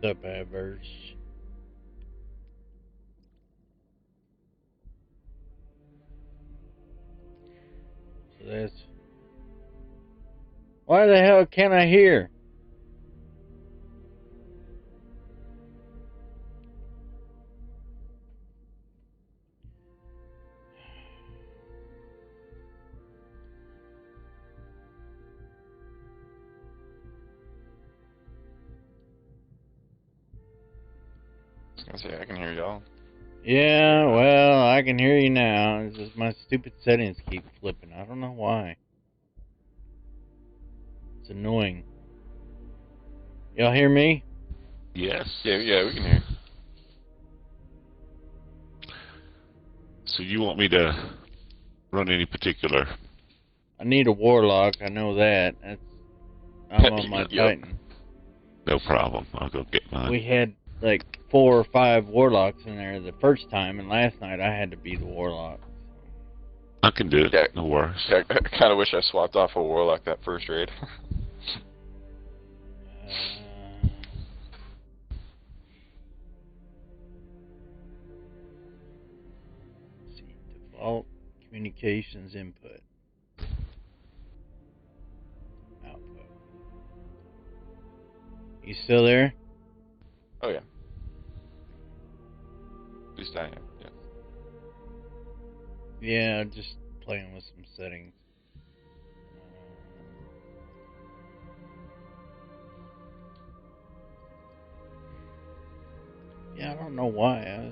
The Adverse. So that's. Why the hell can't I hear? I say I can hear y'all. Yeah, well, I can hear you now. It's just my stupid settings keep flipping. I don't know why. It's annoying. Y'all hear me? Yes. Yeah, we can hear. So you want me to run any particular? I need a warlock. I know that. I'm on my Yep. Titan. No problem. I'll go get mine. We had like 4 or 5 warlocks in there the first time, and last night I had to be the warlock. I can do it. Yeah. No worries. I kind of wish I swapped off a warlock that first raid. Let's see, default communications input. Output. You still there? Oh yeah. At least I am. Yeah. Yeah, just playing with some settings. Yeah, I don't know why.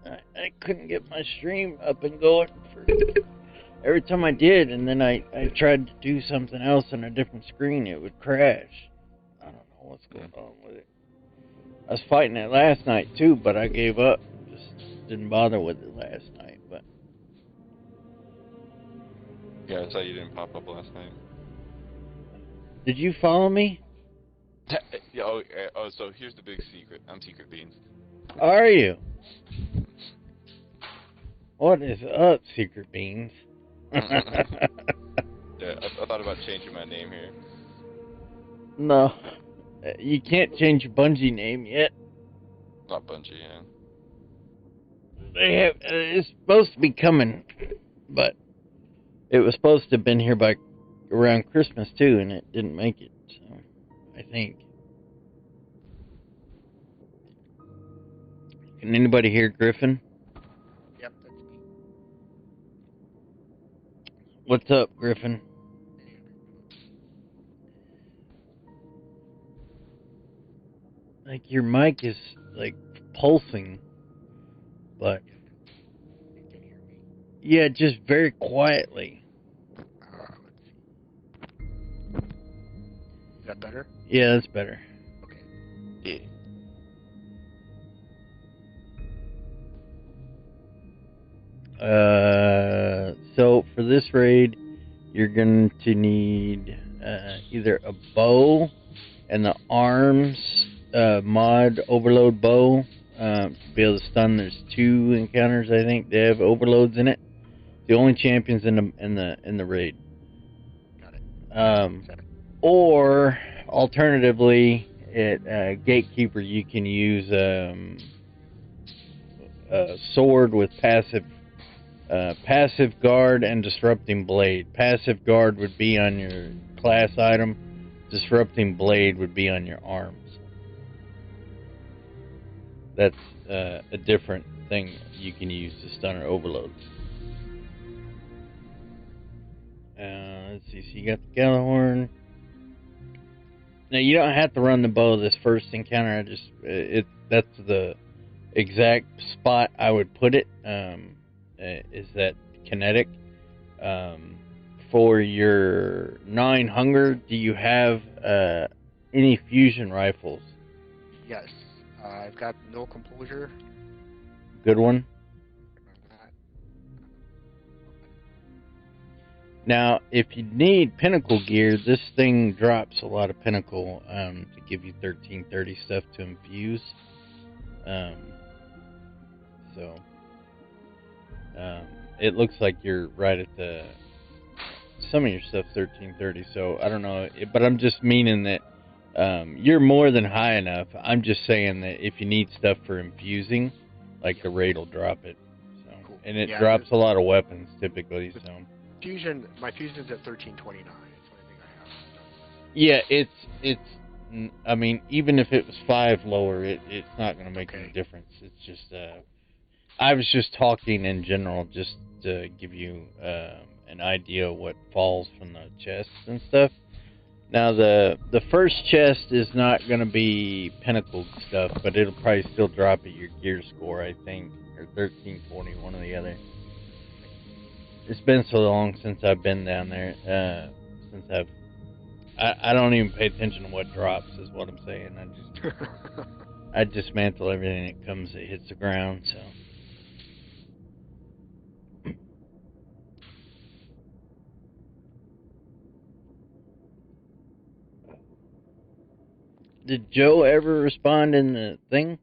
I couldn't get my stream up and going for every time I did, and then I tried to do something else on a different screen, it would crash. I don't know what's going on with it. I was fighting it last night too, but I gave up. Just didn't bother with it last night. But Yeah, I saw you didn't pop up last night. did you follow me? Yeah. Oh, so here's the big secret. I'm Secret Beans. Are you? What is up, Secret Beans? Yeah, I thought about changing my name here. No. You can't change your Bungie name yet. Not Bungie, yeah. They have. It's supposed to be coming, but it was supposed to have been here by around Christmas too, and it didn't make it. So, I think. Can anybody hear Griffin? Yep, that's me. What's up, Griffin? Like your mic is like pulsing, but You can hear me. yeah, just very quietly. Let's see. Is that better? Yeah, that's better. Okay. Yeah. So for this raid, you're going to need either a bow and the arms mod overload bow to be able to stun. There's 2 encounters, I think. They have overloads in it. The only champions in the raid. Got it. Or alternatively, at Gatekeeper, you can use a sword with passive guard and disrupting blade. Passive guard would be on your class item. Disrupting blade would be on your arms. That's a different thing you can use to stun or overload. Let's see. So you got the Gallahorn. Now you don't have to run the bow this first encounter. That's the exact spot I would put it. Is that kinetic? For your 9 hunger, do you have any fusion rifles? Yes. I've got no composure. Good one. Now, if you need pinnacle gear, this thing drops a lot of pinnacle to give you 1330 stuff to infuse. It looks like you're right at the. Some of your stuff's 1330, so I don't know. But I'm just meaning that you're more than high enough. I'm just saying that if you need stuff for infusing, like the raid will drop it. So, Cool. and it Yeah, drops a lot of weapons typically. So. My fusion's at 1329. That's the only thing I have. Yeah, it's. I mean, even if it was 5 lower, it's not going to make any difference. It's just. I was just talking in general, just to give you an idea of what falls from the chests and stuff. Now, the first chest is not going to be pinnacle stuff, but it'll probably still drop at your gear score, I think, or 1340, one or the other. It's been so long since I've been down there. I don't even pay attention to what drops, is what I'm saying. I dismantle everything that comes that hits the ground. So. Did Joe ever respond in the thing?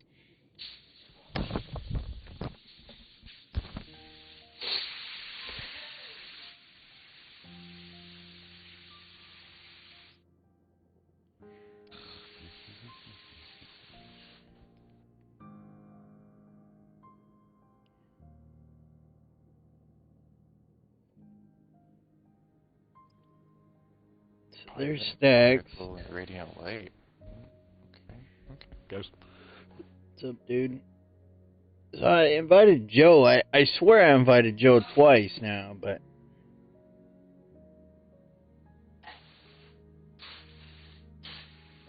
There's stacks. Radiant light. Okay. Ghost. What's up, dude? So I invited Joe. I swear I invited Joe twice now, but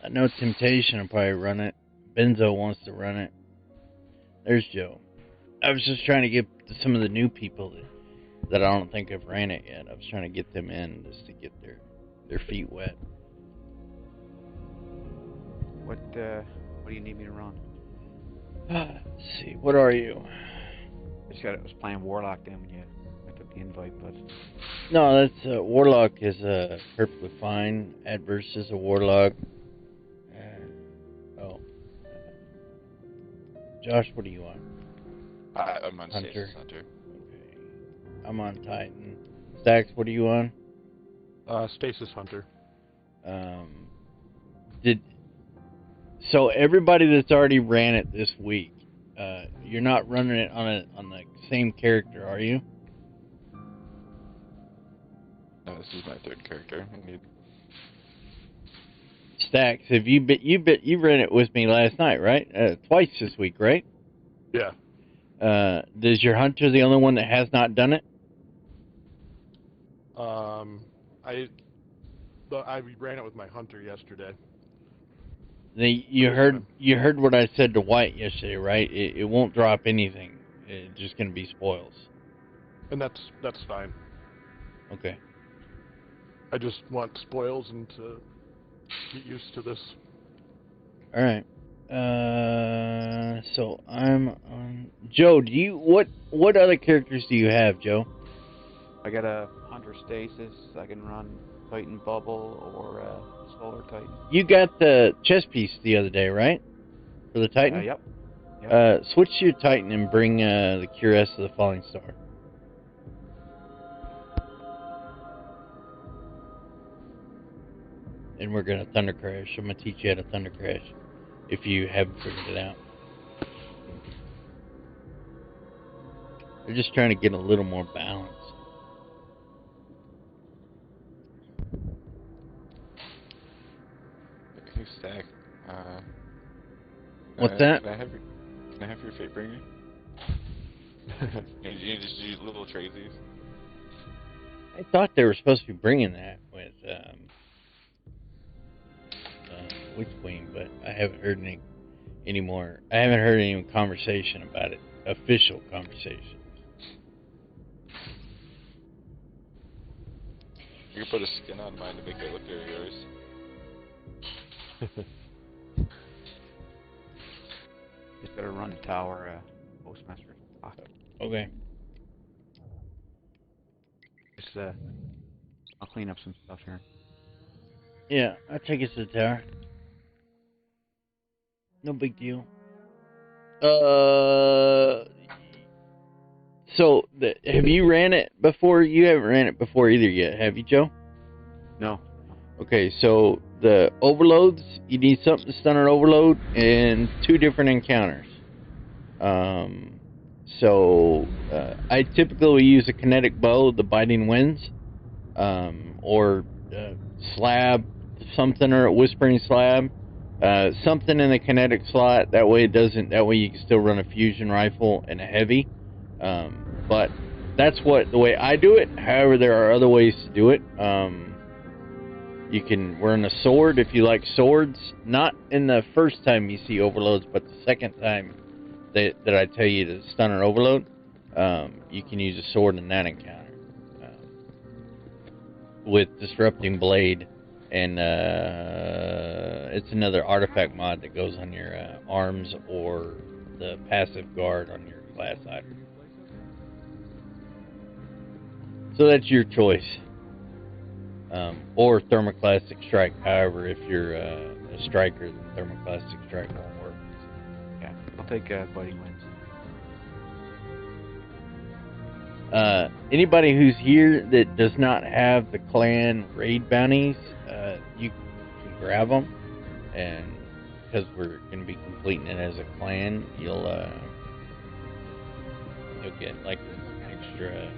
I know Temptation will probably run it. Benzo wants to run it. There's Joe. I was just trying to get some of the new people that I don't think have ran it yet. I was trying to get them in just to get their feet wet. What do you need me to run? Let's see, what are you? I was playing Warlock then when I took the invite, but No, that's Warlock is perfectly fine. Adverse is a Warlock. Josh, what do you want? I'm on Hunter. Stasis Hunter. Okay. I'm on Titan. Stacks, what are you on? Stasis Hunter. So everybody that's already ran it this week, you're not running it on the same character, are you? No, this is my third character. I need... Stacks, have you ran it with me last night, right? Twice this week, right? Yeah. Is your hunter the only one that has not done it? I ran it with my hunter yesterday. You heard what I said to White yesterday, right? It won't drop anything. It's just gonna be spoils. And that's fine. Okay. I just want spoils and to get used to this. All right. So I'm on Joe. What other characters do you have, Joe? I got a Hunter Stasis. I can run Titan Bubble or Solar Titan. You got the chess piece the other day, right? For the Titan? Yep. Switch to your Titan and bring the Cure-S of the Falling Star. And we're gonna Thunder Crash. I'm gonna teach you how to Thunder Crash if you haven't figured it out. They're just trying to get a little more balance. Hey, Stack. What's that? Can I have your Fate Bringer? you just use little Tracy's. I thought they were supposed to be bringing that with Witch Queen, but I haven't heard any more. I haven't heard any conversation about it. Official conversation. You can put a skin on mine to make it look like yours. Just gotta run the tower, Postmaster. Okay. Just, I'll clean up some stuff here. Yeah, I'll take us to the tower. No big deal. So, have you ran it before? You haven't ran it before either yet, have you, Joe? No. Okay, so the overloads, you need something to stun an overload and 2 different encounters. I typically use a kinetic bow, the Biting Winds, or slab, something, or a Whispering Slab, something in the kinetic slot. That way you can still run a fusion rifle and a heavy. But that's the way I do it. However, there are other ways to do it. You can run a sword if you like swords. Not in the first time you see overloads, but the second time that I tell you to stun an overload, you can use a sword in that encounter. With Disrupting Blade, and it's another artifact mod that goes on your arms or the passive guard on your class item. So that's your choice. Or Thermoclastic Strike. However, if you're a striker, then Thermoclastic Strike won't work. Yeah, I'll take Biting Winds. Anybody who's here that does not have the clan raid bounties, you can grab them, and because we're going to be completing it as a clan, you'll get like an extra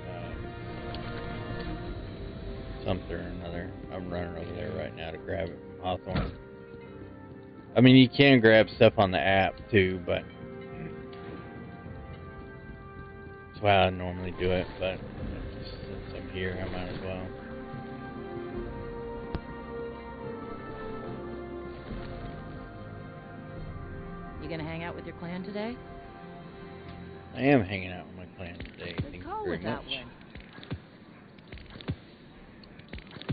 something or another. I'm running over there right now to grab it from Hawthorne. I mean, you can grab stuff on the app too, but that's how I normally do it, but since I'm here, I might as well. You gonna hang out with your clan today? I am hanging out with my clan today. Good Thank you call very with that much. one.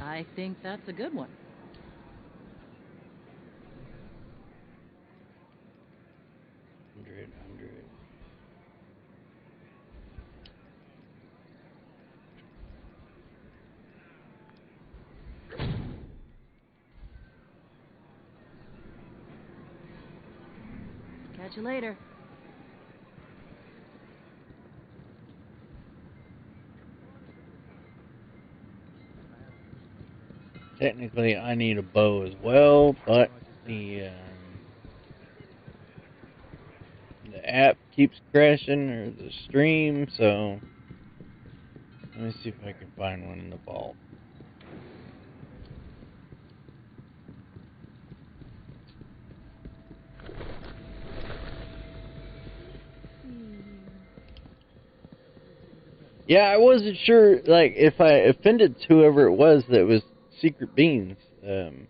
I think that's a good one. Hundred. Catch you later. Technically, I need a bow as well, but the app keeps crashing or the stream, so let me see if I can find one in the vault. Yeah, I wasn't sure, like, if I offended whoever it was that was Secret Beans. And,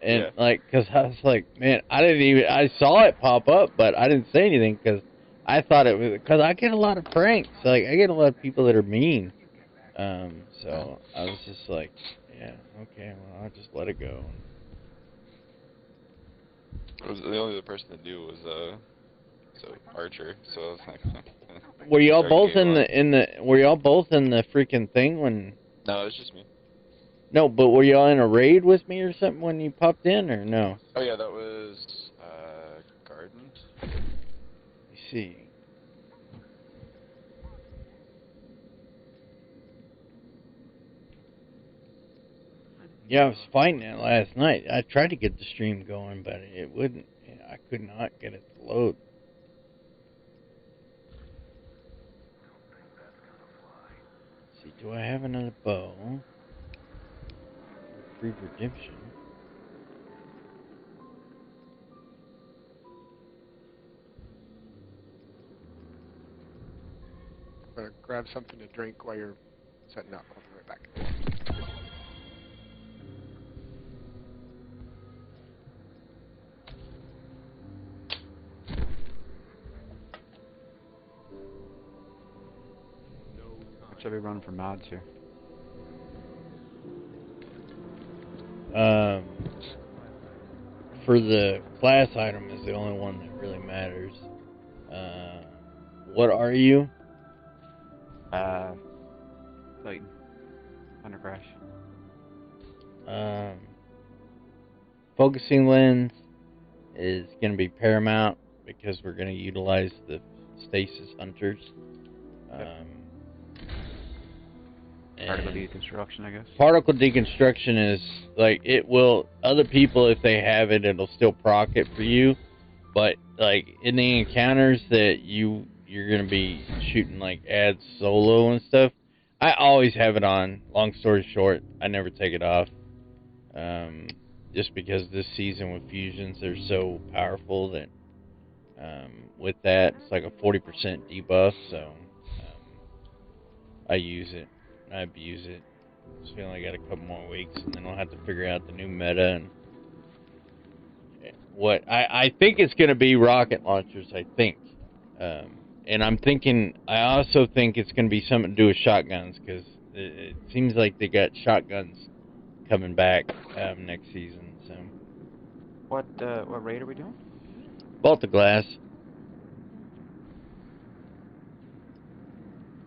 Yeah. like, because I was like, man, I saw it pop up, but I didn't say anything because I thought it was, because I get a lot of pranks. Like, I get a lot of people that are mean. So I was just like, yeah, okay, well, I'll just let it go. The only other person to do was Archer. So I was like, Were y'all Sorry, both game were y'all both in the freaking thing when? no, it's just me. No, but were y'all in a raid with me or something when you popped in, or no? Oh yeah, that was Garden. Let me see. Yeah, I was fighting it last night. I tried to get the stream going, but it wouldn't. I could not get it to load. Let's see, do I have another bow? Free redemption. I'm gonna grab something to drink while you're setting up. I'll be right back. What should we run for mods here? For the class item is the only one that really matters. What are you? Titan. Thunder Crash. Focusing lens is going to be paramount because we're going to utilize the stasis hunters. Particle deconstruction, I guess. Particle deconstruction is like it will. Other people, if they have it, it'll still proc it for you. But like in the encounters that you're gonna be shooting like ads solo and stuff, I always have it on. Long story short, I never take it off. Just because this season with fusions, they're so powerful that with that it's like a 40% debuff. So I use it. I abuse it. Just feeling I got a couple more weeks, and then I'll have to figure out the new meta and what I think it's going to be rocket launchers. I think, and I'm thinking. I also think it's going to be something to do with shotguns because it seems like they got shotguns coming back next season. So, What raid are we doing? Vault of Glass.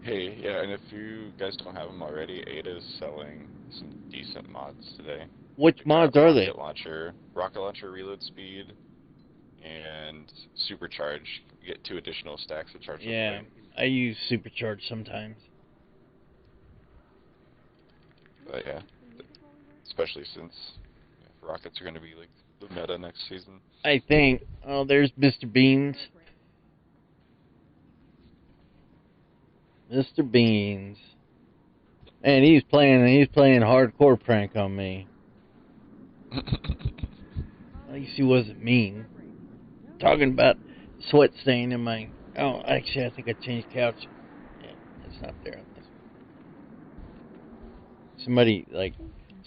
Hey, yeah, and if you guys don't have them already, Ada's selling some decent mods today. Which mods are they? Rocket launcher reload speed, and supercharge. You get 2 additional stacks of charge. Yeah, I use supercharge sometimes. But yeah, especially since rockets are going to be like the meta next season. I think. Oh, there's Mr. Beans. Mr. Beans. And he's playing hardcore prank on me. At least he wasn't mean. Talking about sweat stain in my... Oh, actually, I think I changed couch. Yeah, it's not there on this one.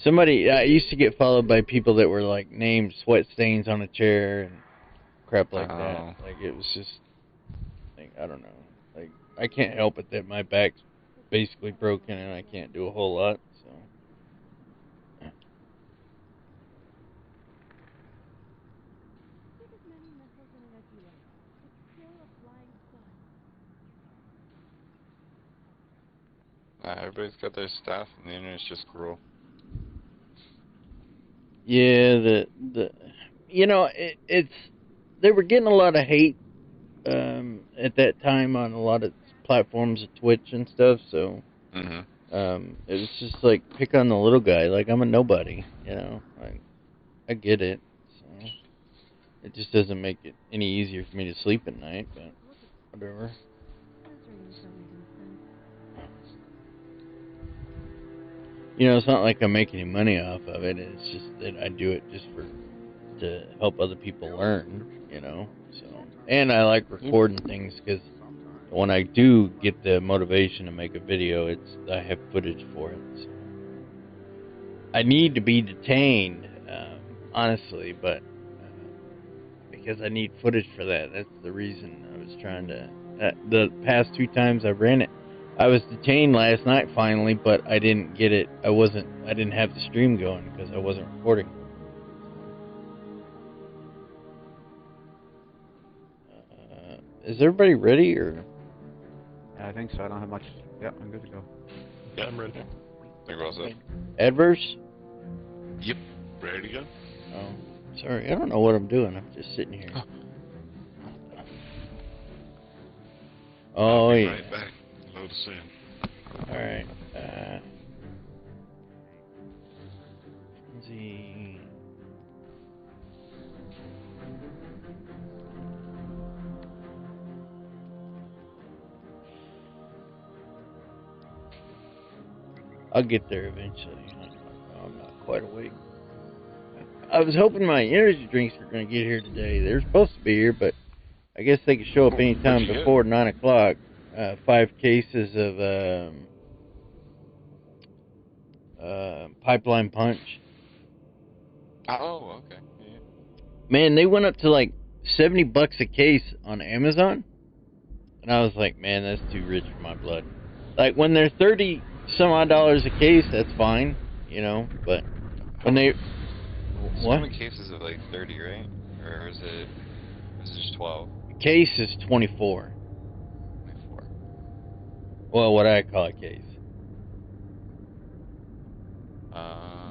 Somebody, I used to get followed by people that were, like, named sweat stains on a chair and crap like that. Like, it was just... Like, I don't know. Like, I can't help it that my back's basically broken and I can't do a whole lot, so... Everybody's got their stuff, and the internet's just cruel. Yeah, it's they were getting a lot of hate at that time on a lot of platforms of Twitch and stuff, so it was just like pick on the little guy, like I'm a nobody, you know. Like I get it. So It just doesn't make it any easier for me to sleep at night, but whatever. You know, it's not like I make any money off of it. It's just that I do it just to help other people learn, you know. So, and I like recording things because when I do get the motivation to make a video, I have footage for it. So. I need to be detained, honestly, but because I need footage for that. That's the reason I was trying to. The past 2 times I ran it, I was detained last night finally, but I didn't get it. I didn't have the stream going because I wasn't recording. Is everybody ready or? Yeah, I think so. I don't have much. Yeah, I'm good to go. Yeah, I'm ready. There goes it. Adverse? Yep. Ready to go? Oh, sorry. I don't know what I'm doing. I'm just sitting here. Oh, I'll be yeah. right back. Load us in. Alright. Frenzy. I'll get there eventually. I'm not quite awake. I was hoping my energy drinks were going to get here today. They're supposed to be here, but I guess they could show up anytime before 9 o'clock. 5 cases of Pipeline Punch. Oh, okay. Yeah. Man, they went up to like $70 a case on Amazon. And I was like, man, that's too rich for my blood. Like, when they're $30 some odd a case, that's fine, you know, but when they... So What? how many cases of like 30, right? Or is it just 12? Case is 24. 24. Well, what I call a case.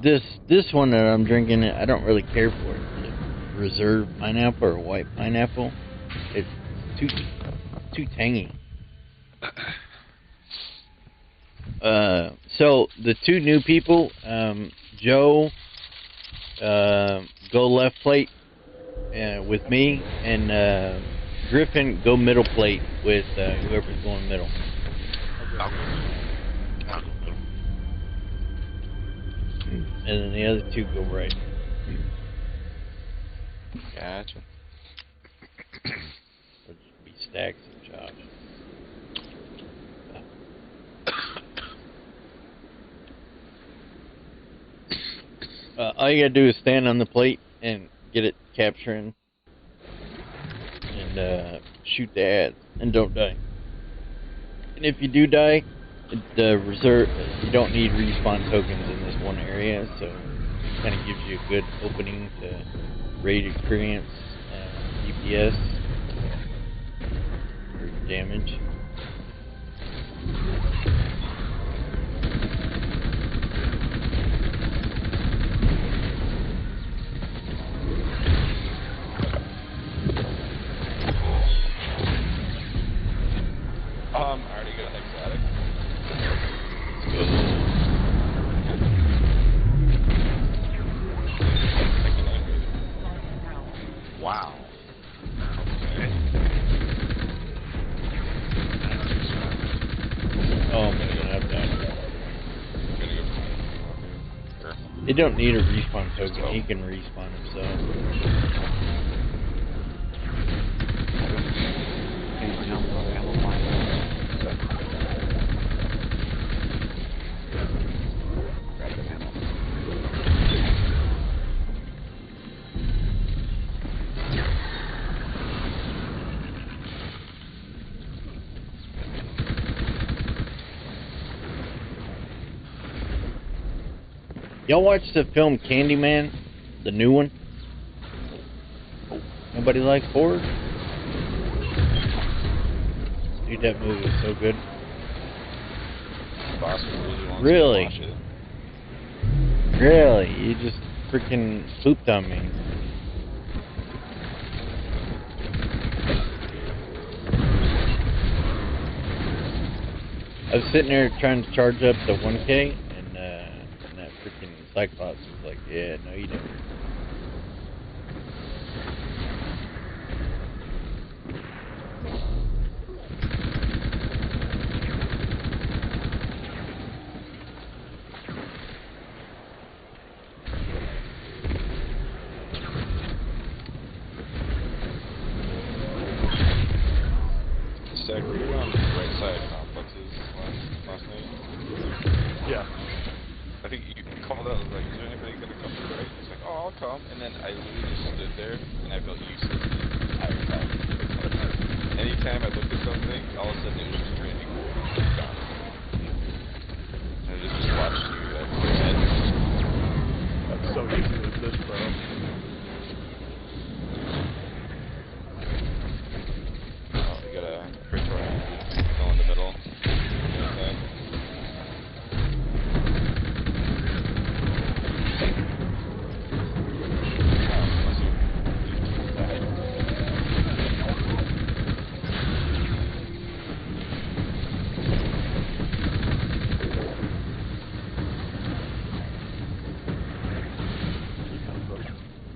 This one that I'm drinking, I don't really care for it. The Reserve pineapple or white pineapple. It's too tangy. So the 2 new people, Joe, go left plate with me, and Griffin, go middle plate with whoever's going middle. I'll go middle. And then the other 2 go right. Gotcha. Or just be Stacks and Josh. All you gotta do is stand on the plate and get it capturing and shoot the ads and don't die. And if you do die, the reserve, you don't need respawn tokens in this one area, so it kind of gives you a good opening to raid experience DPS or damage. I already got exotic. Wow. Oh my god, I've died. Gotta go for They don't need a respawn token, he can respawn himself. Y'all watch the film Candyman? The new one? Nobody likes horror? Dude, that movie was so good. Boss really wants Really? to watch it. Really? You just freaking pooped on me. I was sitting there trying to charge up the 1K, and that freaking Cyclops was like, yeah, no you don't. Zach, were you on the right side complexes last night? Yeah. I think you called out, like, is there anybody gonna come to the right? He's like, oh, I'll come. And then I literally just stood there, and I felt useless the entire time. Anytime I looked at something, all of a sudden it was just raining. Gone. And I just watched you at your head. That's so easy with this, bro. Oh, you got a Praetorian still in the middle. Inside.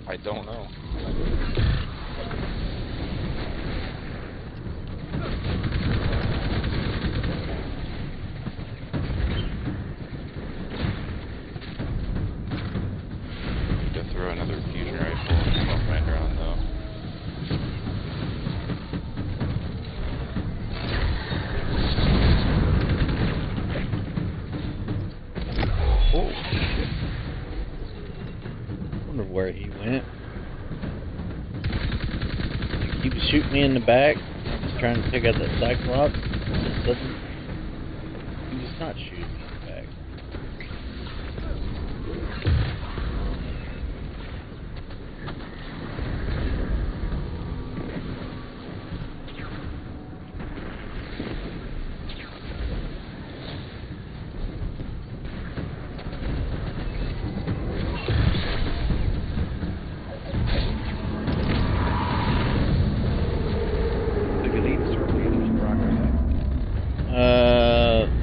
I don't know. To throw another fusion rifle off my drone though. Oh, shit. Wonder where he went. He was shooting me in the back. I was trying to take out that Cyclops. All of a sudden, he was not shooting me in the back.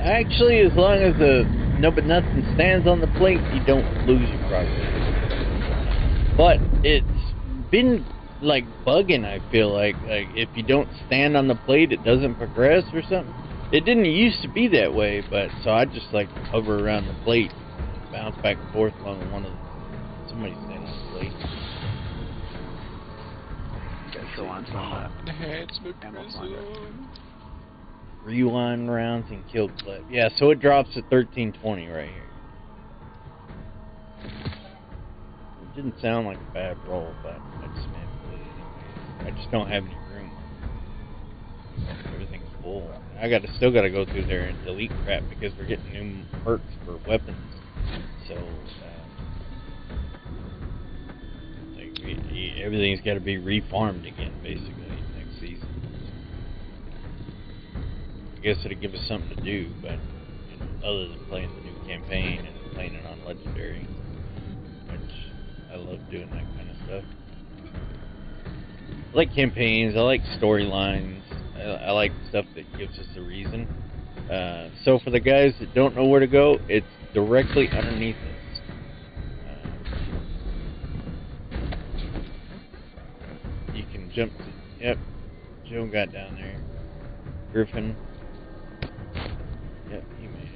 Actually, as long as but nothing stands on the plate, you don't lose your progress. But it's been like bugging. I feel like if you don't stand on the plate, it doesn't progress or something. It didn't used to be that way, but so I just like hover around the plate, bounce back and forth along one of somebody stand on the plate. So on that. Enhancement prism. Rewind rounds and kill clip. Yeah, so it drops to 1320 right here. It didn't sound like a bad roll, but I just made it anyways. I just don't have any room. Everything's full. Still gotta go through there and delete crap because we're getting new perks for weapons. So everything's got to be refarmed again, basically, next season. I guess it'd give us something to do, but other than playing the new campaign and playing it on Legendary, which I love doing that kind of stuff. I like campaigns, I like storylines, I like stuff that gives us a reason. So for the guys that don't know where to go, it's directly underneath us. You can jump to, yep, Joe got down there. Griffin. Yep, he made it.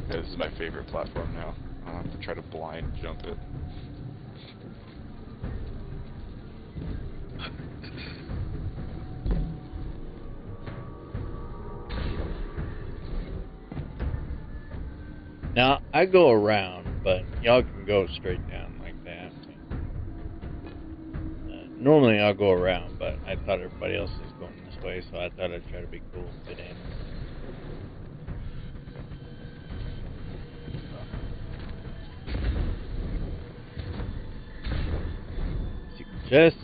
Yeah, this is my favorite platform now. I'll have to try to blind jump it. Now, I go around, but y'all can go straight down like that. Normally I'll go around, but I thought everybody else was going this way, so I thought I'd try to be cool and fit in. Secret chests.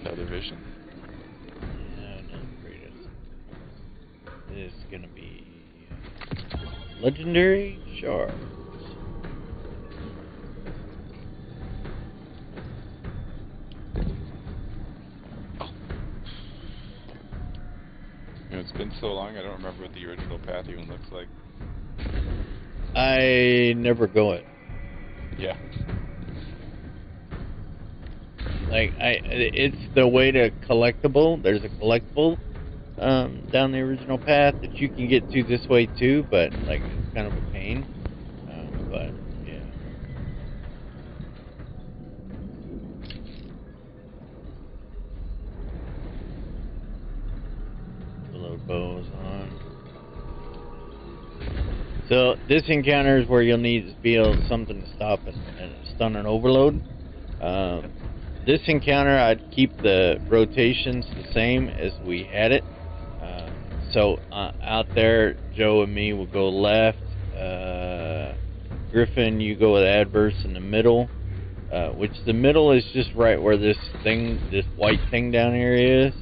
Another vision. Yeah, no, greatest. This is gonna be legendary shards. You know, it's been so long, I don't remember what the original path even looks like. I never go it. Yeah. Like it's the way to collectible. There's a collectible down the original path that you can get to this way too, but like it's kind of a pain. But yeah. Load bows on. So this encounter is where you'll need to be able something to stop and stun an overload. This encounter, I'd keep the rotations the same as we had it. So out there, Joe and me will go left. Griffin, you go with adverse in the middle. Which the middle is just right where this white thing down here is.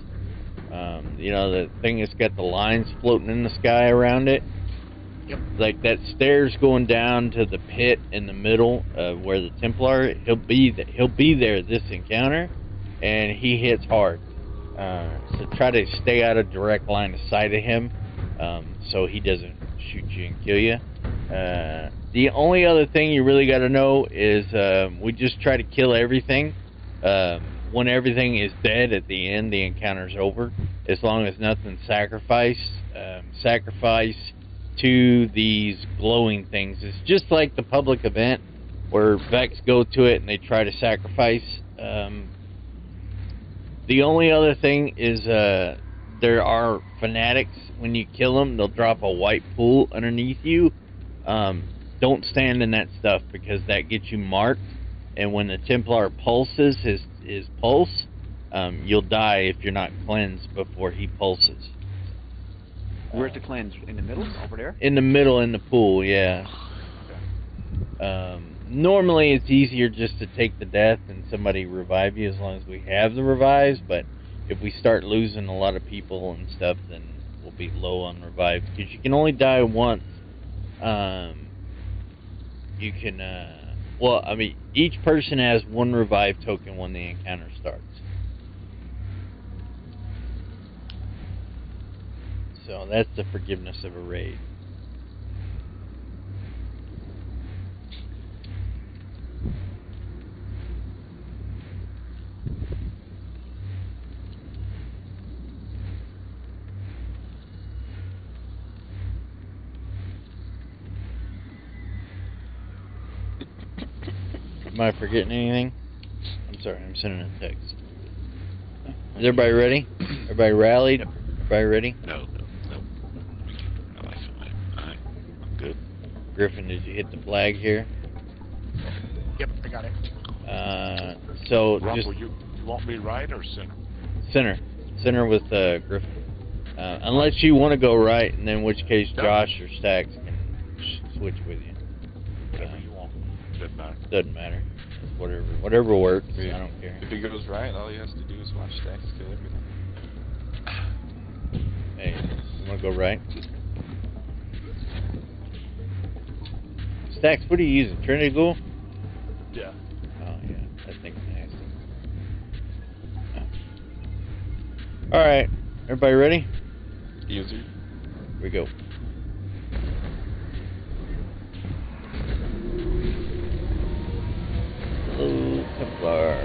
You know, the thing that's got the lines floating in the sky around it. Yep. Like that stairs going down to the pit in the middle where the Templar. He'll be there this encounter, and he hits hard. So try to stay out of direct line of sight of him, so he doesn't shoot you and kill you. The only other thing you really got to know is we just try to kill everything. When everything is dead at the end, the encounter's over. As long as nothing's sacrificed. Sacrifice to these glowing things. It's just like the public event where Vex go to it and they try to sacrifice. The only other thing is there are fanatics. When you kill them, they'll drop a white pool underneath you. Don't stand in that stuff because that gets you marked. And when the Templar pulses his pulse, you'll die if you're not cleansed before he pulses. Where's the cleanse? In the middle? Over there? In the middle, in the pool, yeah. Okay. Normally, it's easier just to take the death and somebody revive you as long as we have the revives, but if we start losing a lot of people and stuff, then we'll be low on revives, because you can only die once. You can, well, I mean, each person has one revive token when the encounter starts. So that's the forgiveness of a raid. Am I forgetting anything? I'm sorry, I'm sending a text. Is everybody ready? Everybody rallied? Everybody ready? No. Alright, I'm good. Griffin, did you hit the flag here? Yep, I got it. So Rumble, just you want me right or center? center with Griffin. Unless you want to go right, and in which case No. Josh or Stax can switch with you. Whatever you want. Doesn't matter. Doesn't matter. Whatever works. I don't care. If he goes right, all he has to do is watch Stacks kill everything. Hey, you want to go right? Stax, what are you using? Trinity Ghoul? Yeah. Oh yeah, that thing's nasty. All right, everybody ready? Easy. Here we go. Hello, Templar.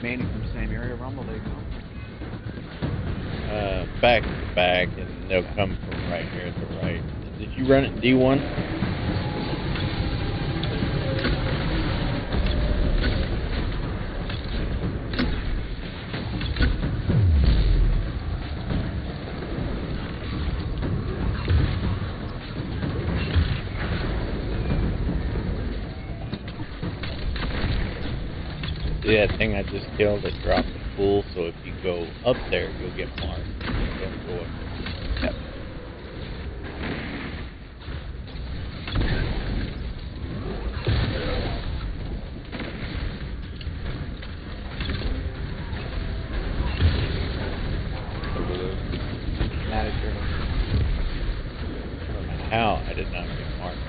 Mainly from the same area, Rumble, they come. Back to back, and they'll come from right here at the right. Did you run it D1? See that thing I just killed? It dropped the pool, so if you go up there, you'll get marked. Don't go up there. Yep. Over there. Not a turtle. I don't know how I did not get marked.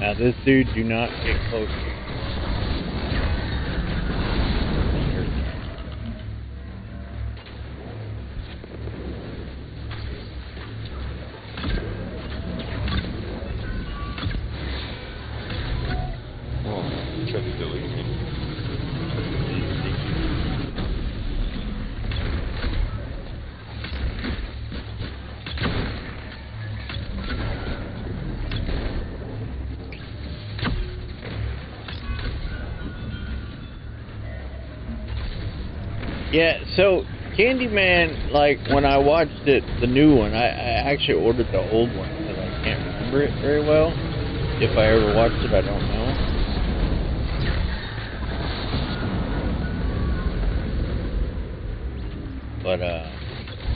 Now this dude, do not get close to him. Oh, tried to delete me. Yeah, so Candyman, like when I watched it, the new one, I actually ordered the old one because I can't remember it very well. If I ever watched it, I don't know. But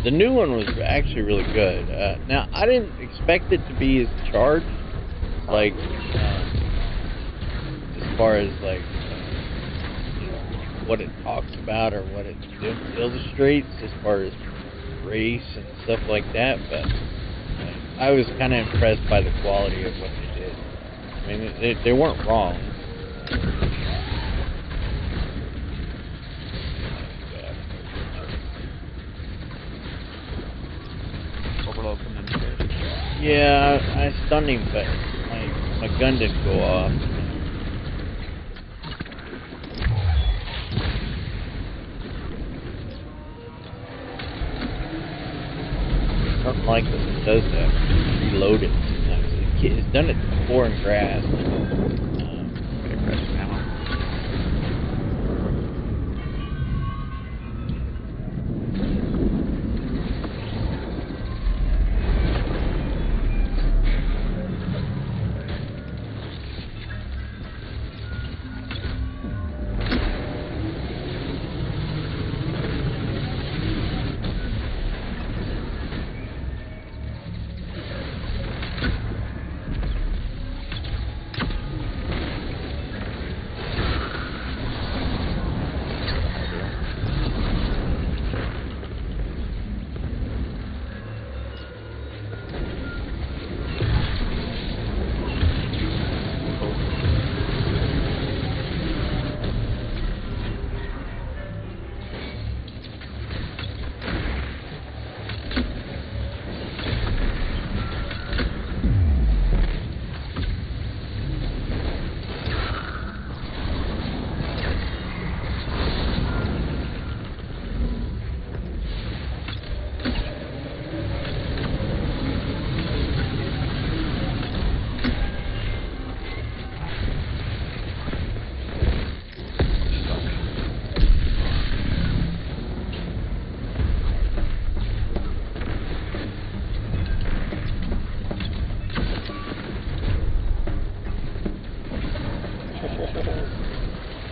the new one was actually really good. Now I didn't expect it to be as charged, like as far as like what it talks about or what it illustrates as far as race and stuff like that, but I was kind of impressed by the quality of what they did. I mean, they weren't wrong. Overload coming in here. Yeah, I stunned him, but my gun didn't go off. Something like this that does that. Reload it. It's done it before in grass. Aggressive ammo.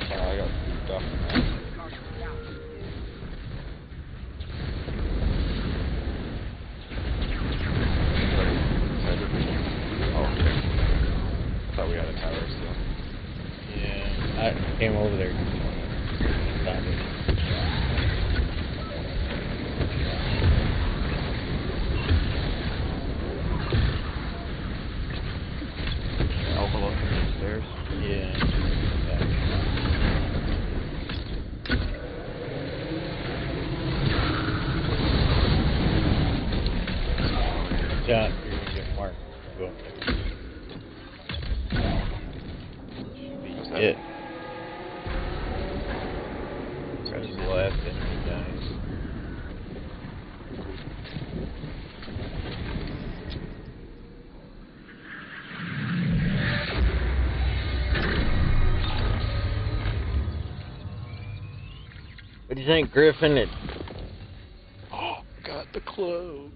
I got spooked off the map. Oh, okay. I thought we had a tower still. Yeah, I came over there. Found it. Overload coming upstairs. Yeah. John, you're gonna get marked. Go up there. Should be it. To the left and the guys. What do you think, Griffin? Oh, got the cloak.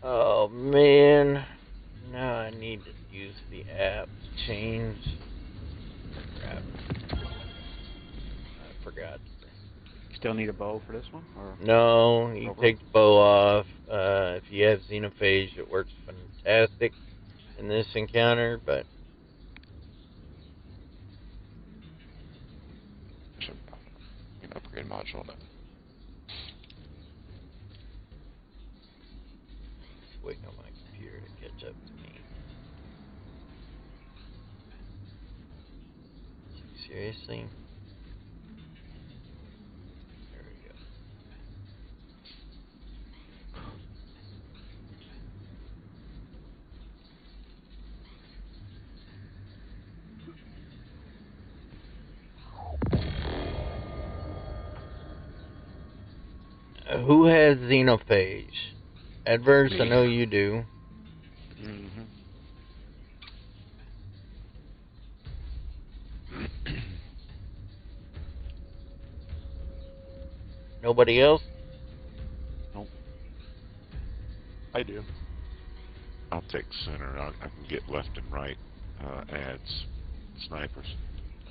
Oh man, now I need to use the app to change. Crap. I forgot. Still need a bow for this one? Or No, you over? take the bow off. If you have Xenophage, it works fantastic in this encounter, but Should upgrade module then. just waiting on my computer to catch up to me. Seriously? There we go. Who has xenophage? Adverse, I Me. know you do. Mm-hmm. Nobody else? I do. I'll take center. I can get left and right ads, snipers.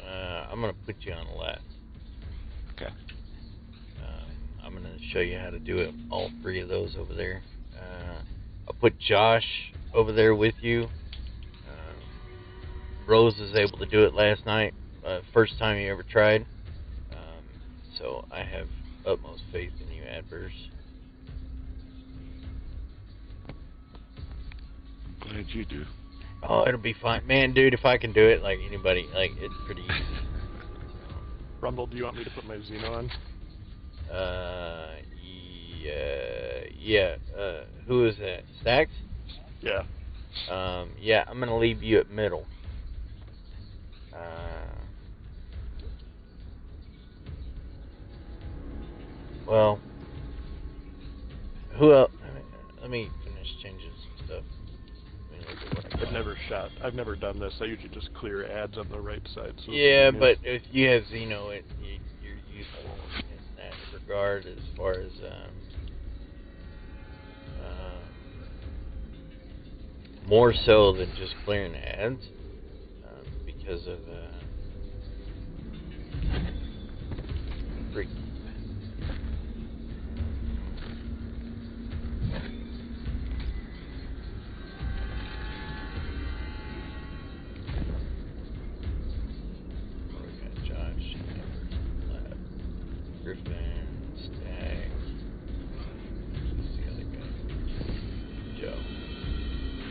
I'm gonna put you on left. Okay. I'm gonna show you how to do it. All three of those over there. I'll put Josh over there with you. Rose was able to do it last night. First time he ever tried. So I have utmost faith in you, Adverse. Glad you do. Oh, it'll be fine, man, dude. If I can do it, like anybody, like it's pretty easy. Rumble, do you want me to put my Xeno on? Yeah. Who is that? Stacks? Yeah. Yeah, I'm gonna leave you at middle. Well, who else? Let me finish changing some stuff. Let me look at what I got. I've never done this. I usually just clear ads on the right side. So Yeah, but if you have Xeno, you're useful in that regard as far as more so than just clearing ads, because of freak. We got Josh, Lab, Griffin, Stag. Who's the other guy?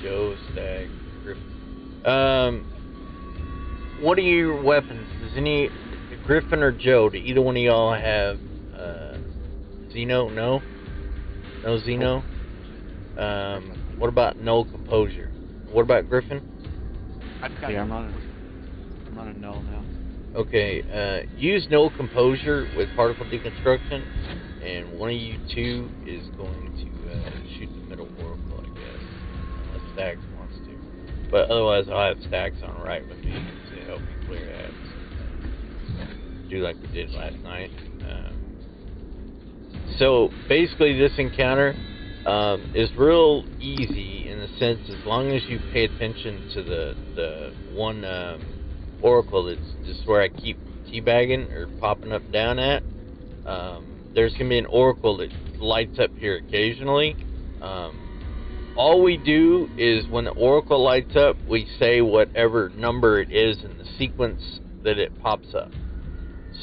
Joe, Stag, Griffin. What are your weapons? Does any Griffin or Joe? Do either one of y'all have Xeno? No Xeno. What about Null Composure? What about Griffin? Yeah, I'm running null now. Okay, use Null Composure with Particle Deconstruction, and one of you two is going to shoot the middle Oracle, I guess, unless Stacks wants to. But otherwise, I'll have Stacks on right with me to help me clear ads. Do like we did last night. So basically, this encounter is real easy in the sense as long as you pay attention to the one Oracle that's just where I keep teabagging or popping up down at. There's going to be an Oracle that lights up here occasionally. All we do is when the Oracle lights up, we say whatever number it is in the sequence that it pops up.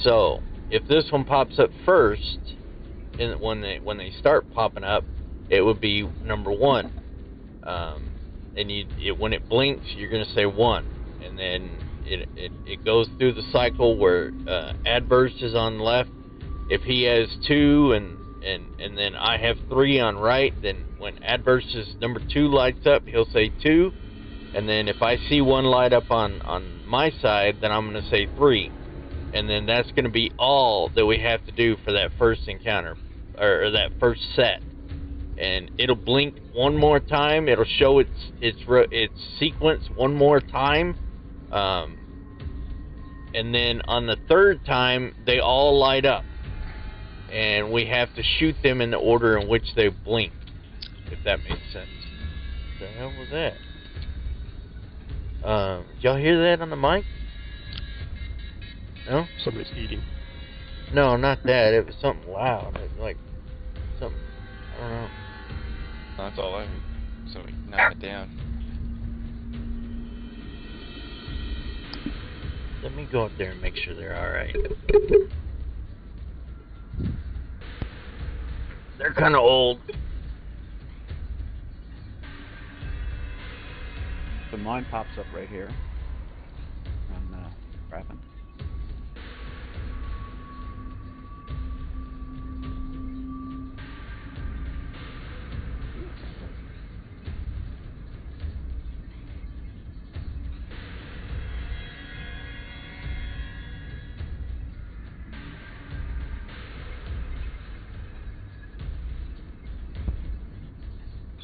So if this one pops up first, and when they start popping up, it would be number 1. And when it blinks, you're going to say 1, and then it goes through the cycle where Adverse is on the left. If he has 2 and then I have 3 on right, then when Adverse's number 2 lights up, he'll say 2, and then if I see 1 light up on my side, then I'm going to say 3, and then that's going to be all that we have to do for that first encounter or that first set. And it'll blink one more time. It'll show its sequence one more time. And then on the third time, they all light up. And we have to shoot them in the order in which they blink, if that makes sense. What the hell was that? Did y'all hear that on the mic? No? Somebody's eating. No, not that. It was something loud. It was like something, I don't know. That's all I heard. So we knock it down. Let me go up there and make sure they're alright. They're kind of old. So mine pops up right here. I'm grabbing.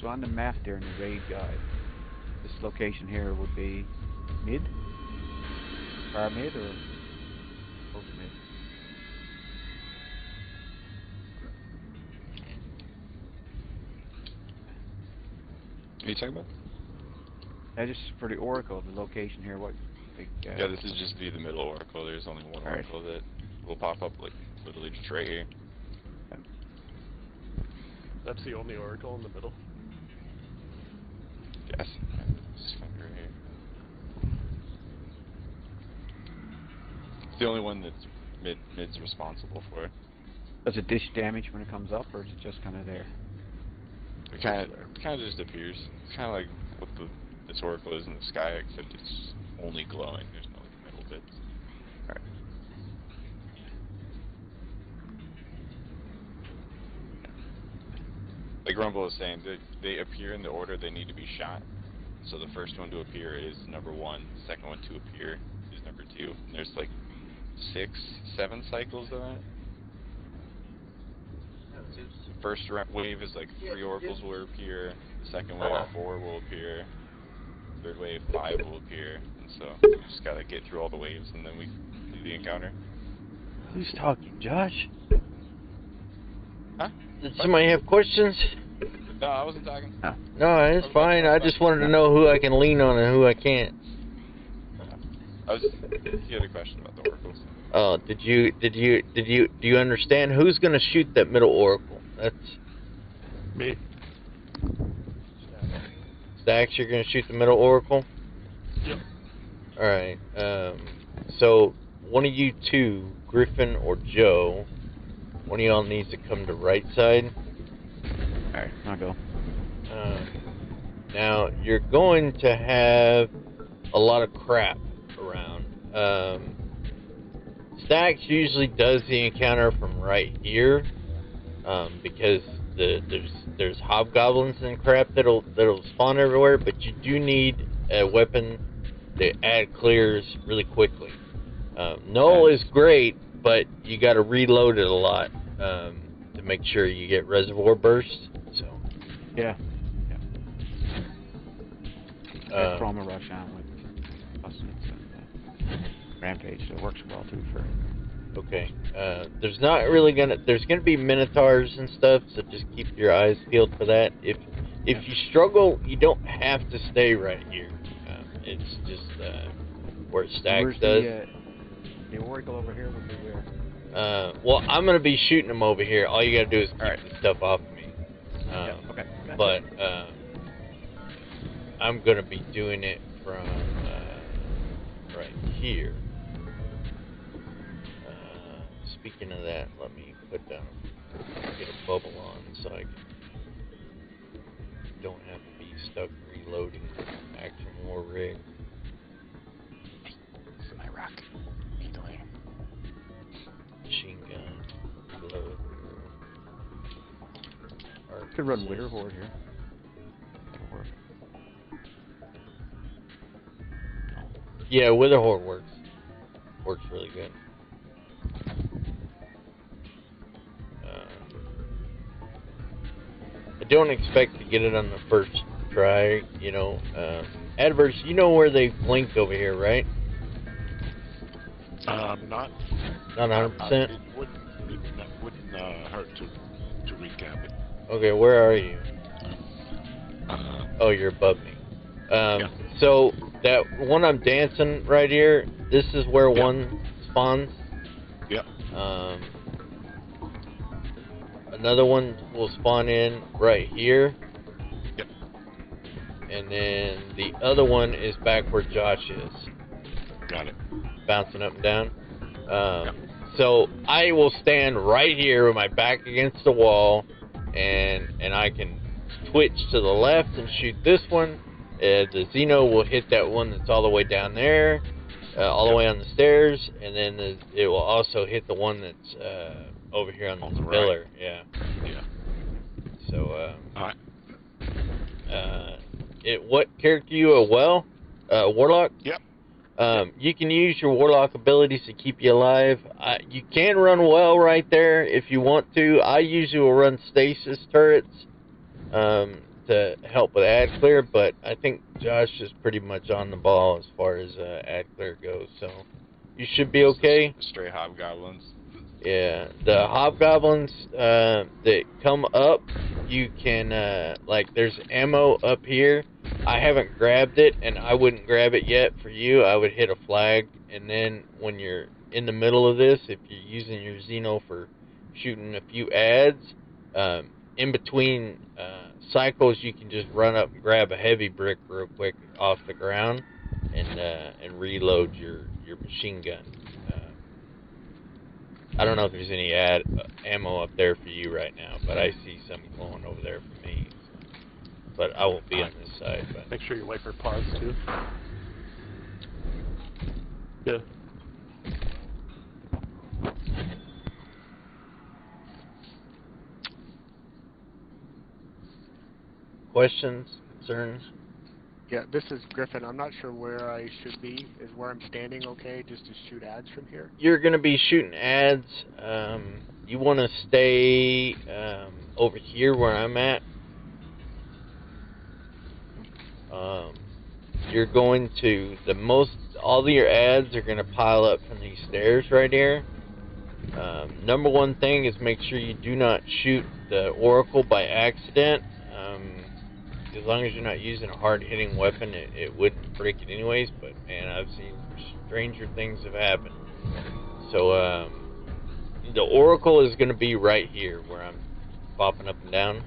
So on the map there in the raid guide, this location here would be mid? Far mid or close mid? What are you talking about? Just for the Oracle, the location here, what big... Yeah, this is just the middle Oracle. There's only one Alright. Oracle that will pop up, like, literally just right here. That's the only oracle in the middle. Yes. Just find it right here. It's the only one that's mid's responsible for it. Does it dish damage when it comes up, or is it just kind of there? It kind of just appears. It's kind of like what this Oracle is in the sky, except it's only glowing. There's no like, metal bits. Alright. Like Rumble is saying, they appear in the order they need to be shot. So the first one to appear is number 1. The second one to appear is number 2. And there's like 6, 7 cycles of that. The first wave is like 3 oracles will appear. The second wave 4 will appear. Third wave 5 will appear. And so we just gotta get through all the waves and then we do the encounter. Who's talking, Josh? Huh? Did somebody have questions? No, I wasn't talking. No, it's fine. I just wanted to know who I can lean on and who I can't. You had a question about the oracles. Oh, do you understand who's gonna shoot that middle oracle? That's Me. Stacks. You're gonna shoot the middle oracle. Yep. All right. So one of you two, Griffin or Joe, one of y'all needs to come to right side. Alright, I'll go. Now you're going to have a lot of crap around. Stacks usually does the encounter from right here, because there's hobgoblins and crap that'll spawn everywhere. But you do need a weapon that add clears really quickly. Null is great, but you got to reload it a lot to make sure you get reservoir burst. So Yeah. Chroma Rush on with Sustenance and Rampage, so it works well too for... okay, there's gonna be minotaurs and stuff, so just keep your eyes peeled for that. If you struggle, you don't have to stay right here. It's just where Stacks does. The Oracle over here would be where? Well, I'm gonna be shooting them over here. All you gotta do is keep the stuff off of me. Okay. Gotcha. But I'm gonna be doing it from right here. Speaking of that, let me get a bubble on so I don't have to be stuck reloading Action War rig. This is my rock. What are you doing? Machine gun, reload. Could run Wither Horde here. That'll work. Yeah, Wither Horde works. Works really good. I don't expect to get it on the first try, you know. Adverse, you know where they blinked over here, right? Not 100%? It wouldn't hurt to recap it. Okay, where are you? Oh, you're above me. Yeah. So, that one I'm dancing right here, this is where one spawns. Yep. Another one will spawn in right here. Yep. And then the other one is back where Josh is. Got it. Bouncing up and down. So I will stand right here with my back against the wall, and I can switch to the left and shoot this one. The Xeno will hit that one that's all the way down there, all the way on the stairs, and then it will also hit the one that's over here on the pillar. Right. Yeah. Yeah. So, Alright. what character you a warlock? Yep. You can use your warlock abilities to keep you alive. You can run well right there if you want to. I usually will run stasis turrets to to help with ad clear, but I think Josh is pretty much on the ball as far as ad clear goes, so you should be okay. Stray hobgoblins. Yeah, the hobgoblins that come up, you can, like, there's ammo up here. I haven't grabbed it, and I wouldn't grab it yet for you. I would hit a flag, and then when you're in the middle of this, if you're using your Xeno for shooting a few ads, in between cycles, you can just run up and grab a heavy brick real quick off the ground and reload your machine gun. I don't know if there's any ammo up there for you right now, but I see some glowing over there for me. But I won't be on this side. But Make sure you wipe your paws too. Yeah. questions, concerns? Yeah, this is Griffin. I'm not sure where I should be. Is where I'm standing okay, just to shoot ads from here? You're going to be shooting ads. You want to stay over here where I'm at. You're going to, all of your ads are going to pile up from these stairs right here. Number one thing is make sure you do not shoot the Oracle by accident. As long as you're not using a hard-hitting weapon, it wouldn't break it anyways, but man, I've seen stranger things have happened. So, the Oracle is going to be right here where I'm popping up and down.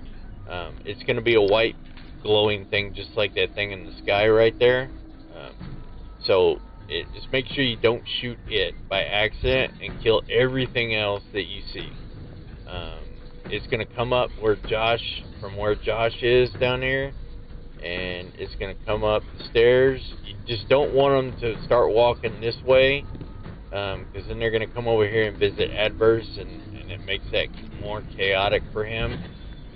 It's going to be a white glowing thing just like that thing in the sky right there. So, just make sure you don't shoot it by accident and kill everything else that you see. It's going to come up where Josh is down here, and it's going to come up the stairs. You just don't want them to start walking this way, because then they're going to come over here and visit Adverse, and it makes that more chaotic for him.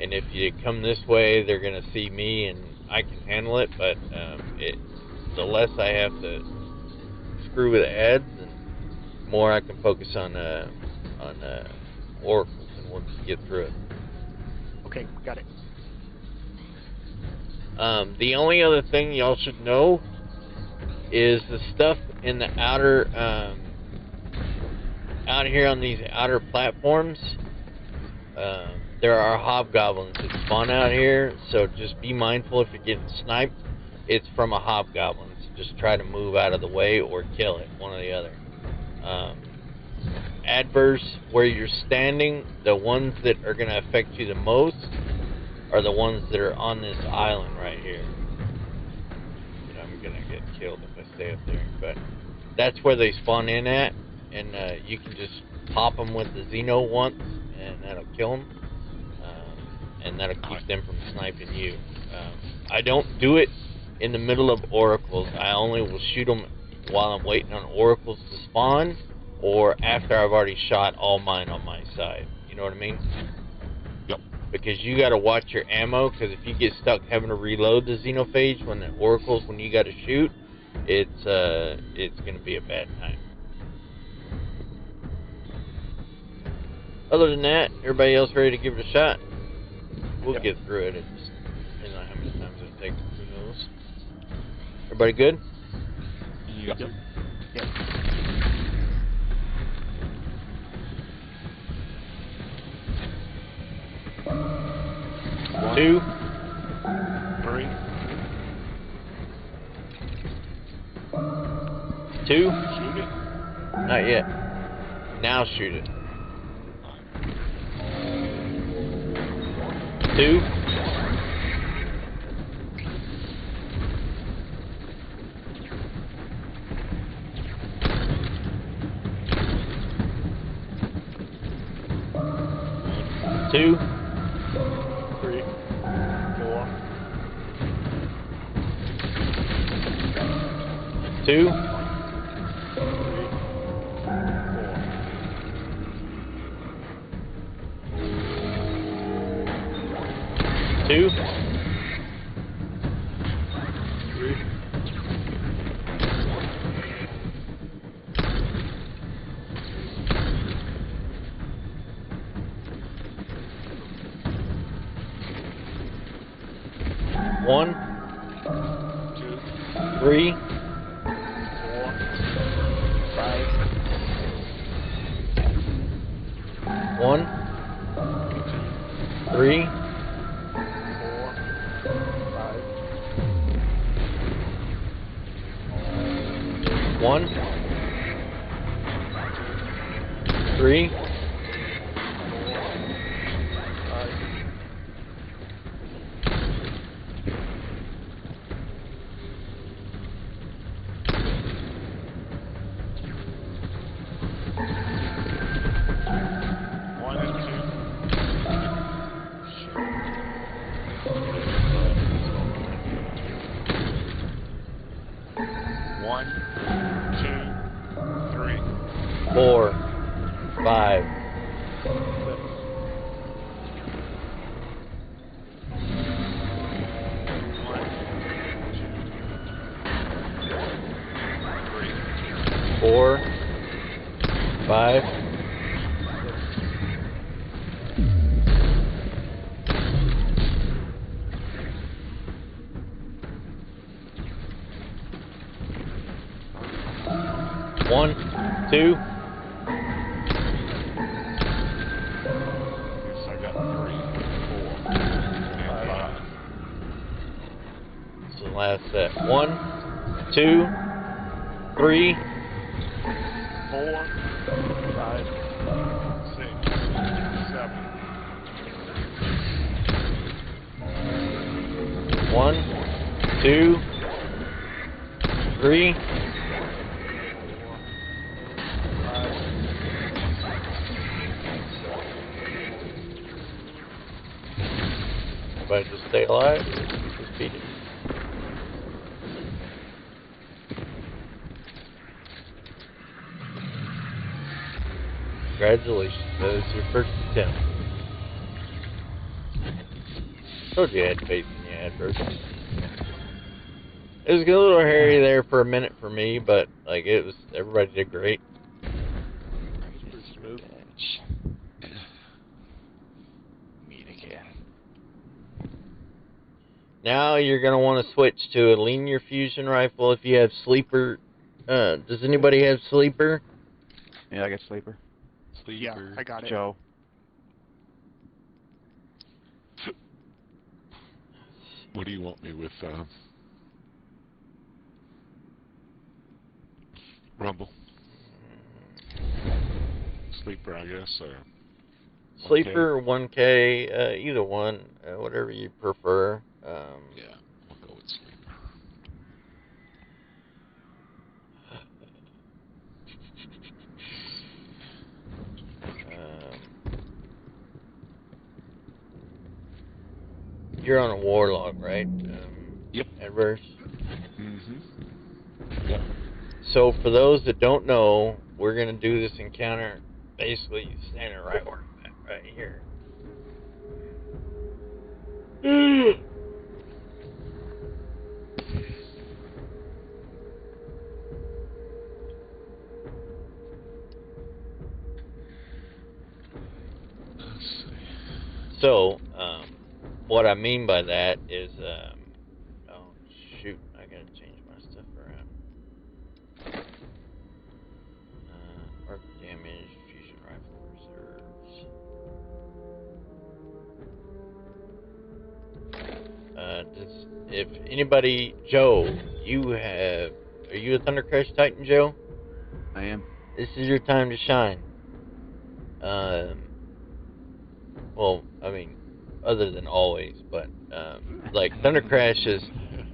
And if you come this way, they're going to see me, and I can handle it, but the less I have to screw with ads, and more I can focus on oracles, and we'll just get through it. Okay, got it. The only other thing y'all should know is the stuff in the outer, out here on these outer platforms. There are hobgoblins that spawn out here, so just be mindful if you're getting sniped. It's from a hobgoblin, so just try to move out of the way or kill it, one or the other. Adverse, where you're standing, the ones that are going to affect you the most are the ones that are on this island right here. And I'm going to get killed if I stay up there, but that's where they spawn in at, and you can just pop them with the Xeno once, and that'll kill them. And that'll keep them from sniping you. I don't do it in the middle of oracles. I only will shoot them while I'm waiting on oracles to spawn, or after I've already shot all mine on my side. You know what I mean? Yep. Because you got to watch your ammo, because if you get stuck having to reload the Xenophage when the oracles, when you got to shoot, it's going to be a bad time. Other than that, everybody else ready to give it a shot? We'll get through it. It's just, you know how many times it takes. Who knows? Everybody good? Yep. Yep. One, 2, 3. 2. Shoot it. Not yet. Now shoot it. 2. 2. 3, 4, 2. 2. 3. 1, 2, 3, 4, 5, 1, 3, 4, 1, 3, 1 and 2. 1, 2, 3. 4, 5, 4, 5, 1, 2, Yes, I got 3, 4, and 5. so the last set. 1, 2, 3, 4, 5, 6, 7. 1, 2, 3, 5. Everybody just stay alive. Just beat it. Congratulations, that was your first attempt. Told you I had faith in you, Adverse. It was a little hairy there for a minute for me, but like everybody did great. Pretty smooth. Meet again. Now you're gonna want to switch to a linear fusion rifle if you have sleeper. Does anybody have sleeper? Yeah, I got sleeper. Yeah, I got it. Joe. What do you want me with, Rumble? Sleeper, I guess, or... Sleeper, 1K, either one, whatever you prefer. Yeah, we'll go with sleeper. You're on a warlock, right? Yep. Adverse. Mm-hmm. Yep. So for those that don't know, we're gonna do this encounter. Basically, standing right where I'm at, right here. Let's see. So, what I mean by that is, oh shoot, I gotta change my stuff around. Arc damage, fusion rifle reserves. If anybody, Joe, are you a Thundercrash Titan, Joe? I am. This is your time to shine. Well, I mean, other than always, but like Thunder Crash is.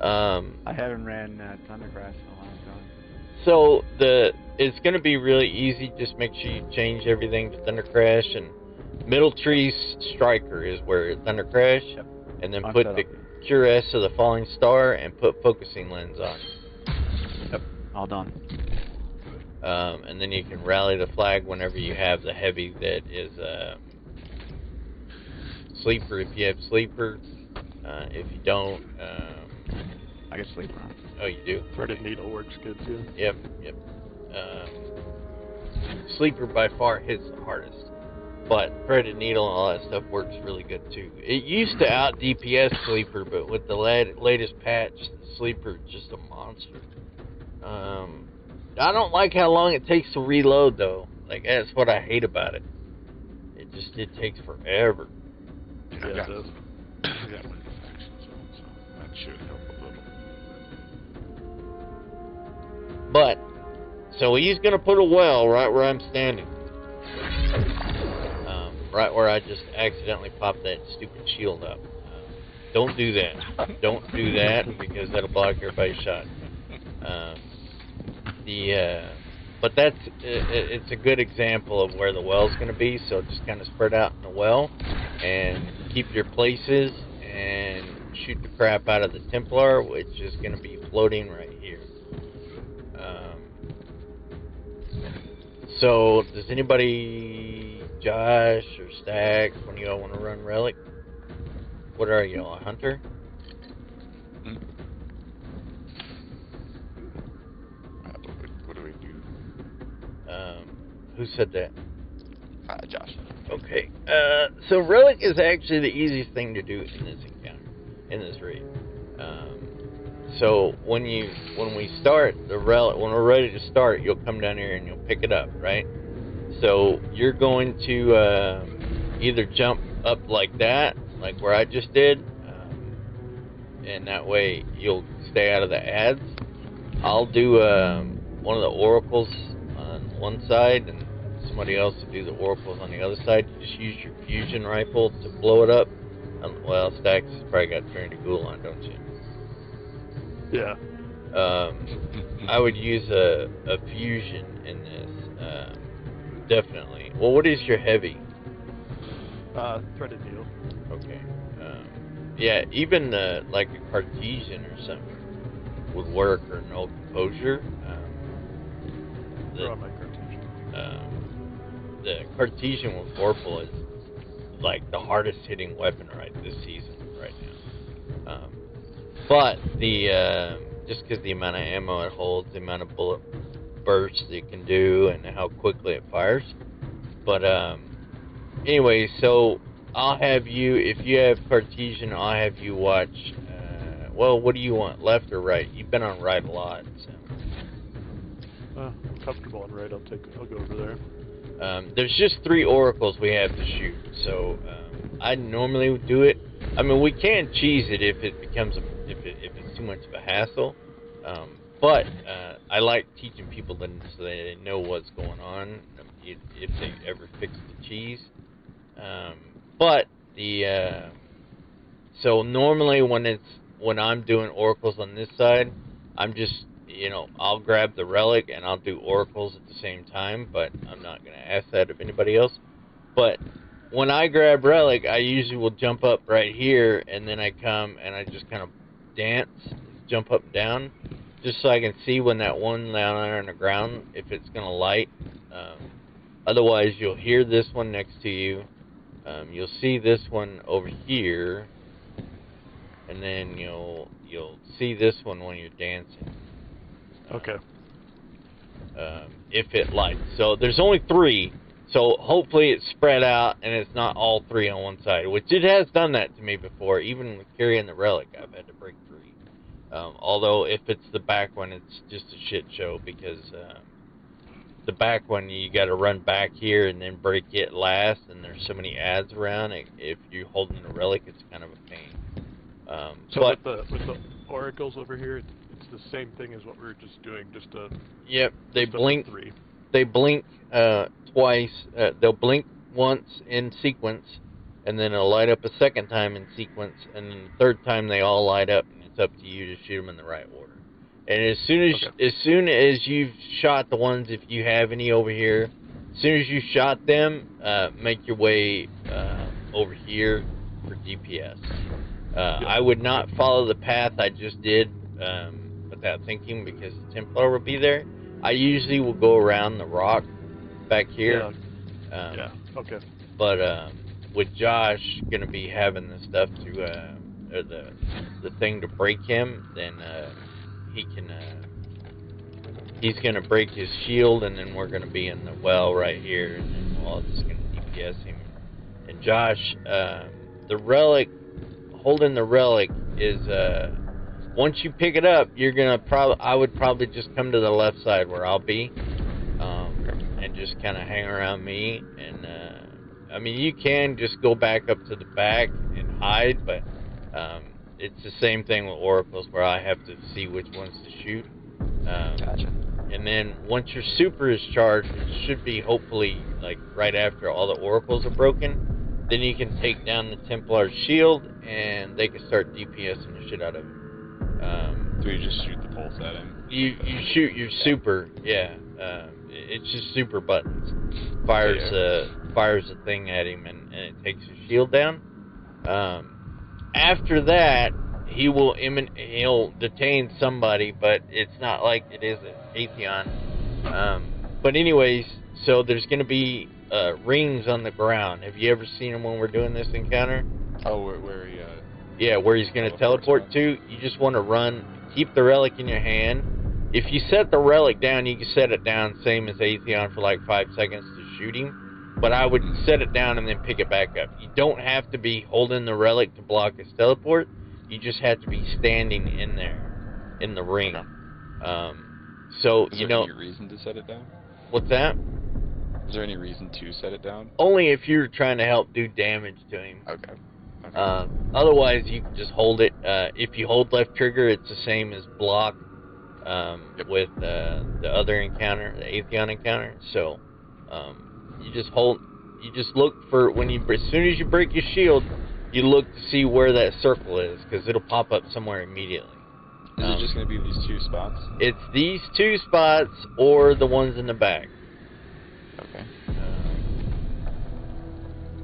I haven't ran Thunder Crash in a long time. So it's gonna be really easy. Just make sure you change everything to Thunder Crash, and Middle Tree's Striker is where Thunder Crash, Yep. and then I'm put set the up. Cure S of the Falling Star and put focusing lens on. Yep. All done. And then you can rally the flag whenever you have the heavy that is sleeper. If you have sleeper, if you don't, I got sleeper on. oh, you do. Threaded needle works good too. Yep. Sleeper by far hits the hardest. But threaded needle and all that stuff works really good too. It used to out DPS Sleeper, but with the latest patch, the Sleeper is just a monster. I don't like how long it takes to reload though. Like, that's what I hate about it. It takes forever. Yeah, Yeah, it does. I got my infection zone, so that should help a little. But, so he's gonna put a well right where I'm standing. Right where I just accidentally popped that stupid shield up. Don't do that. Don't do that, because that'll block everybody's shot. But that's it's a good example of where the well's going to be. So just kind of spread out in the well and keep your places and shoot the crap out of the Templar, which is going to be floating right here. So does anybody, Josh or Stacks, when you all want to run Relic? What are you, a hunter? What do we do? Who said that? Josh. Okay. So Relic is actually the easiest thing to do in this encounter, in this raid. So when we start the Relic, when we're ready to start, you'll come down here and you'll pick it up, right? So you're going to either jump up like that, like where I just did, and that way you'll stay out of the ads. I'll do one of the oracles on one side, and somebody else to do the oracles on the other side. You just use your fusion rifle to blow it up. Well, Stacks has probably got Trinity Ghoul on, don't you? Yeah. I would use a fusion in this, definitely. Well, what is your heavy? Threaded needle. Okay. Yeah, even like a Cartesian or something would work, or an old Composure. Throw on my Cartesian. The Cartesian with Vorpal is like the hardest hitting weapon this season right now. But the just because the amount of ammo it holds, the amount of bullet bursts it can do, and how quickly it fires. But anyway, so I'll have you, if you have Cartesian, I'll have you watch. Well, what do you want, left or right? You've been on right a lot. So. I'm comfortable on right. I'll go over there. There's just 3 oracles we have to shoot, so I normally would do it. I mean, we can cheese it if it becomes if it's too much of a hassle. But I like teaching people so they know what's going on if they ever fix the cheese. But so normally when I'm doing oracles on this side, I'm just, I'll grab the relic and I'll do oracles at the same time, but I'm not going to ask that of anybody else. But when I grab relic, I usually will jump up right here, and then I come and I just kind of dance, jump up and down, just so I can see when that one down there on the ground, if it's going to light. Otherwise, you'll hear this one next to you. You'll see this one over here, and then you'll see this one when you're dancing. Okay. If it lights. So there's only 3. So hopefully it's spread out and it's not all 3 on one side, which it has done that to me before. Even with carrying the relic, I've had to break 3. Although if it's the back one, it's just a shit show, because the back one, you got to run back here and then break it last, and there's so many ads around. If you're holding the relic, it's kind of a pain. So but with the oracles over here, it's the same thing as what we were just doing. Just a yep, they just blink. 3. They blink twice. They'll blink once in sequence, and then it'll light up a second time in sequence, and then the third time they all light up, and it's up to you to shoot them in the right order. And as soon as you've shot the ones, if you have any over here, as soon as you shot them, make your way over here for DPS. I would not follow the path I just did without thinking, because the Templar will be there. I usually will go around the rock back here. Yeah. Okay. But with Josh gonna be having the stuff to or the thing to break him, then he can he's gonna break his shield, and then we're gonna be in the well right here, and then we're all just gonna DPS him. And Josh, the relic, holding the relic is, once you pick it up, you're gonna I would probably just come to the left side where I'll be, and just kind of hang around me. And I mean, you can just go back up to the back and hide, but it's the same thing with oracles where I have to see which ones to shoot. Gotcha. And then once your super is charged, which should be hopefully like right after all the oracles are broken, then you can take down the Templar's shield and they can start DPSing the shit out of it. So you just shoot the pulse at him? You shoot your super, yeah. It's just super buttons. Fires a thing at him and it takes his shield down. After that, he'll detain somebody, but it's not like it is at Atheon. But anyways, so there's going to be rings on the ground. Have you ever seen them when we're doing this encounter? Oh, where he... Yeah, where he's going to teleport to. You just want to run, keep the relic in your hand. If you set the relic down, you can set it down same as Atheon for like 5 seconds to shoot him. But I would set it down and then pick it back up. You don't have to be holding the relic to block his teleport. You just have to be standing in there, in the ring. So, Is you there know... any reason to set it down? What's that? Is there any reason to set it down? Only if you're trying to help do damage to him. Okay. Otherwise, you can just hold it. If you hold left trigger, it's the same as block with the other encounter, the Atheon encounter. So you just look for as soon as you break your shield, you look to see where that circle is because it'll pop up somewhere immediately. Is it just going to be these 2 spots? It's these 2 spots or the ones in the back. Okay.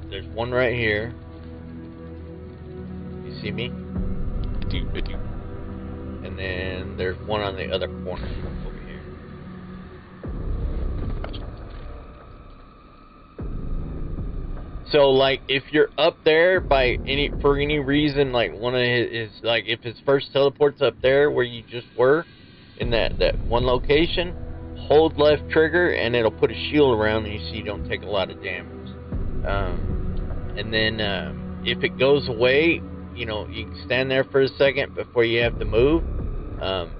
There's one right here. See me? I do. And then there's one on the other corner over here. So, like, if you're up there for any reason, like one of his like if his first teleport's up there where you just were in that one location, hold left trigger and it'll put a shield around you so you don't take a lot of damage. And then if it goes away, you know, you can stand there for a second before you have to move.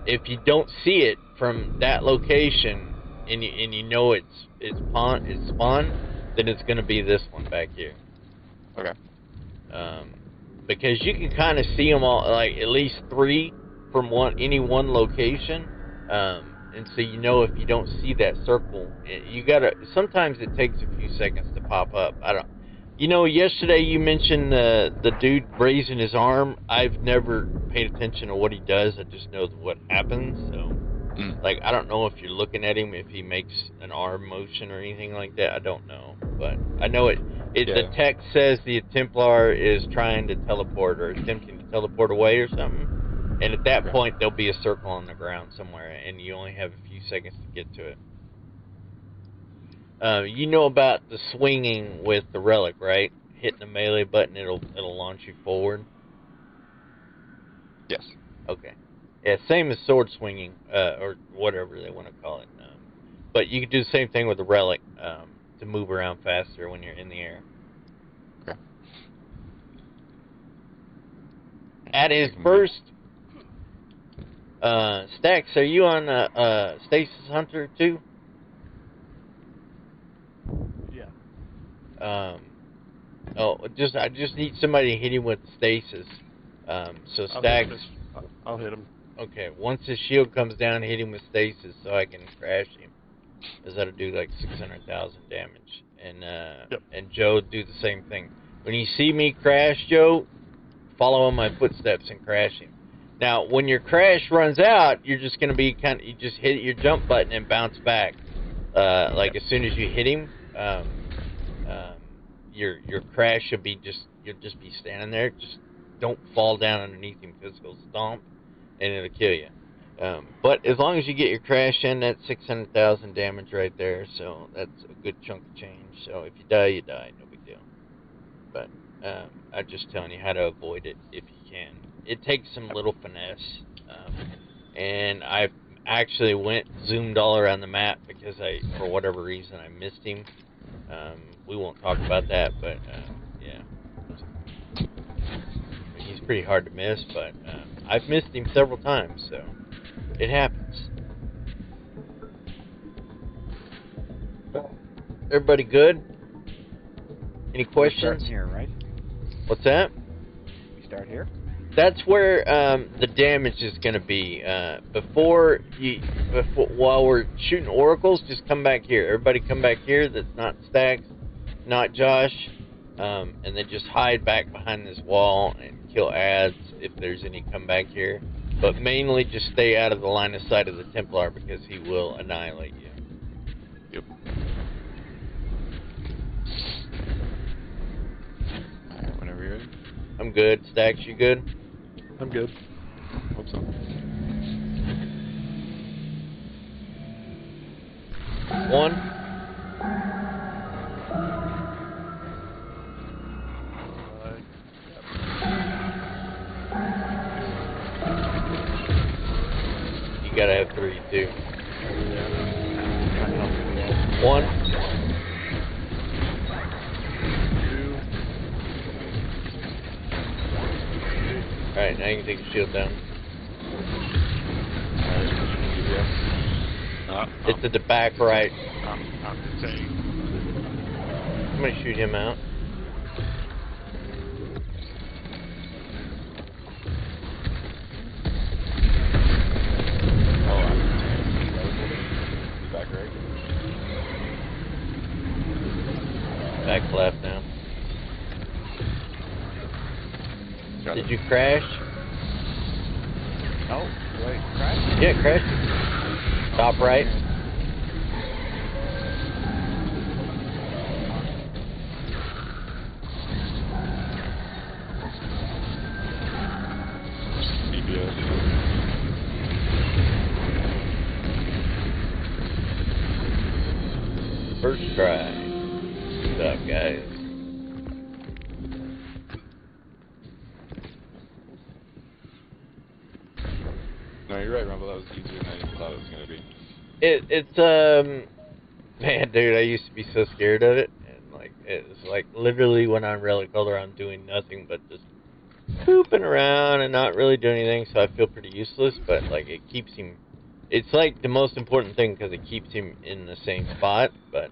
If you don't see it from that location and you know it's spawned, then it's going to be this one back here. Okay. Because you can kind of see them all, like at least 3 from any one location. And so you know if you don't see that circle, sometimes it takes a few seconds to pop up. You know, yesterday you mentioned the dude raising his arm. I've never paid attention to what he does. I just know what happens. So, like, I don't know if you're looking at him, if he makes an arm motion or anything like that. I don't know. But I know the text says the Templar is trying to teleport or attempting to teleport away or something. And at that point, there'll be a circle on the ground somewhere, and you only have a few seconds to get to it. You know about the swinging with the relic, right? Hitting the melee button, it'll launch you forward. Yes. Okay. Yeah, same as sword swinging, or whatever they want to call it. But you can do the same thing with the relic to move around faster when you're in the air. Okay. At his first, Stax, are you on Stasis Hunter too? Yeah. I just need somebody to hit him with stasis. So Stax. I'll hit him. Okay, once his shield comes down, hit him with stasis so I can crash him. Because that'll do like 600,000 damage. And and Joe do the same thing. When you see me crash, Joe, follow in my footsteps and crash him. Now, when your crash runs out, you're just gonna be you just hit your jump button and bounce back. Like as soon as you hit him, your crash should be you'll just be standing there. Just don't fall down underneath him because it'll stomp and it'll kill you. But as long as you get your crash in, that's 600,000 damage right there. So that's a good chunk of change. So if you die, you die. No big deal. But I'm just telling you how to avoid it if you can. It takes some little finesse. And I actually zoomed all around the map because for whatever reason, I missed him. We won't talk about that, but yeah. He's pretty hard to miss, but I've missed him several times, so it happens. Everybody good? Any We're questions? starting here, right? What's that? We start here. That's where the damage is going to be. Before while we're shooting oracles, just come back here. Everybody come back here. That's not Stacks, not Josh, and then just hide back behind this wall and kill ads if there's any come back here. But mainly just stay out of the line of sight of the Templar because he will annihilate you. Yep. Alright, whenever you're ready. I'm good. Stacks, you good? I'm good. Hope so. One. You gotta have 3 too. One. 2. Alright, now you can take your shield down. It's at the back right. I'm saying. I'm gonna shoot him out. Back right. Back left now. Got Did it. you crash? No, wait, crash? Yeah, crash. Top right. First try. Good up, guys. No, you're right, Rumble. That was easier than I even thought it was going to be. It's man, dude, I used to be so scared of it, and like it was like literally when on Relic Color, I'm doing nothing but just pooping around and not really doing anything, so I feel pretty useless. But like it keeps him. It's like the most important thing because it keeps him in the same spot. But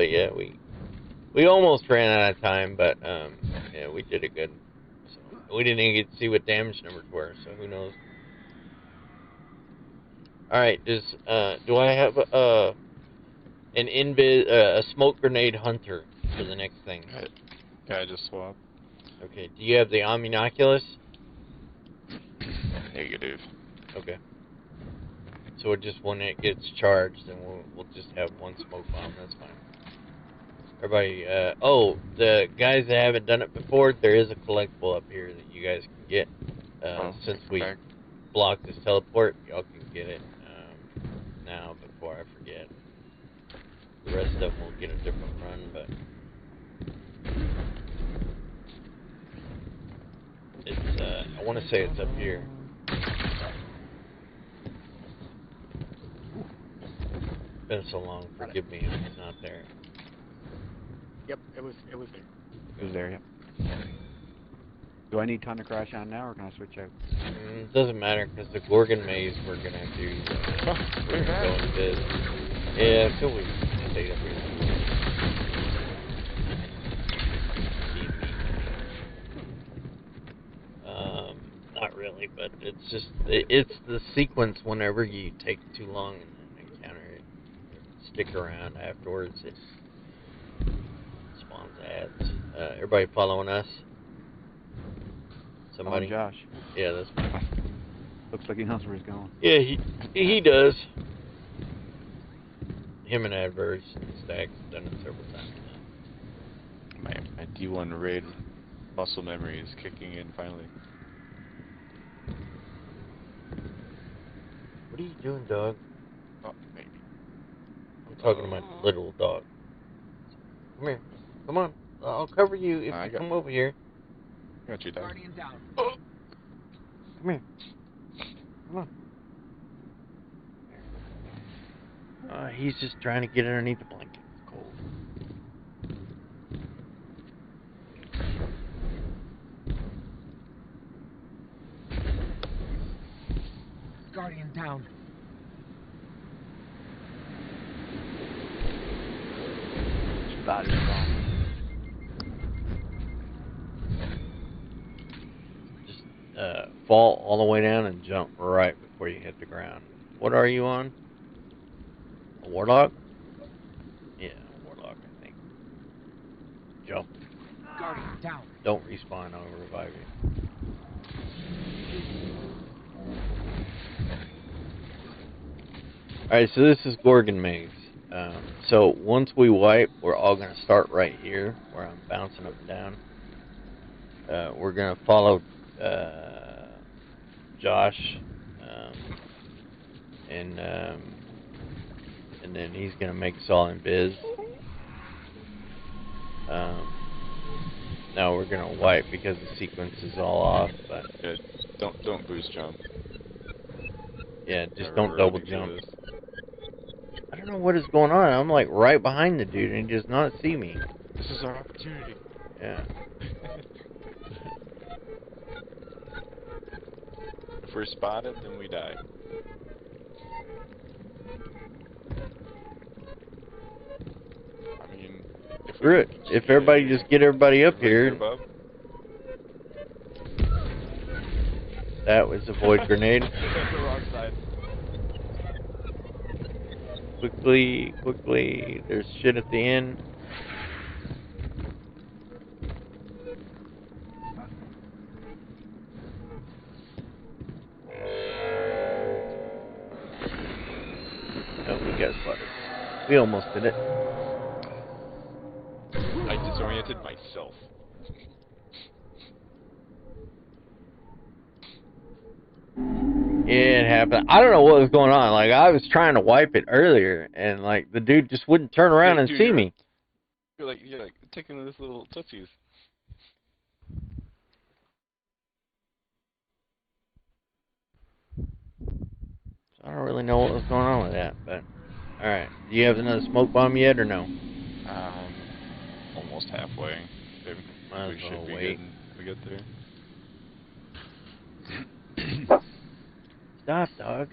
yeah, we almost ran out of time, but yeah, we did it good. So we didn't even get to see what damage numbers were, so who knows. Alright, do I have a smoke grenade hunter for the next thing? Yeah, I just swapped. Okay, do you have the Omninoculus? Negative. Okay. So just when it gets charged, then we'll just have one smoke bomb, that's fine. Everybody, the guys that haven't done it before, there is a collectible up here that you guys can get. Since we blocked this teleport, y'all can get it now before I forget. The rest of them will get a different run, but it's I want to say it's up here. It's been so long, forgive me if it's not there. Yep, it was there. It was there, yep. Do I need time to crash on now, or can I switch out? It doesn't matter, because the Gorgon maze we're going to do, we're going to go into this. Yeah, until we stay up here. Not really, but it's just, it's the sequence whenever you take too long in an encounter, it stick around afterwards, it spawns ads. Everybody following us? Somebody? Oh, Josh. Yeah, that's fine. Looks like he knows where he's going. Yeah, he does. Him and Adverse and Stacks have done it several times now. My D1 raid muscle memory is kicking in finally. What are you doing, dog? Oh, maybe. I'm talking to my little dog. Come here. Come on. I'll cover you if you come over here. Got you, dog. Guardian down. Oh. Come here. Come on. He's just trying to get underneath the blanket. It's cold. Guardian down. Body gone. Fall all the way down and jump right before you hit the ground. What are you on? A warlock? Yeah, a warlock, I think. Jump. Guardian down. Don't respawn, I'll revive you. Alright, so this is Gorgon Maze. So once we wipe, we're all going to start right here, where I'm bouncing up and down. We're going to follow Josh, and then he's going to make us all in biz. Now we're going to wipe because the sequence is all off, but Yeah, don't boost jump. yeah, just Never don't double really do jump. this. I don't know what is going on. I'm like right behind the dude and he does not see me. This is our opportunity. Yeah. If we're spotted, then we die. I mean, if Screw it. If everybody just get everybody up here. Above, That was a void grenade. the wrong side. Quickly, quickly. There's shit at the end. Oh, we got spotted. We almost did it. I disoriented myself. It happened. I don't know what was going on. Like, I was trying to wipe it earlier, and like the dude just wouldn't turn around and Dude, see me. You're like taking this little tootsies. I don't really know what was going on with that, but all right. Do you have another smoke bomb yet, or no? Almost halfway. Might We as should well be wait. good when we get there. Stop, dog.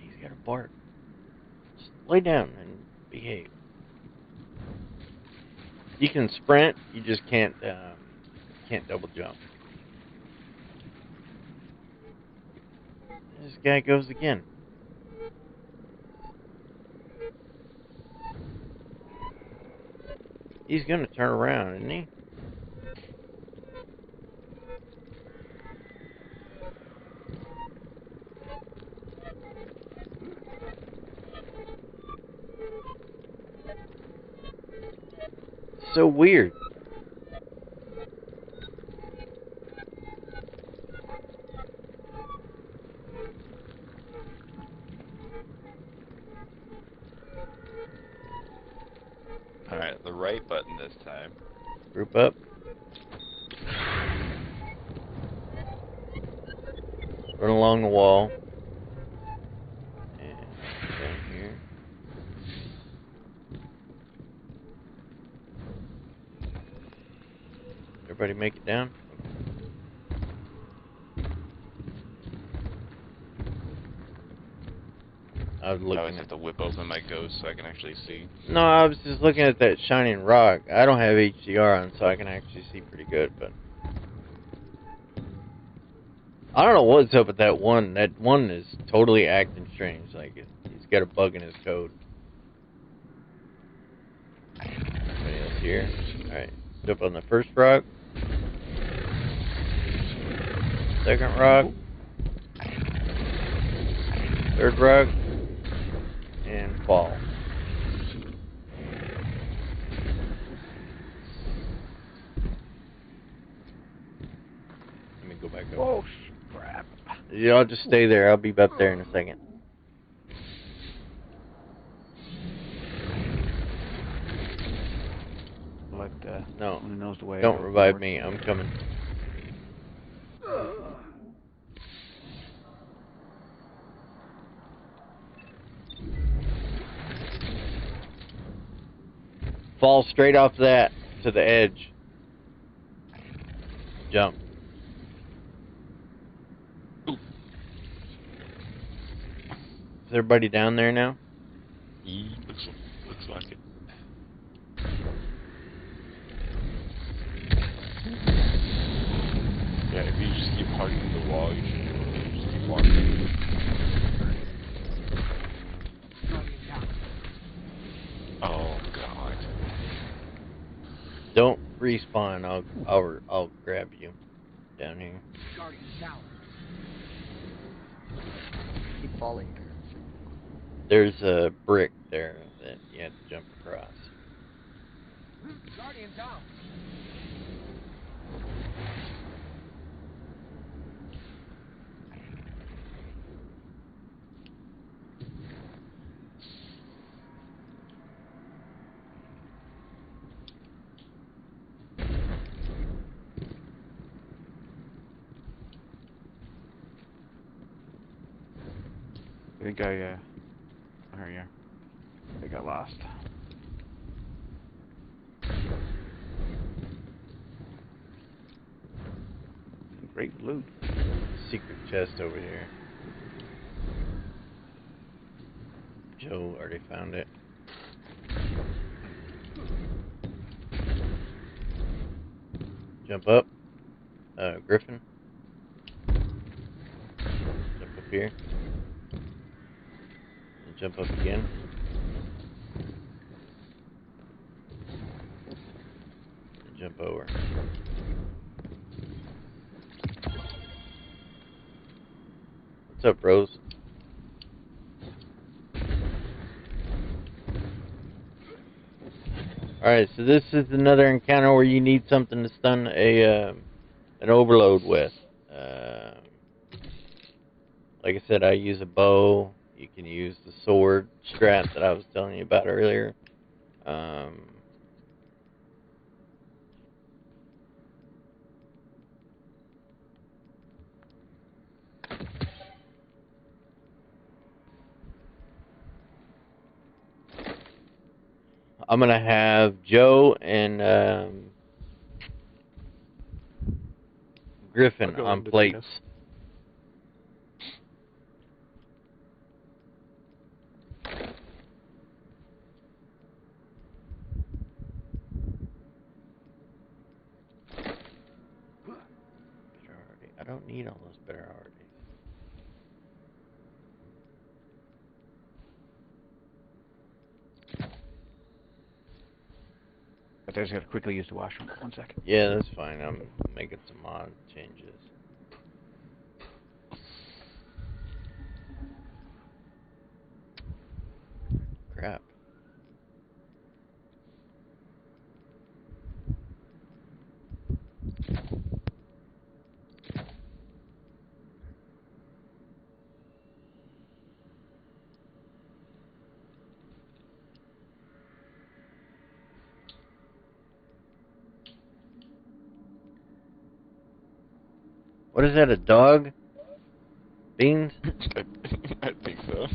He's got a bark. Just lay down and behave. You can sprint. You just can't double jump. This guy goes again. He's gonna turn around, isn't he? So weird. Alright, the right button this time. Group up. Run along the wall. And down here. Everybody make it down? I was I looking always at have to whip open my ghost so I can actually see. No, I was just looking at that shining rock. I don't have HDR on, so I can actually see pretty good, but I don't know what's up with that one. That one is totally acting strange. Like, he's got a bug in his code. Anybody else here? Alright, jump on the first rock. Second rock. Third rock. And fall. Let me go back up. Oh, crap. Y'all just stay there. I'll be up there in a second. Like, No. only knows the way. Don't revive me. I'm coming. Fall straight off that to the edge. Jump. everybody down there now? Looks like it. Yeah, if you just keep hugging the wall, you should be able to just keep walking. Guardian down. Oh God. Don't respawn. I'll grab you down here. Guardian down. Keep falling. There's a brick there that you have to jump across. Guardian down. I think oh, here you are. I got lost. Great loot. Secret chest over here. Joe already found it. Jump up. Griffin. Jump up here. And jump up again. And jump over. What's up, Rose? Alright, so this is another encounter where you need something to stun an overload with. Like I said, I use a bow. You can use the sword strap that I was telling you about earlier. I'm gonna have Joe and Griffin on plates. I don't need all those better already. But I just gotta quickly use the washroom. 1 second. Yeah, that's fine. I'm making some mod changes. Crap. What is that, a dog? Beans? I think so.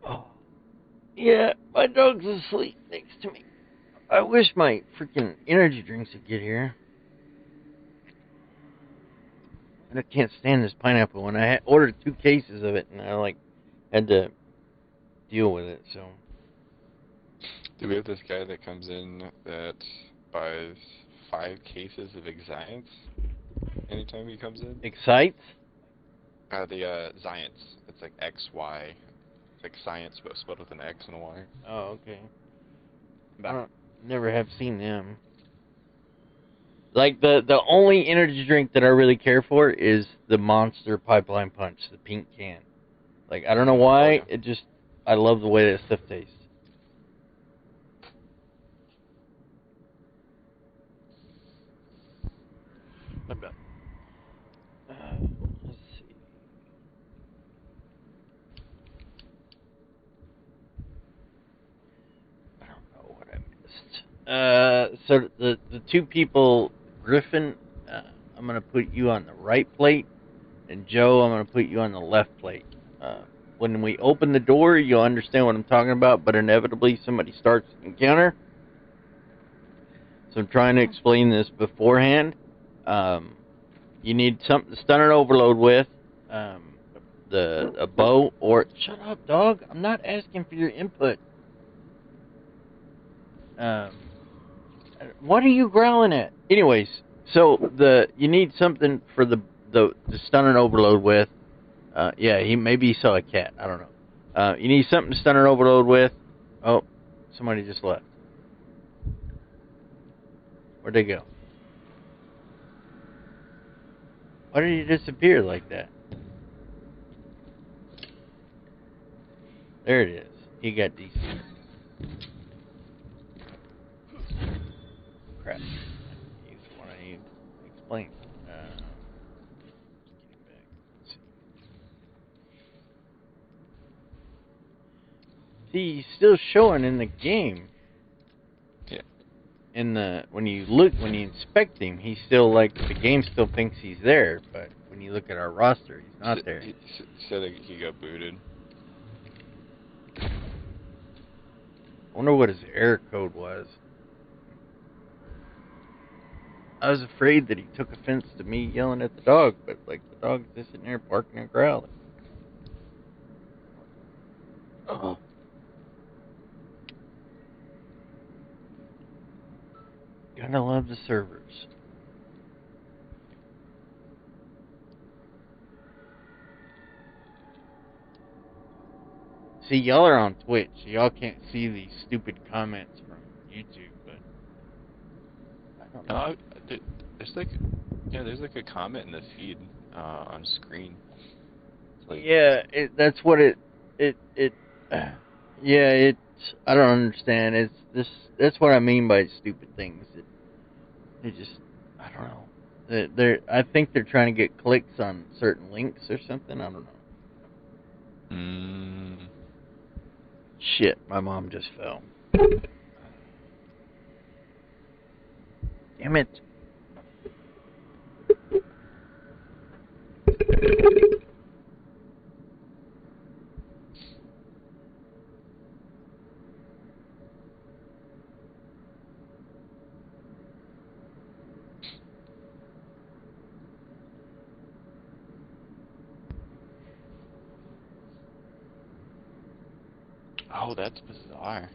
Oh. Yeah, my dog's asleep next to me. I wish my freaking energy drinks would get here. And I can't stand this pineapple one. I ordered 2 cases of it, and I, had to deal with it, so... Do we have this guy that comes in that buys 5 cases of Excience anytime he comes in? Excites? The Zions. It's like XY. It's like science, but spelled with an X and a Y. Oh, okay. Never have seen them. Like, the only energy drink that I really care for is the Monster Pipeline Punch, the pink can. Like, I don't know why, I love the way that stuff tastes. I'm done. Let's see. I don't know what I missed. So the 2 people, Griffin, I'm going to put you on the right plate, and Joe, I'm going to put you on the left plate. When we open the door, you'll understand what I'm talking about, but inevitably somebody starts the encounter. So I'm trying to explain this beforehand. You need something to stun an overload with. a bow or shut up, dog. I'm not asking for your input. What are you growling at? Anyways, so you need something for the stun and overload with. Yeah, maybe he saw a cat. I don't know. You need something to stun and overload with. Oh, somebody just left. Where'd they go? Why did he disappear like that? There it is. He got DC. Crap. He's the one I need to explain. Get him back. Let's see, he's still showing in the game. Yeah. When you inspect him, he's still like the game still thinks he's there, but when you look at our roster, he's not there. He said that he got booted. I wonder what his error code was. I was afraid that he took offense to me yelling at the dog, but like the dog's just sitting there barking and growling. Oh. Gotta love the servers. See, y'all are on Twitch, so y'all can't see these stupid comments from YouTube, but I don't know. There's like a comment in the feed on screen. Like, yeah, that's what yeah, I don't understand. That's what I mean by stupid things. They just, I don't know. I think they're trying to get clicks on certain links or something. I don't know. Shit, my mom just fell. Damn it. Oh, that's bizarre.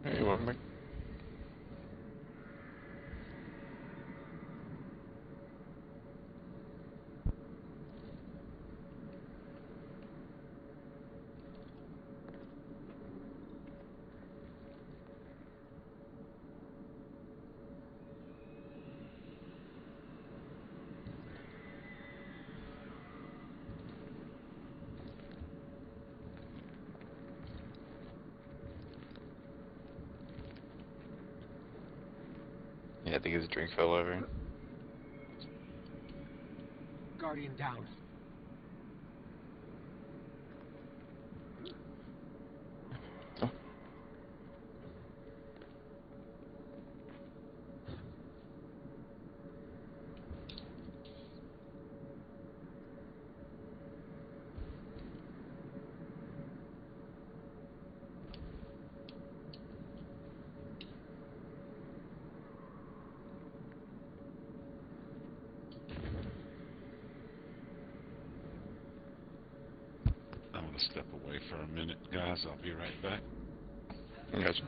Hey, what, Mick? Yeah, I think his drink fell over. Guardian down. I'm gonna step away for a minute, guys. I'll be right back. Gotcha.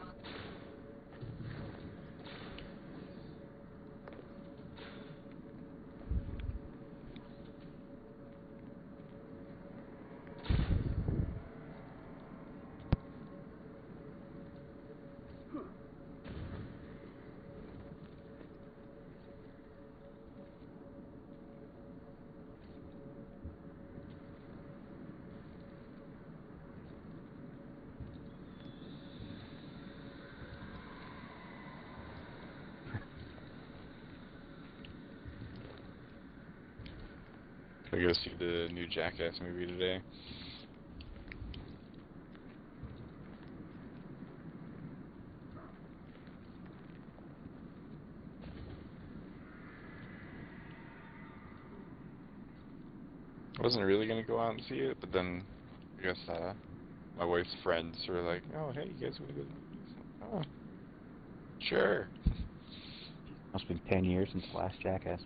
to go see the new Jackass movie today. I wasn't really going to go out and see it, but then I guess my wife's friends were like, "Oh, hey, you guys want to go to the movies?" Oh, sure. Must have been 10 years since the last Jackass.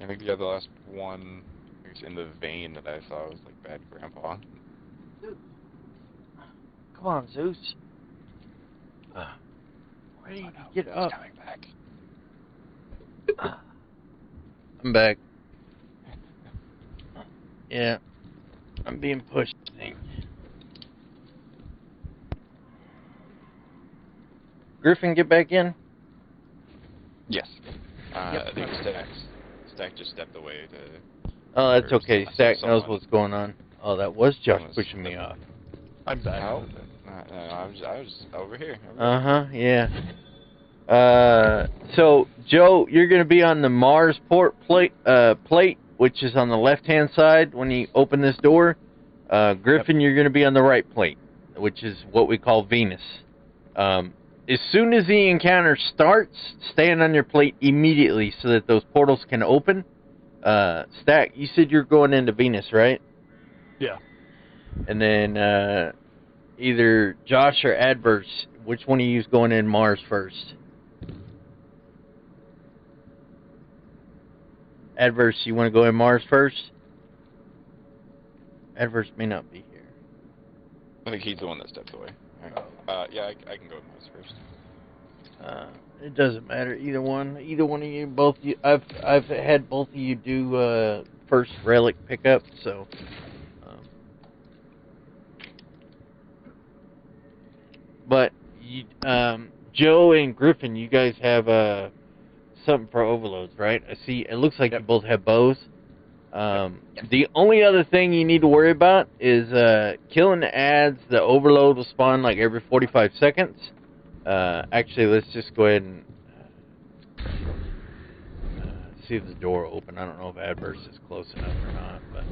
I think the last one I guess, in the vein that I saw was like Bad Grandpa. Come on, Zeus. Why do you get up? He's coming back. I'm back. Yeah. I'm being pushed, I think. Griffin, get back in? Yes. Yep. I think Stack just stepped away to... Oh, that's or okay. saw Stack knows someone. what's going on. Oh, that was Josh Someone was pushing me stepping- off. I'm back. No, I was over here. Uh-huh, yeah. So, Joe, you're going to be on the Mars port plate, which is on the left-hand side when you open this door. Griffin, you're going to be on the right plate, which is what we call Venus. As soon as the encounter starts, stand on your plate immediately so that those portals can open. Stack, you said you're going into Venus, right? Yeah. And then either Josh or Adverse, which one of you is going in Mars first? Adverse, you want to go in Mars first? Adverse may not be here. I think he's the one that stepped away. Yeah, I can go with Mars first. It doesn't matter, either one. Either one of you, both you. I've had both of you do first relic pickup, so. But you, Joe and Griffin, you guys have something for overloads, right? I see. It looks like you both have bows. The only other thing you need to worry about is killing the ads. The overload will spawn like every 45 seconds. Actually, let's just go ahead and see if the door will open. I don't know if Adverse is close enough or not, but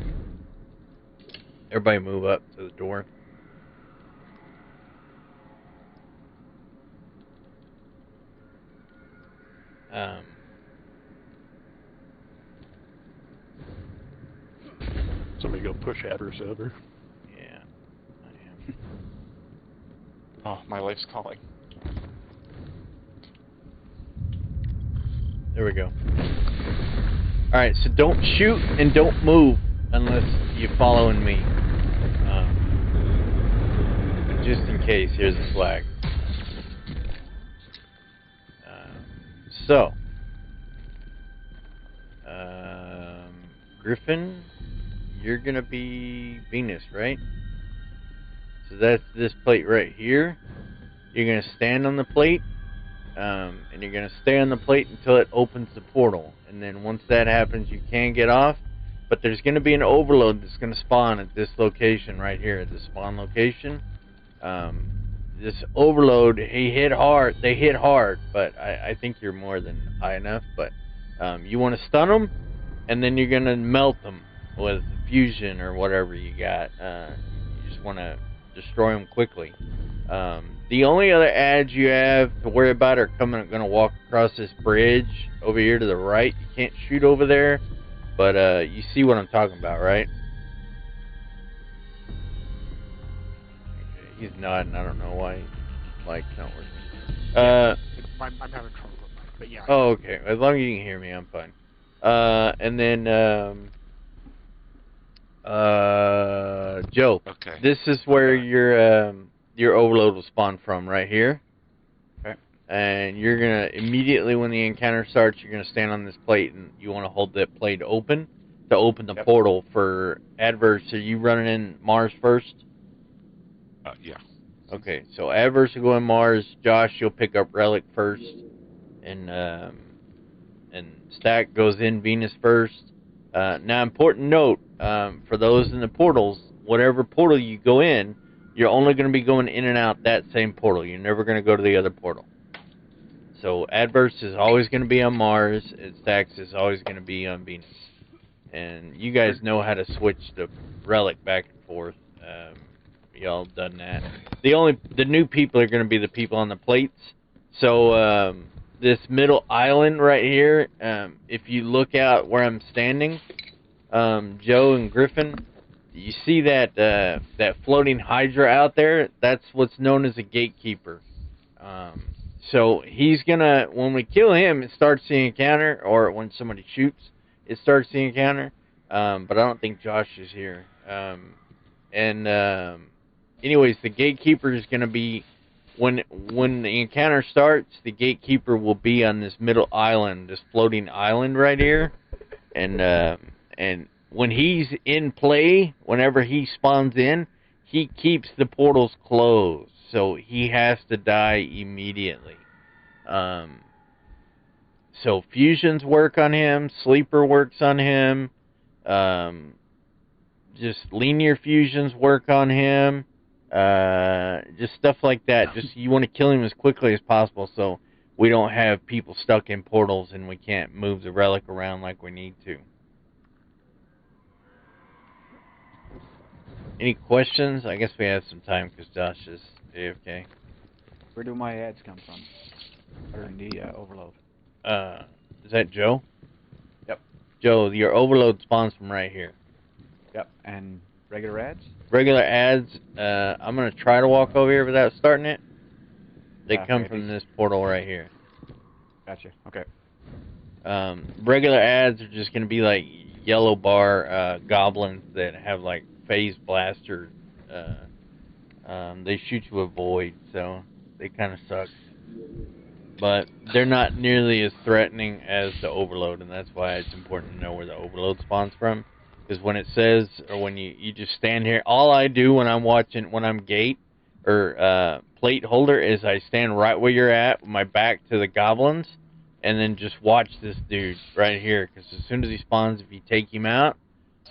everybody move up to the door. Somebody go push Adverse over. Yeah, I am. Oh, my wife's calling. There we go. Alright, so don't shoot and don't move unless you're following me. Just in case, here's the flag. Griffin, you're gonna be Venus, right? So that's this plate right here. You're gonna stand on the plate, and you're gonna stay on the plate until it opens the portal. And then once that happens, you can get off. But there's gonna be an overload that's gonna spawn at this location right here, at the spawn location. This overload, they hit hard, but I think you're more than high enough. But you want to stun them, and then you're gonna melt them with fusion or whatever you got. You just want to destroy them quickly. The only other ads you have to worry about are gonna walk across this bridge over here to the right. You can't shoot over there, but you see what I'm talking about, right? He's nodding. I don't know why mic's not working. I'm having trouble with mine, but yeah. Oh, okay. As long as you can hear me, I'm fine. And then Joe. Okay. This is where your overload will spawn from, right here. Okay. And you're gonna immediately when the encounter starts, you're gonna stand on this plate, and you want to hold that plate open to open the portal for Adverse. Are you running in Mars first? Yeah. Okay, so Adverse will go in Mars. Josh, you'll pick up Relic first, and Stack goes in Venus first. Now, important note, for those in the portals, whatever portal you go in, you're only going to be going in and out that same portal. You're never going to go to the other portal. So Adverse is always going to be on Mars. Stax is always going to be on Venus. And you guys know how to switch the relic back and forth. Y'all done that. The new people are going to be the people on the plates. So this middle island right here, if you look out where I'm standing, Joe and Griffin, you see that that floating Hydra out there? That's what's known as a gatekeeper. So he's gonna, when we kill him, it starts the encounter, or when somebody shoots, it starts the encounter. But I don't think Josh is here. Anyways, the gatekeeper is gonna be, when the encounter starts, the gatekeeper will be on this middle island, this floating island right here, and when he's in play, whenever he spawns in, he keeps the portals closed, so he has to die immediately. So fusions work on him, sleeper works on him, just linear fusions work on him, just stuff like that. Just, you want to kill him as quickly as possible so we don't have people stuck in portals and we can't move the relic around like we need to. Any questions? I guess we have some time because Josh is AFK. Where do my ads come from? During the overload. Is that Joe? Yep. Joe, your overload spawns from right here. Yep. And regular ads? Regular ads, I'm going to try to walk over here without starting it. They come from this portal right here. Gotcha. Okay. Regular ads are just going to be like yellow bar goblins that have like phase blaster. They shoot you a void, so they kind of suck. But they're not nearly as threatening as the overload, and that's why it's important to know where the overload spawns from. Because when it says, or when you just stand here, all I do when I'm gate or plate holder is I stand right where you're at with my back to the goblins, and then just watch this dude right here. Because as soon as he spawns, if you take him out,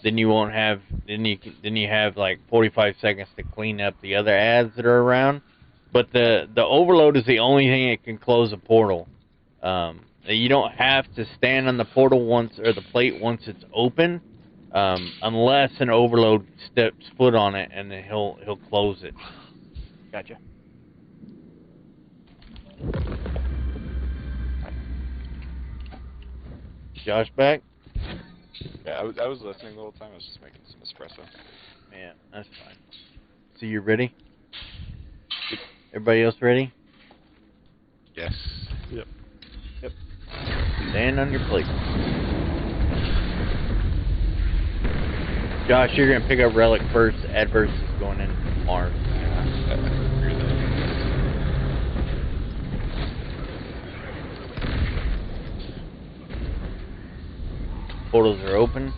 then you won't have, then you have like 45 seconds to clean up the other ads that are around. But the overload is the only thing that can close a portal. You don't have to stand on the portal once, or the plate once it's open, unless an overload steps foot on it, and then he'll close it. Gotcha. Josh back? Yeah, I was listening the whole time. I was just making some espresso. Yeah, that's fine. So you ready? Everybody else ready? Yes. Yep. Yep. Stand on your plate. Josh, you're going to pick up Relic first. Adverse is going in Mars. I agree with that. Portals are open.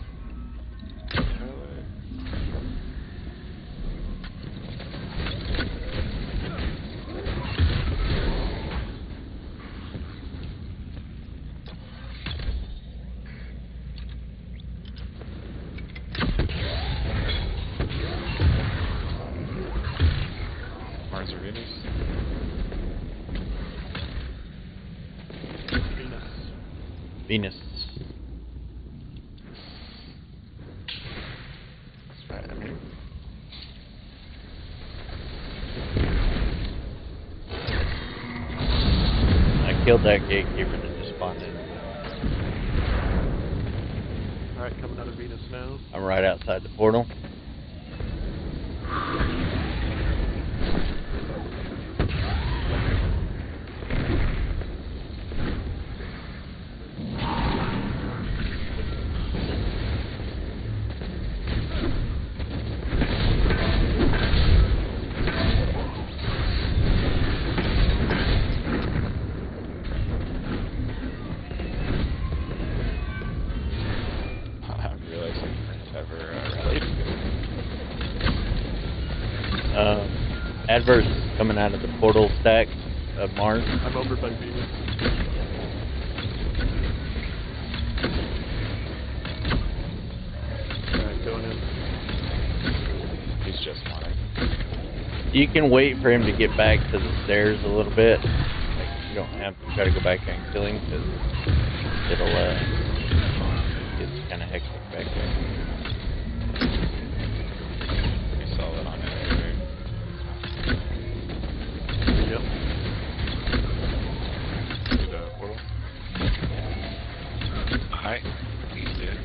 Mars or Venus? Venus. I killed that gatekeeper that just spawned in. Alright, coming out of Venus now. I'm right outside the portal. I'm realizing I've never related to Adverse is coming out of the portal stack of Mars. I'm over by Venus. Alright, going in. He's just mine. You can wait for him to get back to the stairs a little bit. Like You don't have to try to go back there and kill him because it'll gets kind of hectic back there. Pretty solid on it, right? Yep. Through the portal. Hi. He's dead.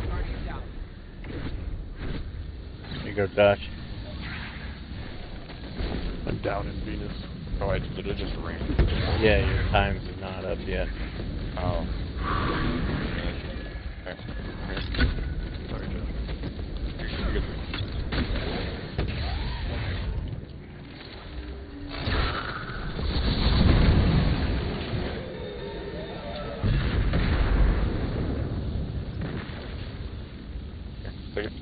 Guardian down. Here you go, Josh. I'm down in Venus. Oh, I did it just ran. Yeah, your time's not up yet. Oh. Okay. Sorry, Jeff. You're good. Take it.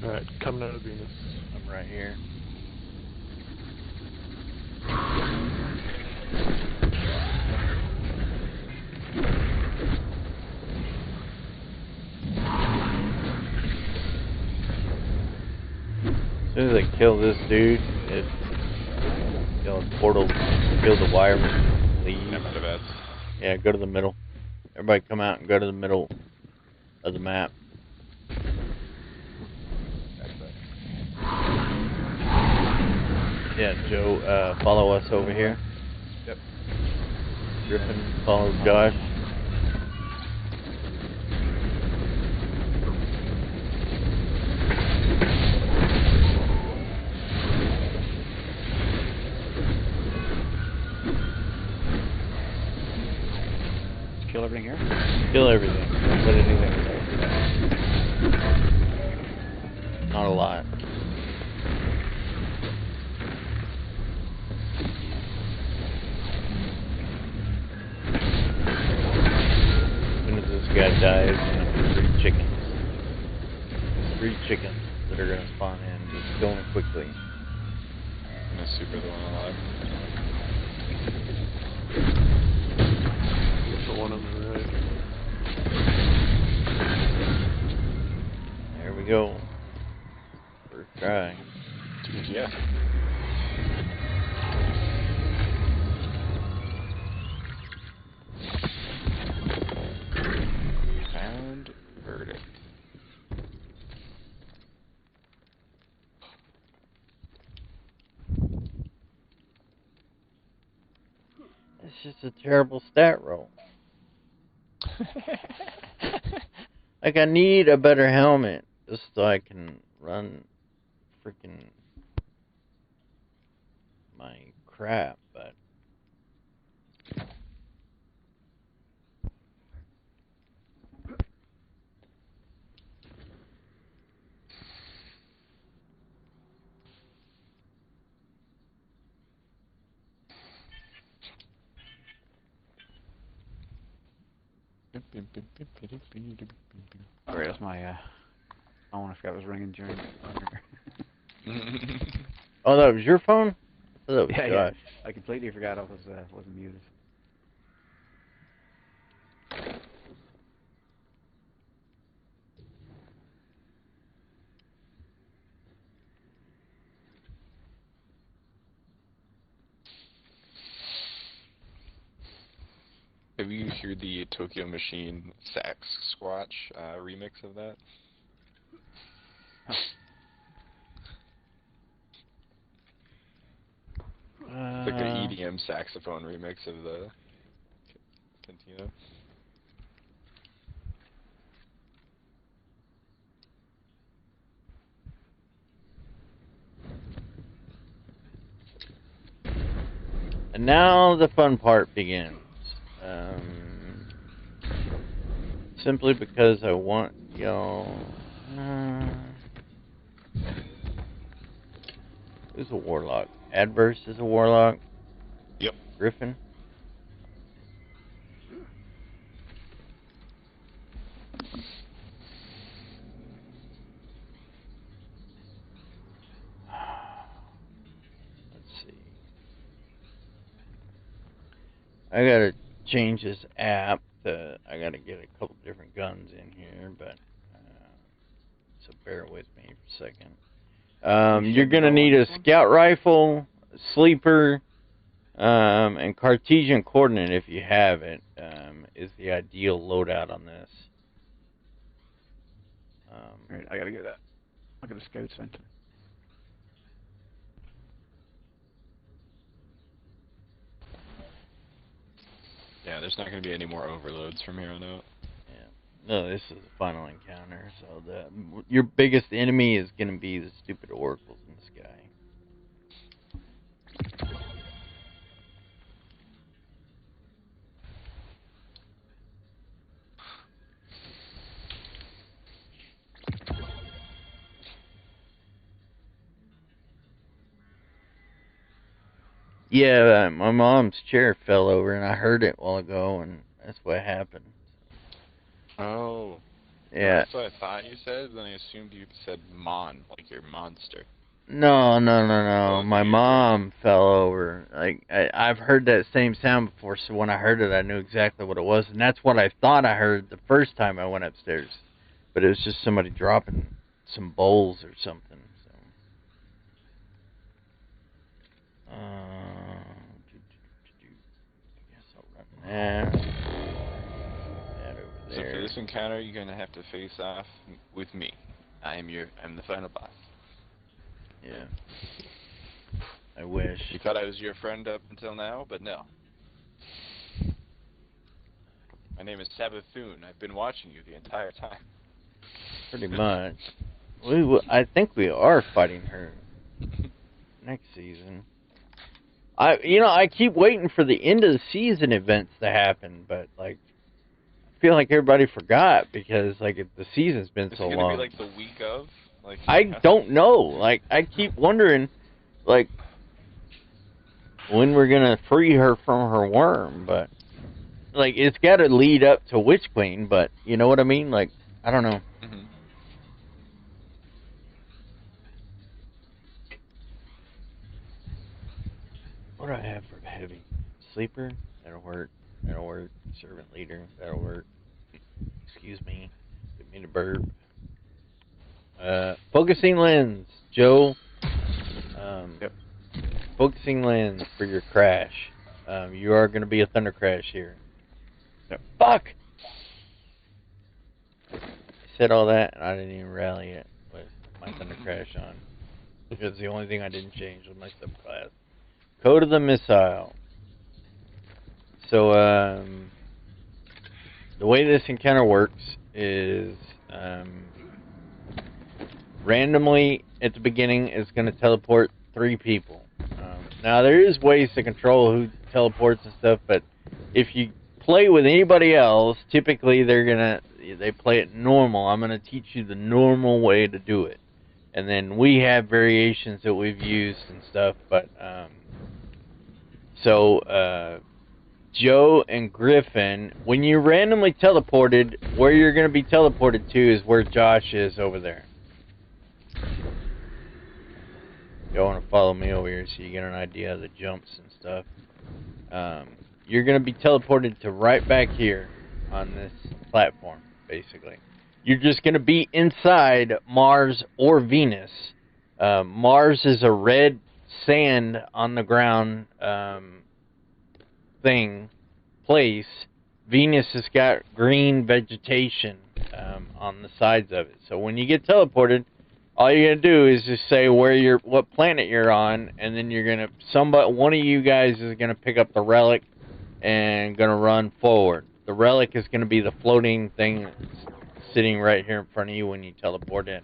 Alright, coming out of Venus. I'm right here. As soon as I kill this dude, it portal, kill the wireman, leave. Yeah, medevacs. Yeah, go to the middle. Everybody come out and go to the middle of the map. Yeah, Joe, follow us over here. Yep. Griffin, follow Josh. Kill everything here? Kill everything. Don't let anything go. Not a lot. As soon as this guy dies, three chickens. 3 chickens that are gonna spawn in. Just kill them quickly. I'm gonna super the one alive. The one on the right. There we go. First try. Yeah. Found verdict. It's just a terrible stat roll. Like, I need a better helmet just so I can run freaking my crap, but Sorry, that's my phone. I forgot it was ringing during thunder. oh, that was your phone? I thought that was Yeah, Josh. I completely forgot I wasn't muted. Have you heard the Tokyo Machine Sax Squatch remix of that? It's like an EDM saxophone remix of the Cantina. And now the fun part begins. Simply because I want y'all... Who's a warlock? Adverse is a warlock? Yep. Griffin? Let's see. I gotta change this app. I gotta get a couple different guns in here, but so bear with me for a second. You're gonna need a scout rifle, sleeper, and Cartesian coordinate if you have it. Is the ideal loadout on this. Alright, I gotta get that. I got a scout center. Yeah, there's not going to be any more overloads from here on out. Yeah. No, this is the final encounter, so your biggest enemy is gonna be the stupid oracles in the sky. Yeah, my mom's chair fell over, and I heard it a while ago, and that's what happened. Oh. Yeah. That's what I thought you said, then I assumed you said mon, like your monster. No. Oh, My you mom fell over. Like I've heard that same sound before, so when I heard it, I knew exactly what it was, and that's what I thought I heard the first time I went upstairs. But it was just somebody dropping some bowls or something. So. I guess I'll run that. That over So for there. this encounter, you're going to have to face off with me. I'm the final boss. Yeah. I wish. You thought I was your friend up until now, but no. My name is Sabathoon. I've been watching you the entire time. Pretty much. I think we are fighting her next season. I keep waiting for the end of the season events to happen, but like, I feel like everybody forgot because like the season's been so long. It's gonna be like the week of. Like I don't know. Like I keep wondering, like, when we're gonna free her from her worm, but like it's got to lead up to Witch Queen. But you know what I mean? Like I don't know. Mm-hmm. What do I have for heavy? Sleeper? That'll work. That'll work. Servant leader? That'll work. Excuse me. Didn't mean to burp. Focusing lens, Joe. Yep. Focusing lens for your crash. You are going to be a thunder crash here. Yep. Fuck! I said all that, and I didn't even rally it with my thunder crash on. Because the only thing I didn't change was my subclass. Code of the Missile. So, the way this encounter works is, randomly at the beginning it's going to teleport 3 people. Now there is ways to control who teleports and stuff, but if you play with anybody else, typically they play it normal. I'm going to teach you the normal way to do it. And then we have variations that we've used and stuff, but Joe and Griffin, when you're randomly teleported, where you're going to be teleported to is where Josh is over there. Y'all want to follow me over here so you get an idea of the jumps and stuff. You're going to be teleported to right back here on this platform, basically. You're just going to be inside Mars or Venus. Mars is a red sand on the ground place. Venus has got green vegetation on the sides of it. So when you get teleported, all you're gonna do is just say what planet you're on, and then one of you guys is gonna pick up the relic and gonna run forward. The relic is gonna be the floating thing sitting right here in front of you when you teleport in.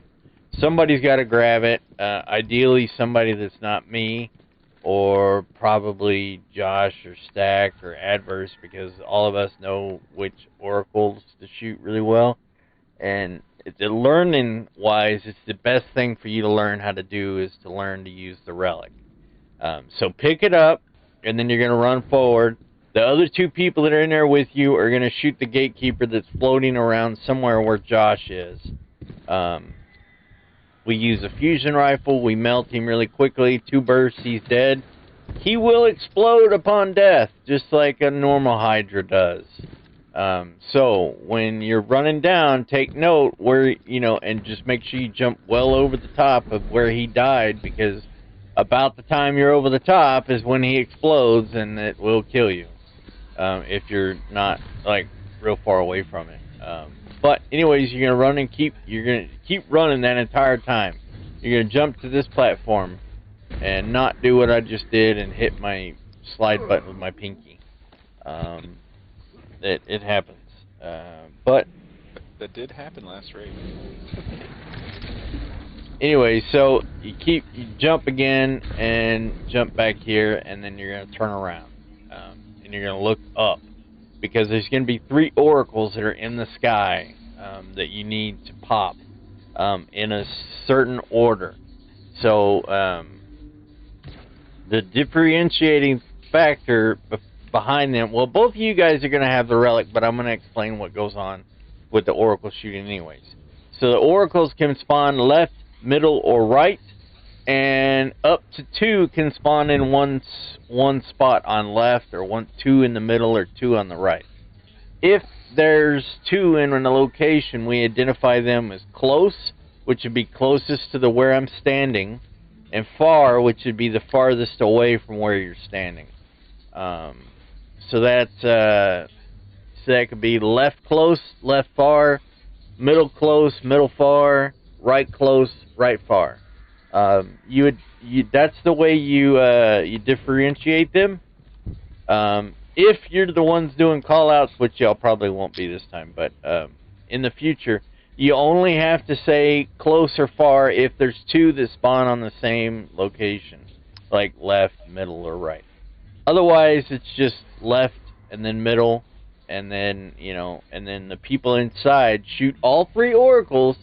Somebody's got to grab it. Ideally, somebody that's not me, or probably Josh or Stack or Adverse, because all of us know which oracles to shoot really well. And learning wise, it's the best thing for you to learn how to do is to learn to use the relic. So pick it up, and then you're going to run forward. The other 2 people that are in there with you are going to shoot the gatekeeper that's floating around somewhere where Josh is. We use a fusion rifle. We melt him really quickly. 2 bursts, he's dead. He will explode upon death, just like a normal Hydra does. So when you're running down, take note where, and just make sure you jump well over the top of where he died, because about the time you're over the top is when he explodes, and it will kill you. If you're not, like, real far away from it. But anyways, you're gonna keep running that entire time. You're gonna jump to this platform and not do what I just did and hit my slide button with my pinky. It happens. But that did happen last raid. Anyway, so you jump again and jump back here, and then you're gonna turn around. And you're going to look up, because there's going to be 3 oracles that are in the sky that you need to pop in a certain order. So the differentiating factor behind them, well, both of you guys are going to have the relic, but I'm going to explain what goes on with the oracle shooting anyways. So the oracles can spawn left, middle, or right, and up to 2 can spawn in one spot on left, or 2 in the middle, or 2 on the right. If there's 2 in a location, we identify them as close, which would be closest to where I'm standing, and far, which would be the farthest away from where you're standing. So that could be left close, left far, middle close, middle far, right close, right far. That's the way you differentiate them. If you're the ones doing call-outs, which y'all probably won't be this time, but in the future, you only have to say close or far if there's 2 that spawn on the same location, like left, middle, or right. Otherwise, it's just left and then middle, and then and then the people inside shoot all 3 oracles.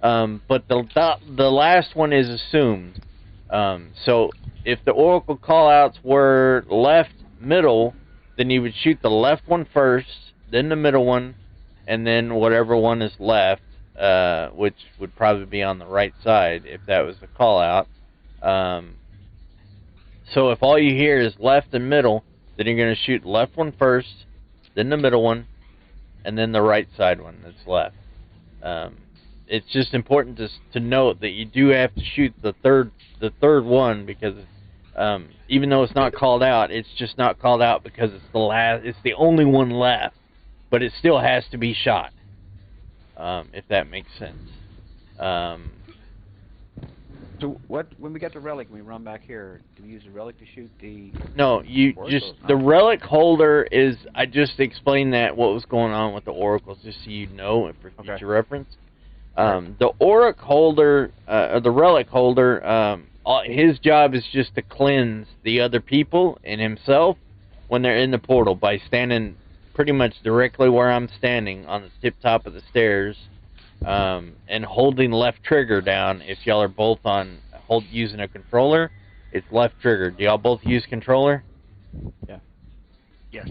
But the last one is assumed. So if the oracle callouts were left, middle, then you would shoot the left one first, then the middle one, and then whatever one is left, which would probably be on the right side if that was the callout. So if all you hear is left and middle, then you're going to shoot the left one first, then the middle one, and then the right side one that's left. It's just important to note that you do have to shoot the third one, because even though it's not called out, it's just not called out because it's the only one left, but it still has to be shot. If that makes sense. So when we get the relic, we run back here. Do we use the relic to shoot the? No, the relic holder is. I just explained what was going on with the oracles, just so you know, for future reference. The oracle holder, the relic holder, his job is just to cleanse the other people and himself when they're in the portal by standing pretty much directly where I'm standing on the tip top of the stairs, and holding left trigger down. If y'all are both using a controller, it's left trigger. Do y'all both use controller? Yeah. Yes.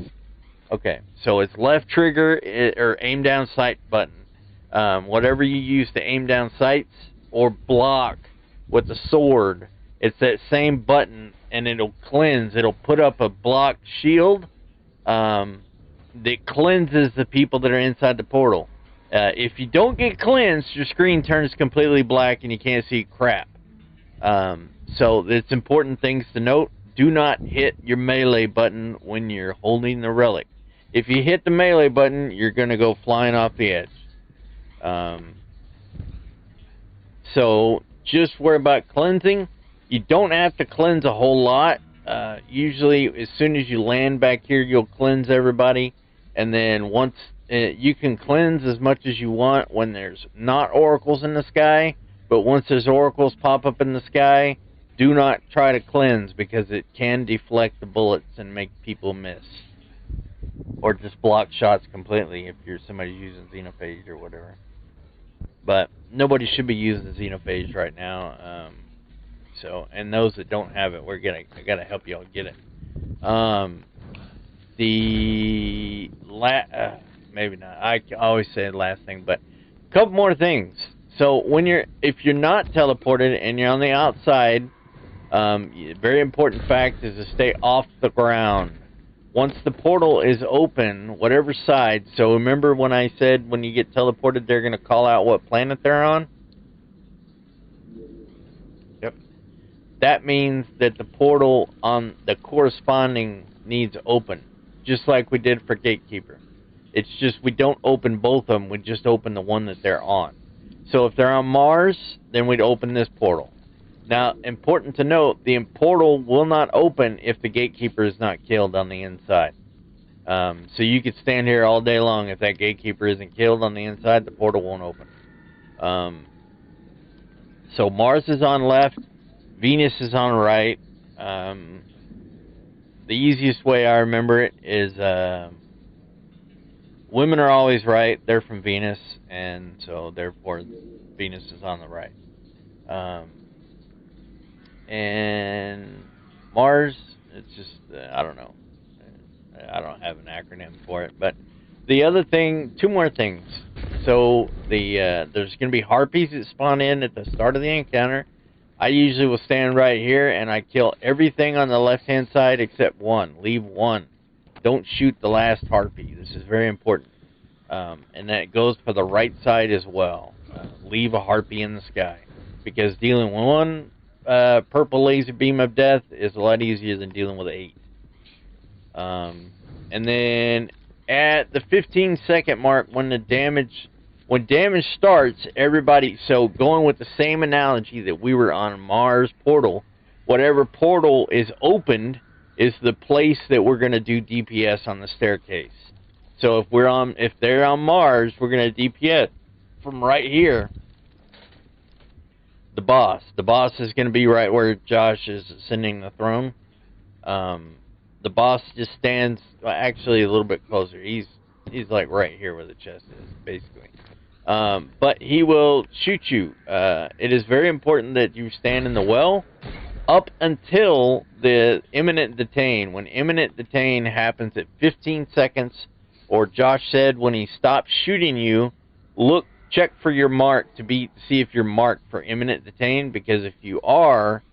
Okay, so it's left trigger or aim down sight button. Whatever you use to aim down sights or block with the sword, it's that same button, and it'll cleanse. It'll put up a blocked shield that cleanses the people that are inside the portal. If you don't get cleansed, your screen turns completely black and you can't see crap. So it's important things to note. Do not hit your melee button when you're holding the relic. If you hit the melee button, you're going to go flying off the edge. So just worry about cleansing. You don't have to cleanse a whole lot. Usually as soon as you land back here, you'll cleanse everybody, and then once you can cleanse as much as you want when there's not oracles in the sky, but once there's oracles pop up in the sky, do not try to cleanse, because it can deflect the bullets and make people miss, or just block shots completely if you're somebody using Xenophage or whatever. But nobody should be using Xenophage right now. So, and those that don't have it, I gotta help y'all get it. Maybe not. I always say the last thing, but a couple more things. So if you're not teleported and you're on the outside, very important fact is to stay off the ground. Once the portal is open, whatever side, so remember when I said when you get teleported, they're going to call out what planet they're on? Yep. That means that the portal on the corresponding needs open, just like we did for Gatekeeper. It's just we don't open both of them, we just open the one that they're on. So if they're on Mars, then we'd open this portal. Now, important to note, the portal will not open if the Gatekeeper is not killed on the inside. So you could stand here all day long. If that Gatekeeper isn't killed on the inside, the portal won't open. So Mars is on left, Venus is on right. The easiest way I remember it is women are always right. They're from Venus, and so therefore Venus is on the right. And Mars, it's just, I don't know. I don't have an acronym for it. But the other thing, two more things. So there's going to be harpies that spawn in at the start of the encounter. I usually will stand right here and I kill everything on the left-hand side except one. Leave one. Don't shoot the last harpy. This is very important. And that goes for the right side as well. Leave a harpy in the sky. Because dealing with one purple laser beam of death is a lot easier than dealing with 8. And then at the 15-second mark, when damage starts, everybody, so going with the same analogy that we were on Mars portal, whatever portal is opened is the place that we're going to do DPS on the staircase. So if they're on Mars, we're going to DPS from right here. The boss is going to be right where Josh is ascending the throne. The boss just stands actually a little bit closer. He's like right here where the chest is, basically. But he will shoot you. It is very important that you stand in the well up until the imminent detain. When imminent detain happens at 15 seconds, or Josh said when he stops shooting you, check for your mark to see if you're marked for imminent detain, because if you are,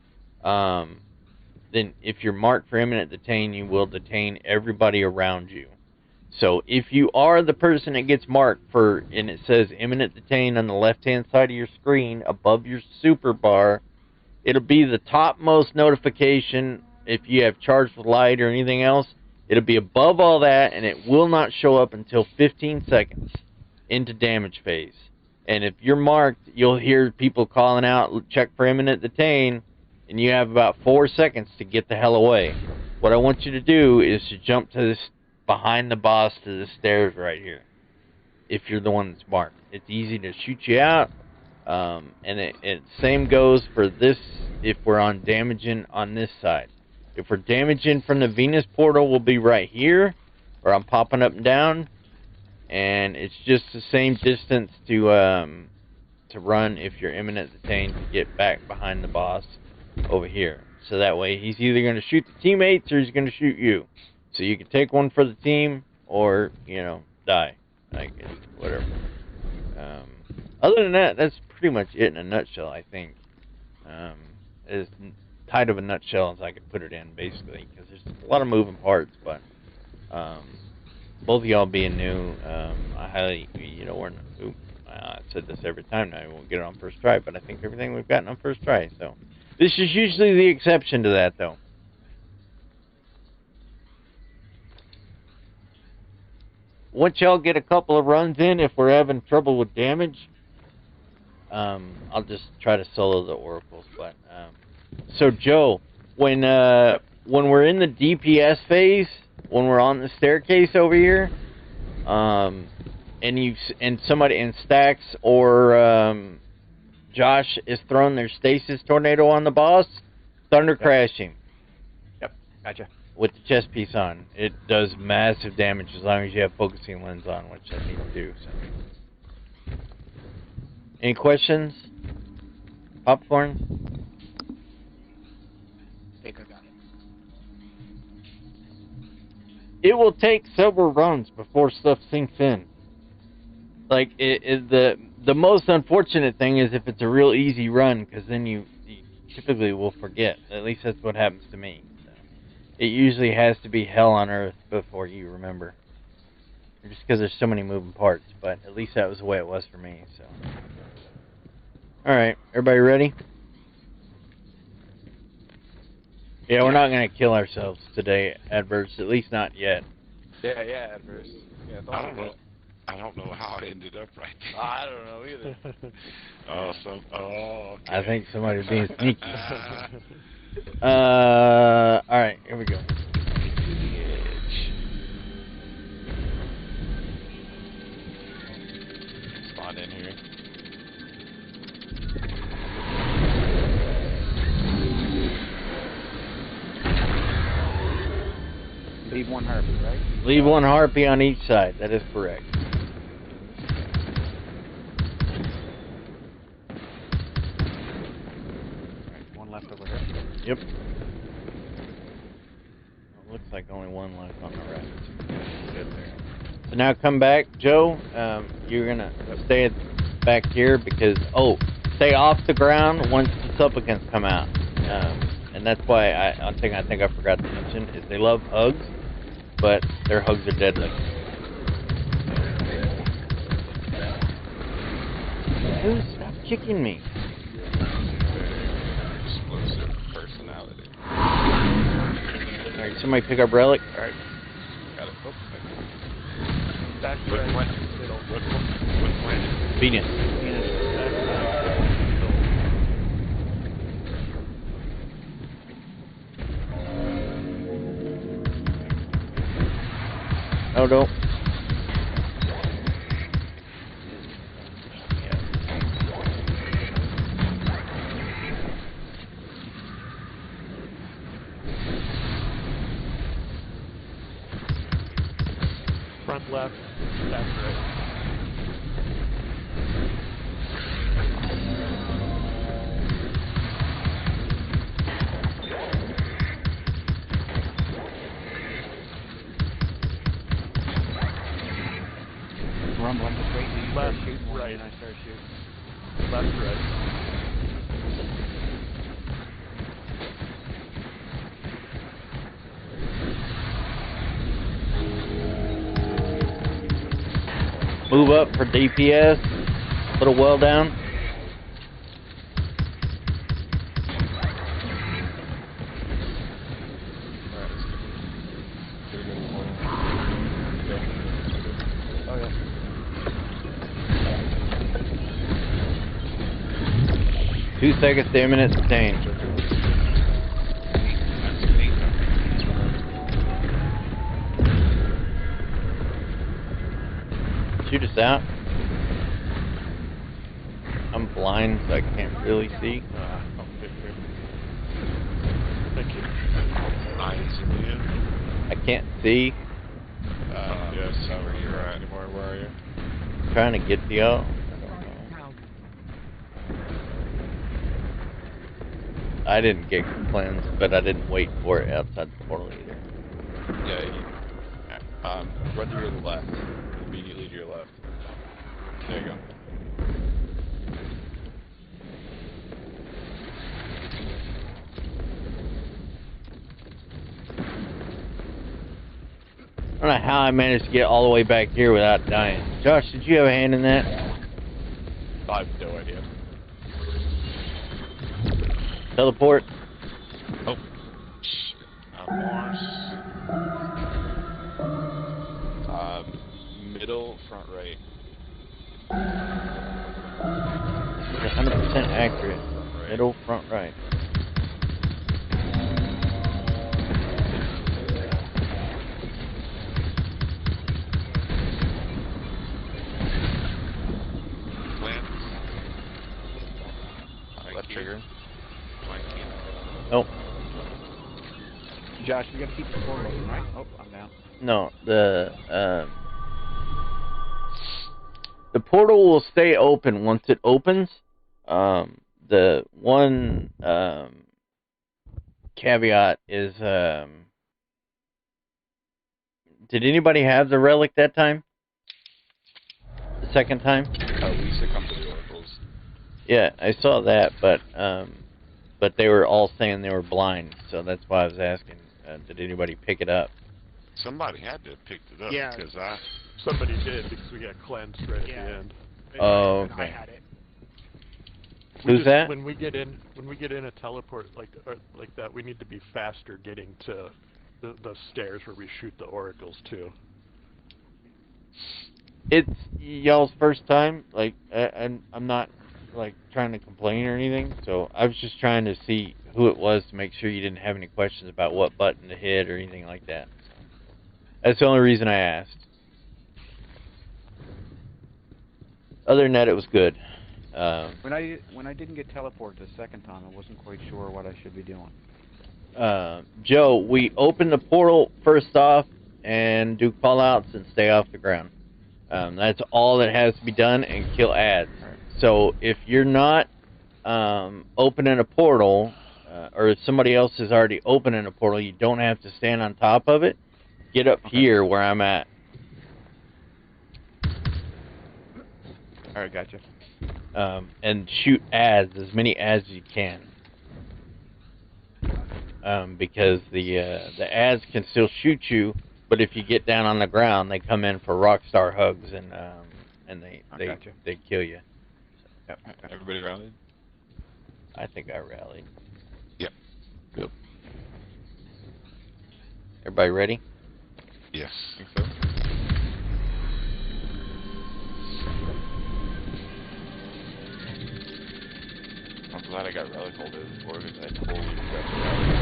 then if you're marked for imminent detain, you will detain everybody around you. So if you are the person that gets marked for, and it says imminent detain on the left-hand side of your screen above your super bar, it'll be the topmost notification. If you have charged with light or anything else, it'll be above all that, and it will not show up until 15 seconds into damage phase. And if you're marked, you'll hear people calling out, check for imminent detain, and you have about 4 seconds to get the hell away. What I want you to do is to jump to this behind the boss to the stairs right here, if you're the one that's marked. It's easy to shoot you out, and it same goes for this if we're on damaging on this side. If we're damaging from the Venus portal, we'll be right here, or I'm popping up and down, and it's just the same distance to run if you're imminent detain to get back behind the boss over here. So that way he's either going to shoot the teammates or he's going to shoot you. So you can take one for the team or, die. I guess, whatever. Other than that, that's pretty much it in a nutshell, I think. As tight of a nutshell as I could put it in, basically, because there's a lot of moving parts, but both of y'all being new, I highly, I said this every time now, I won't get it on first try, but I think everything we've gotten on first try, so. This is usually the exception to that, though. Once y'all get a couple of runs in, if we're having trouble with damage, I'll just try to solo the oracles. But so Joe, when we're in the DPS phase, when we're on the staircase over here, and somebody in Stacks or Josh is throwing their stasis tornado on the boss, thunder crash him. Yep, gotcha. With the chest piece on. It does massive damage as long as you have focusing lens on, which I need to do. So. Any questions? Popcorn? Baker got it. It will take several runs before stuff sinks in. Like, the most unfortunate thing is if it's a real easy run, because then you typically will forget. At least that's what happens to me. So, it usually has to be hell on earth before you remember. Just because there's so many moving parts, but at least that was the way it was for me, so. Alright, everybody ready? Yeah, we're not going to kill ourselves today, Adverse, at least not yet. Yeah, Adverse. Yeah, I don't know how I ended up right there. I don't know either. Okay. I think somebody's being sneaky. Alright, here we go. Spawn in here. Leave one harpy, right? Leave one harpy on each side, that is correct. Right, one left over here. Yep. It looks like only one left on the right. Good there. So now come back, Joe. You're gonna stay back here because stay off the ground once the supplicants come out. And that's why I think I forgot to mention is they love hugs, but their hugs are deadly. Dude, stop kicking me. Explosive personality. Alright, somebody pick up relic. Alright. Got it. Oh, Back What right. planet? Middle. What planet? Venus. Oh, no. Front left, back right. Rumbling just wait till you start Left, shooting one, right. and I start shooting. Left, right. Move up for DPS. Little well down. Oh, yeah. 2 seconds to imminent sustain. Shoot us out. I'm blind, so I can't really see. Thank you. Eyes in the end. I can't see. Yes, where you're at anymore. Where are you? Trying to get to y'all. I didn't get cleansed, but I didn't wait for it outside the portal either. Yeah, run to your left. Immediately to your left. There you go. I don't know how I managed to get all the way back here without dying. Josh, did you have a hand in that? I have no idea. Teleport? Oh, shit. Mars. Middle, front right. 100% accurate. Middle, front right. Left trigger. Nope. Josh, we gotta keep the portal open, right? Oh, I'm down. No, The portal will stay open once it opens. The one caveat is, did anybody have the relic that time? The second time? We succumbed to the oracles. Yeah, I saw that, but they were all saying they were blind, so that's why I was asking, did anybody pick it up? Somebody had to have picked it up Yeah. because Somebody did because we got cleansed right at the end. Oh, And I okay. had it. Who's that? When we get in a teleport like that, we need to be faster getting to the stairs where we shoot the oracles too. It's y'all's first time, like, and I'm not, like, trying to complain or anything, so I was just trying to see who it was to make sure you didn't have any questions about what button to hit or anything like that. That's the only reason I asked. Other than that, it was good. When I didn't get teleported the second time, I wasn't quite sure what I should be doing. Joe, we open the portal first off and do call-outs and stay off the ground. That's all that has to be done, and kill ads. Right. So if you're not opening a portal, or if somebody else is already opening a portal, you don't have to stand on top of it. Get up here where I'm at. Alright, gotcha. And shoot ads, as many ads as you can. Because the ads can still shoot you, but if you get down on the ground, they come in for rockstar hugs and Gotcha. they kill you. Yep. Everybody rallied? I think I rallied. Yep. Yep. Everybody ready? yes. Think so? I'm glad I got relic holder before because I totally forgot to rally.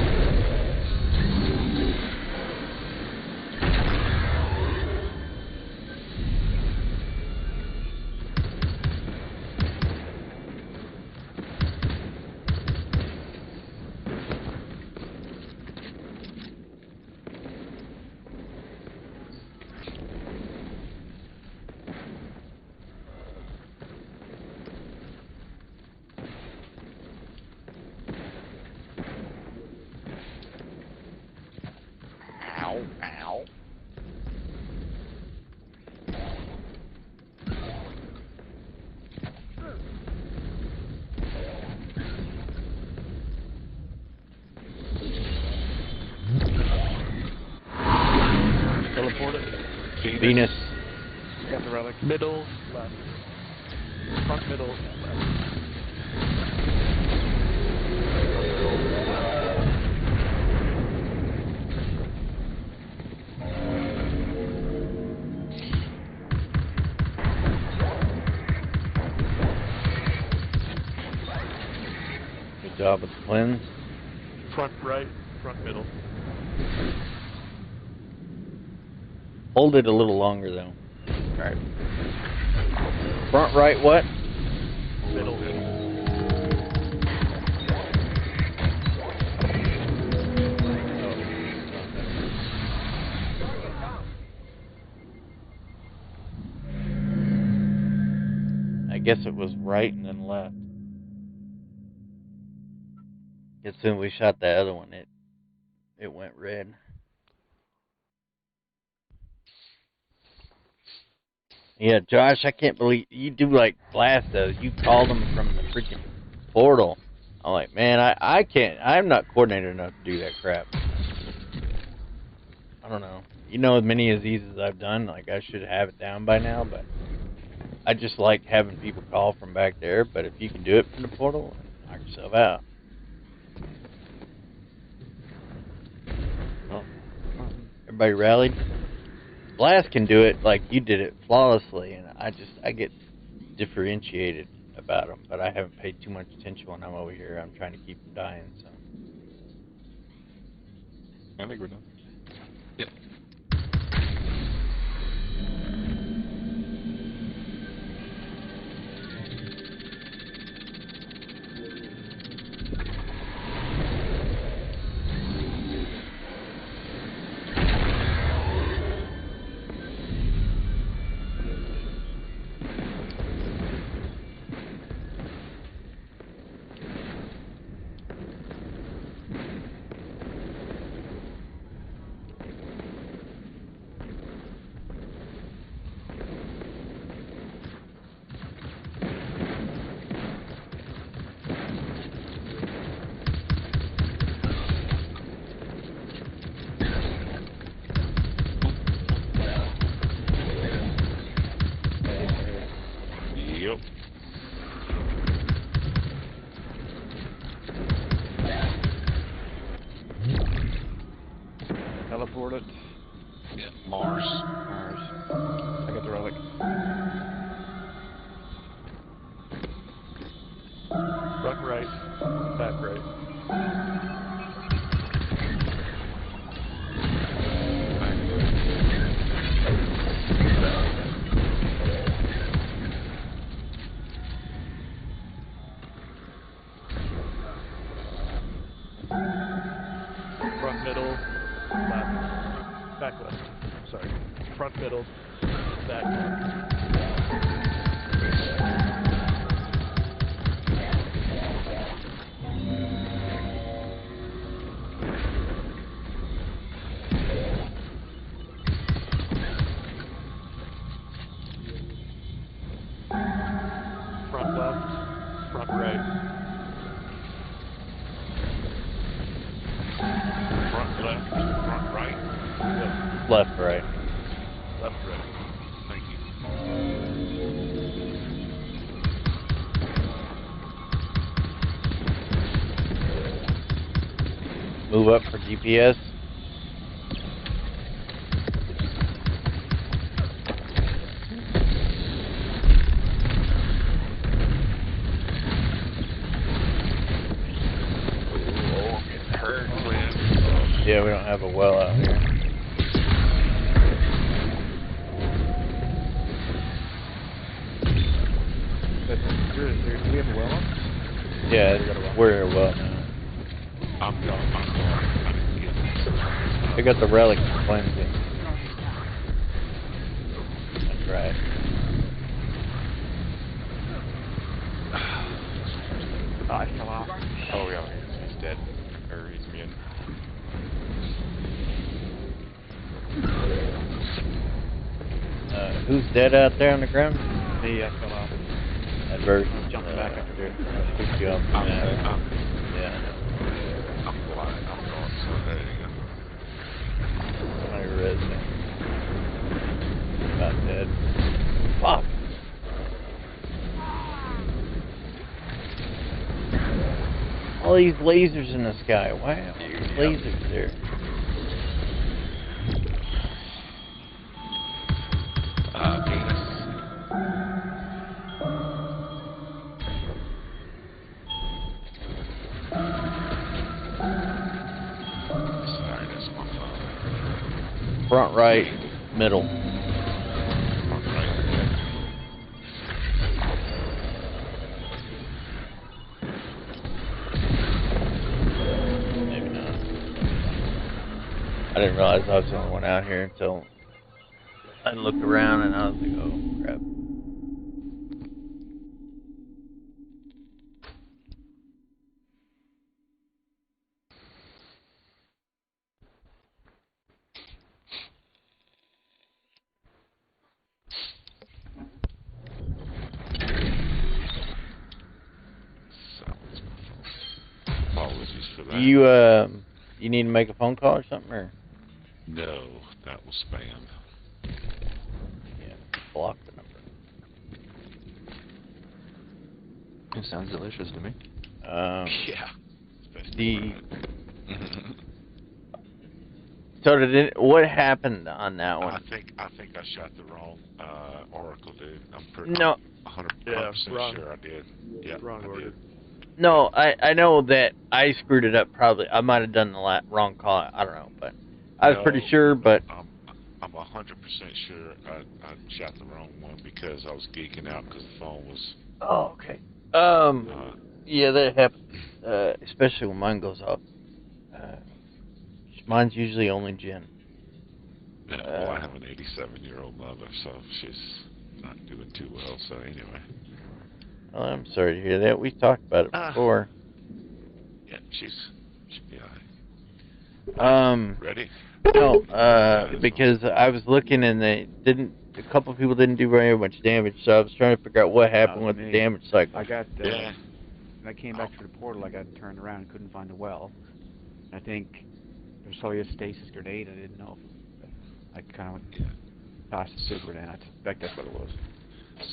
Ow, ow. Teleported. Venus. Got the relic. Middle, left. Front, middle, left. Good job with the cleanse. Front, right. Front, middle. Hold it a little longer though. Alright. Front right what? Middle. I guess it was right and then left. As soon as we shot the other one, it went red. Yeah, Josh, I can't believe you do like blast those. You called them from the freaking portal. I'm like, man, I can't. I'm not coordinated enough to do that crap. I don't know. You know, as many of these as I've done, like I should have it down by now, but I just like having people call from back there. But if you can do it from the portal, knock yourself out. Well, everybody rallied. Blast can do it like you did it flawlessly, and I get differentiated about them, but I haven't paid too much attention when I'm over here. I'm trying to keep them dying, so. I think we're done. Yep. coordinate? Yeah, Mars. Mars. I got the relic. Front right, back right. Front middle, back left. Sorry. Front middle, back left. Front left, front right. Front left, front right. Yep. Left, right. Left, right. Thank you. Move up for GPS. Oh, I'm getting hurt, Clint. Yeah, we don't have a well out here. Do we have a well on? Yeah, we're well now. I'm going. I didn't get this. I got the relic cleansing. That's right. Oh, I fell off. Oh yeah, he's dead. Or he's immune. Who's dead out there on the ground? Me, I fell off. Adverse. Jumping back after doing Good job. Yeah. I'm flying. I'm going. So there you go. My resident. About dead. Fuck. All these lasers in the sky. Why are these lasers there? Venus. Sorry, that's my phone. Front right, middle. Front right. Maybe not. I didn't realize I was the only one out here until I looked around and I was like, oh crap. Apologies for that. You need to make a phone call or something, or No, that was spam. yeah, block the number. It sounds delicious to me. Yeah. The so what happened on that one? I think I shot the wrong oracle, dude. I'm pretty. No. 100% wrong. sure I did. Yeah, Wrong I order. did. No, I know that I screwed it up. Probably I might have done the wrong call. I don't know, but I was pretty No, sure. But I'm 100% sure I shot the wrong one because I was geeking out because the phone was. oh, okay. Yeah, that happens. Especially when mine goes off. Mine's usually only Jen. Yeah, well, I have an 87-year-old mother, so she's not doing too well. So anyway. Well, I'm sorry to hear that. We talked about it before. Yeah, she'll be alright. Ready? No, because I was looking and a couple of people didn't do very much damage, so I was trying to figure out what happened with the damage cycle. I got, Yeah. when I came back through the portal, I got turned around and couldn't find a well. I think there was probably a stasis grenade. I didn't know. I kind of tossed the super grenade. I suspect that's what it was.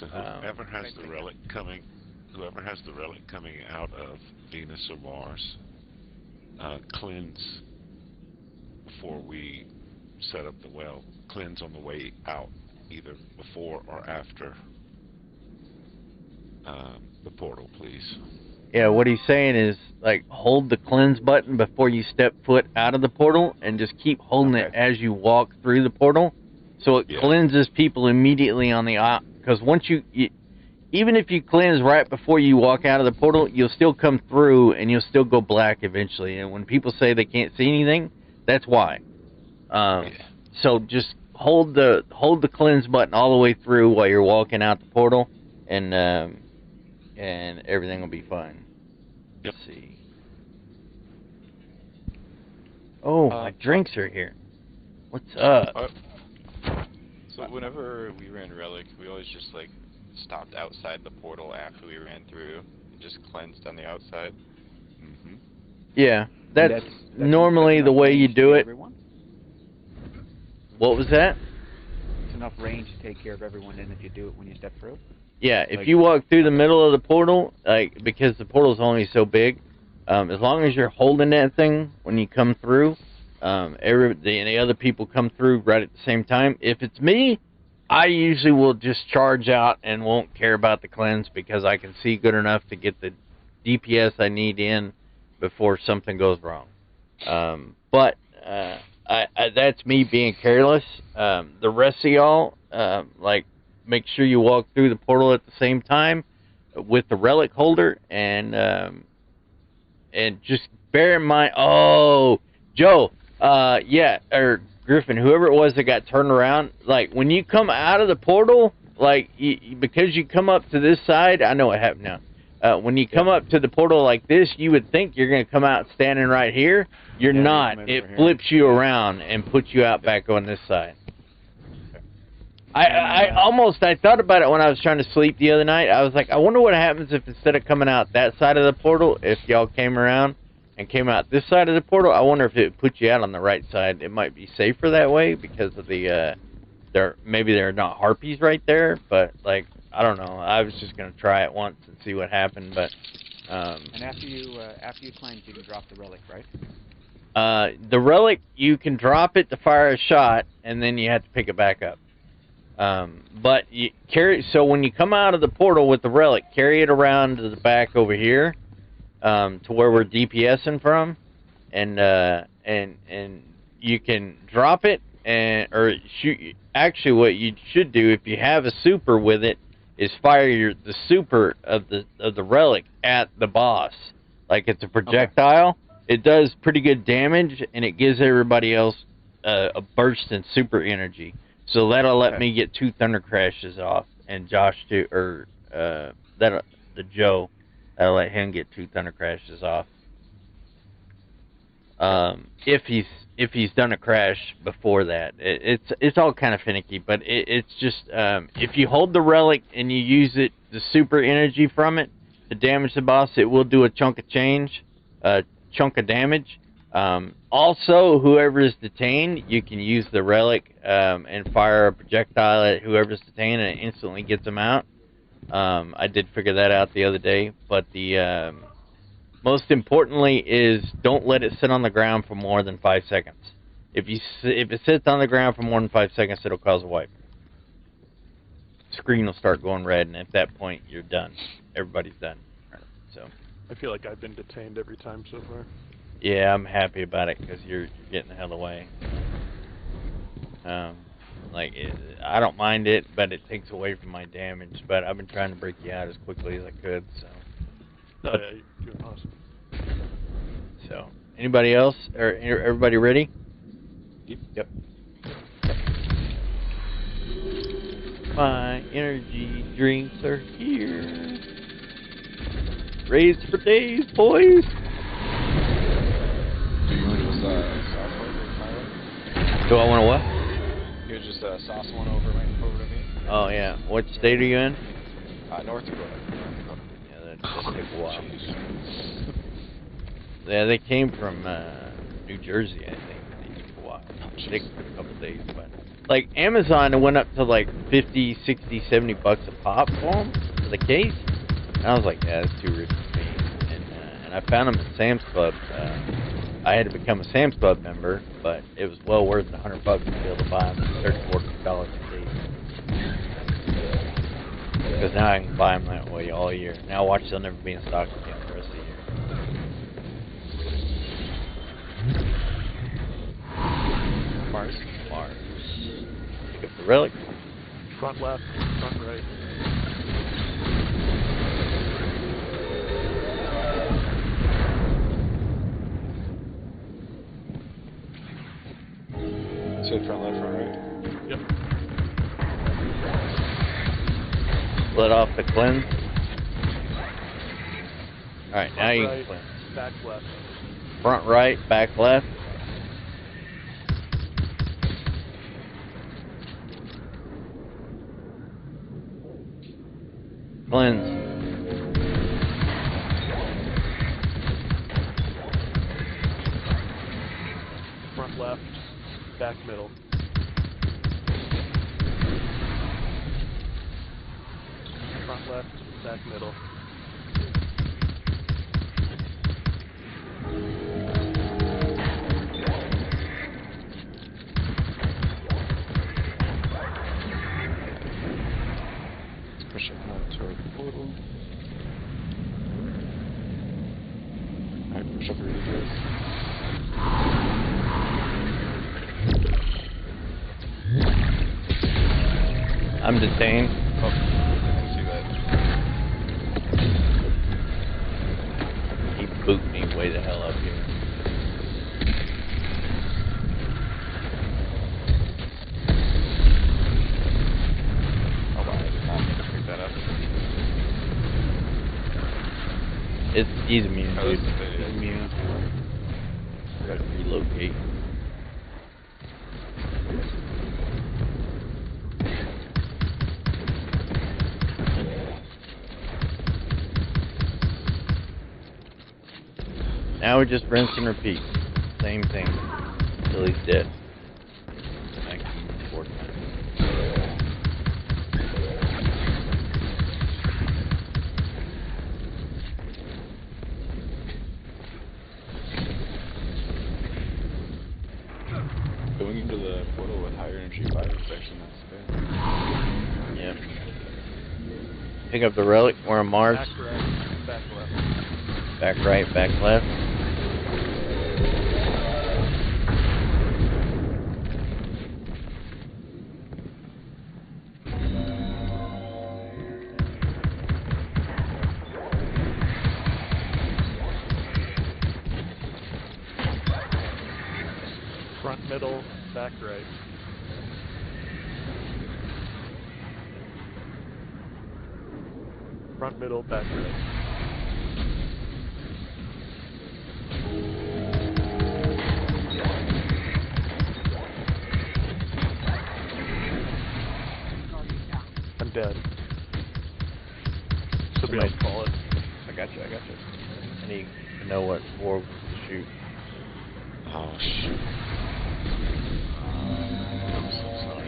So whoever has the relic coming out of Venus or Mars, cleanse before we set up the well. Cleanse on the way out, either before or after the portal, please. Yeah, what he's saying is, like, hold the cleanse button before you step foot out of the portal, and just keep holding it as you walk through the portal, so it cleanses people immediately on the... Because once you... Even if you cleanse right before you walk out of the portal, you'll still come through, and you'll still go black eventually. And when people say they can't see anything, that's why. So just hold the cleanse button all the way through while you're walking out the portal, and everything will be fine. Yep. Let's see. Oh, my drinks are here. What's up? So whenever we ran Relic, we always just like stopped outside the portal after we ran through and just cleansed on the outside. Mm-hmm. Yeah, that's normally the way you do it. Everyone? What was that? It's enough range to take care of everyone in if you do it when you step through. Yeah, if you walk through the middle of the portal, like, because the portal's only so big, as long as you're holding that thing when you come through, the other people come through right at the same time. If it's me, I usually will just charge out and won't care about the cleanse because I can see good enough to get the DPS I need in before something goes wrong. But that's me being careless. The rest of y'all, like, make sure you walk through the portal at the same time with the relic holder, and just bear in mind. Oh, Joe, or Griffin, whoever it was that got turned around. Like, when you come out of the portal, like, because you come up to this side, I know what happened now. When you come up to the portal like this, you would think you're going to come out standing right here. You're not. It flips you around and puts you out back on this side. I thought about it when I was trying to sleep the other night. I was like, I wonder what happens if instead of coming out that side of the portal, if y'all came around and came out this side of the portal, I wonder if it would put you out on the right side. It might be safer that way because of the, maybe there are not harpies right there, but, like, I don't know. I was just going to try it once and see what happened, but... and after you cleanse, you can drop the relic, right? The relic, you can drop it to fire a shot, and then you have to pick it back up. But you so when you come out of the portal with the relic, carry it around to the back over here, to where we're DPSing from, and you can drop it or shoot. Actually, what you should do if you have a super with it is fire the super of the relic at the boss, like it's a projectile. Okay. It does pretty good damage, and it gives everybody else a burst in super energy. So that'll let me get 2 Thunder Crashes off, and Josh too, or the Joe, that'll let him get 2 Thunder Crashes off. If he's done a crash before that, it's all kind of finicky, but it's just if you hold the relic and you use it, the super energy from it to damage the boss, it will do a chunk of damage. Also, whoever is detained, you can use the relic and fire a projectile at whoever's detained, and it instantly gets them out. I did figure that out the other day, but the most importantly is don't let it sit on the ground for more than 5 seconds. If it sits on the ground for more than 5 seconds, it'll cause a wipe. Screen will start going red, and at that point, you're done. Everybody's done. So I feel like I've been detained every time so far. Yeah, I'm happy about it because you're getting the hell away. I don't mind it, but it takes away from my damage. But I've been trying to break you out as quickly as I could. So. Oh yeah, you're doing awesome. So, anybody else? Or everybody ready? Yep. My energy drinks are here. Raised for days, boys. Do you want just sauce over, Do I want to what? Here's just sauce one over to me. Oh yeah. What state are you in? North Dakota. Yeah, that'll take a while. Yeah, they came from New Jersey, I think. They took a while. They took a couple days, but like Amazon went up to like 50, 60, 70 bucks a pop for them for the case. And I was like, yeah, that's too rich for me. And I found them at Sam's Club. I had to become a Sam's Club member, but it was well worth $100 to be able to buy them at $34 a piece. Because now I can buy them that way all year. Now watch, they'll never be in stock again the rest of the year. Mars. Pick up the relic. Front left, front right. So front left, front right. Yep. Let off the cleanse. Alright, now Front you right, can cleanse. back left. Front right, back left. Cleanse. Front left, back middle. Front left, back middle. Push it out toward the portal. Alright, push up your address. I'm detained. Oh, I see that. He booped me way the hell up here. Hold on, I did not mean to pick that up. He's immune, Oh, dude. this is the- He's immune. Gotta relocate. Now we just rinse and repeat. Same thing. Until he's dead. Thank you. 4 times. Going into the portal with higher energy fire is actually not so bad. Yep. Pick up the relic. We're on Mars. Back right, back left. Back right, back left. Front middle, back right. Front middle, back right. I'm dead. Somebody else call it. I got you. I need to know what orb to shoot. Oh, shit. I'm so sorry.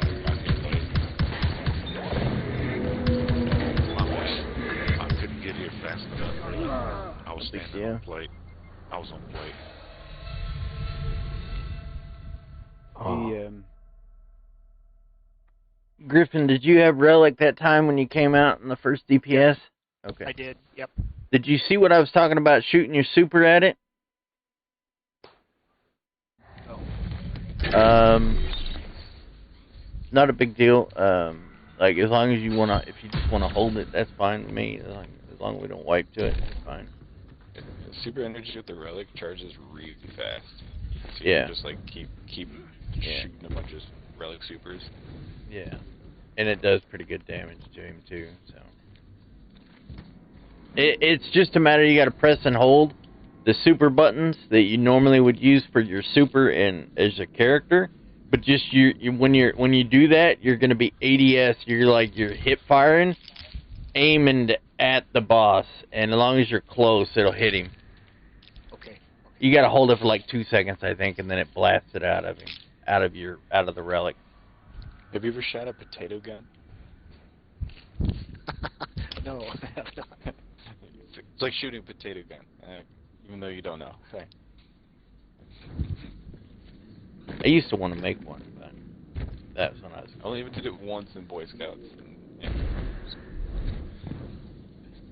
I couldn't get here fast enough. I was standing on plate. I was on plate. Griffin, did you have relic that time when you came out in the first DPS? Okay. I did. Yep. Did you see what I was talking about shooting your super at it? Not a big deal. Like as long as you wanna, if you just wanna hold it, that's fine with me. As long as we don't wipe to it, it's fine. Super energy with the relic charges really fast. So Yeah. you can just like keep shooting a bunch of relic supers. Yeah. And it does pretty good damage to him too. So it's just a matter, you gotta press and hold the super buttons that you normally would use for your super and as a character. But just when you do that, you're gonna be ADS. You're hip firing, aiming at the boss, and as long as you're close, it'll hit him. Okay. You gotta hold it for like 2 seconds, I think, and then it blasts it out of him, out of the relic. Have you ever shot a potato gun? No, I have not. It's like shooting a potato gun, even though you don't know. Okay. I used to want to make one, but that was when I was. I only even did it once in Boy Scouts. And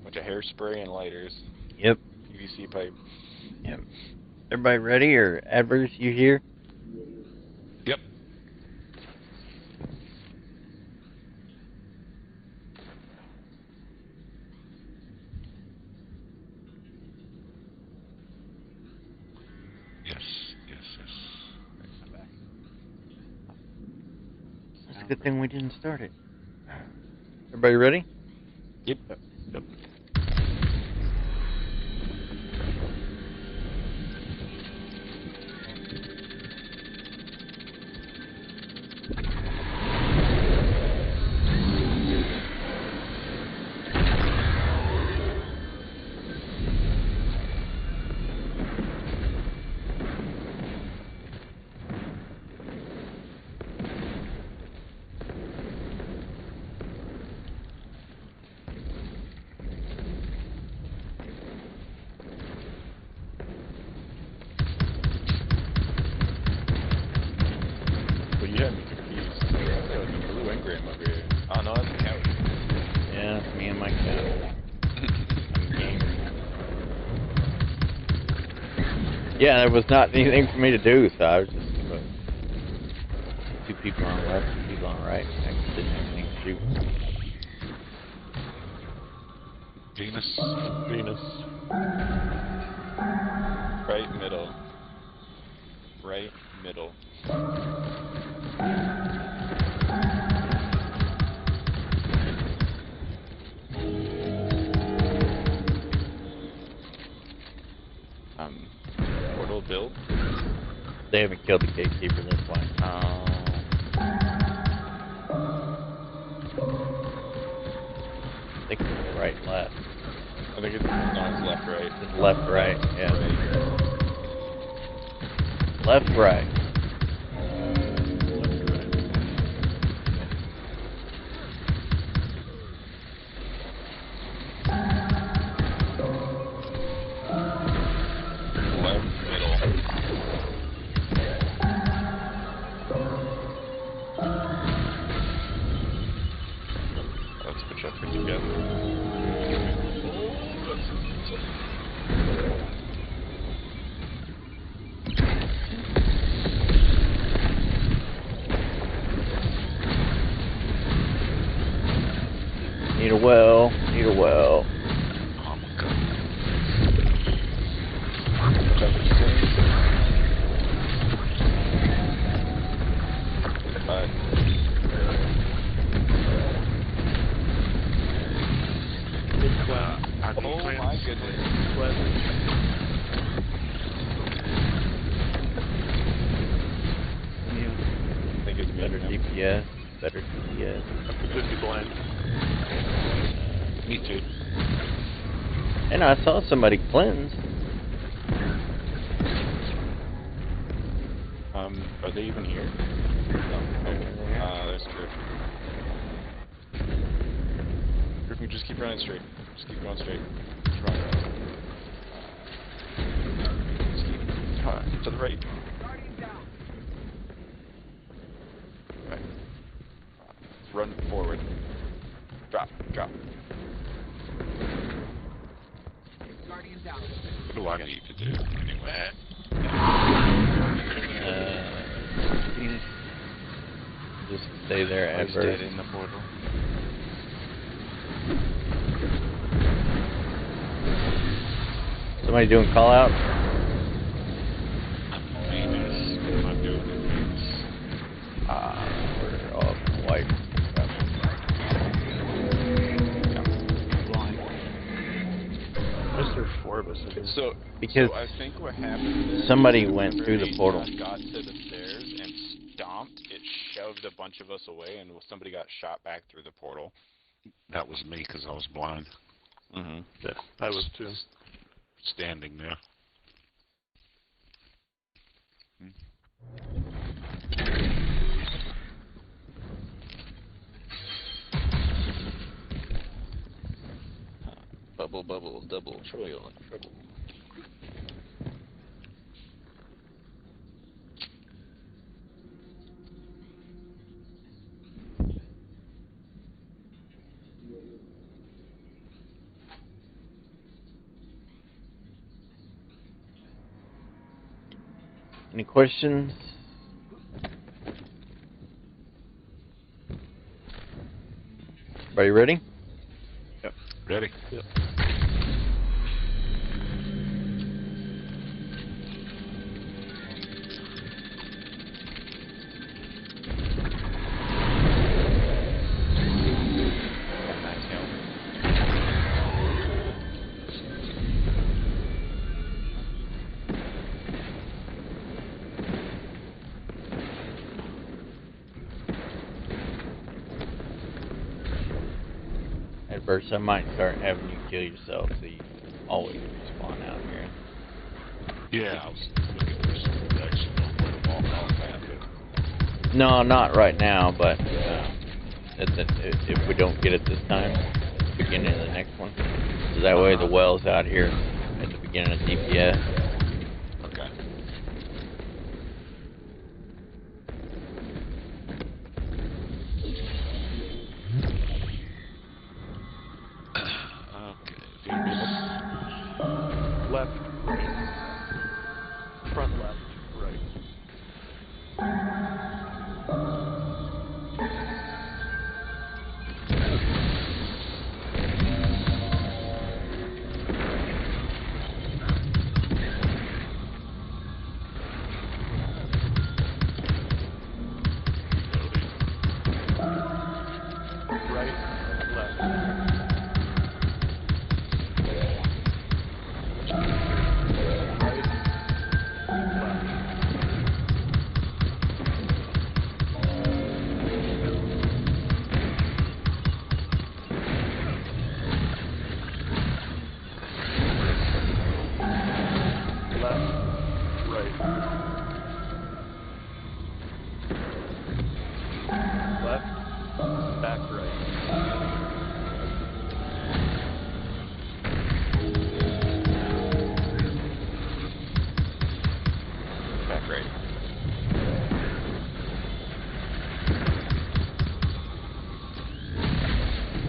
bunch of hairspray and lighters. Yep. PVC pipe. Yep. Everybody ready, or Adverse, you here? Yep. Yes. It's a good thing we didn't start it. Everybody ready? Yep. Well, you had me confused. I feel like a blue engram over here. Oh no, that's a couch. Yeah, it's me and my cat. Yeah, there was not anything for me to do, so I was just two people on the left, two people on the right. I didn't have anything to shoot. Venus. Right middle. Right middle. Portal build. They haven't killed the gatekeeper this way. I think it's right and left. I think it's left, right. It's left, right, yeah. Left, right. Left, middle. Let's switch up for together. Need a well, need a well. Oh my god. Oh my goodness. I think it's Better better DPS, better DPS. Up to 50 blind. Me too. And I saw somebody cleanse. Are they even here? No. That's true. Griffin, just keep running straight. Just keep going straight. Just run. Just keep to the right. Right. Run forward. Drop. Guardians out. What do I need to do anyway? Just stay there, I Adverse. stayed in the portal. Somebody doing call out? Venus. I'm not doing it. We're all white. Mr. Forbes again. So, Because I think what happened there, somebody went through the portal. got to the stairs and stomped. It shoved a bunch of us away, and somebody got shot back through the portal. That was me because I was blind. Mm-hmm. Yeah, I was too. Standing there. Bubble, double, trouble. Any questions? Everybody ready? Yep. Ready? Yep. At first, I might start having you kill yourself, so you always respawn out here. Yeah, I was looking for some protection on where to walk off at. No, not right now, but if we don't get it this time, beginning of the next one. So that way the well's out here at the beginning of DPS. Okay. Left, right. Front left, right. Right, left. Left, back right. Back right.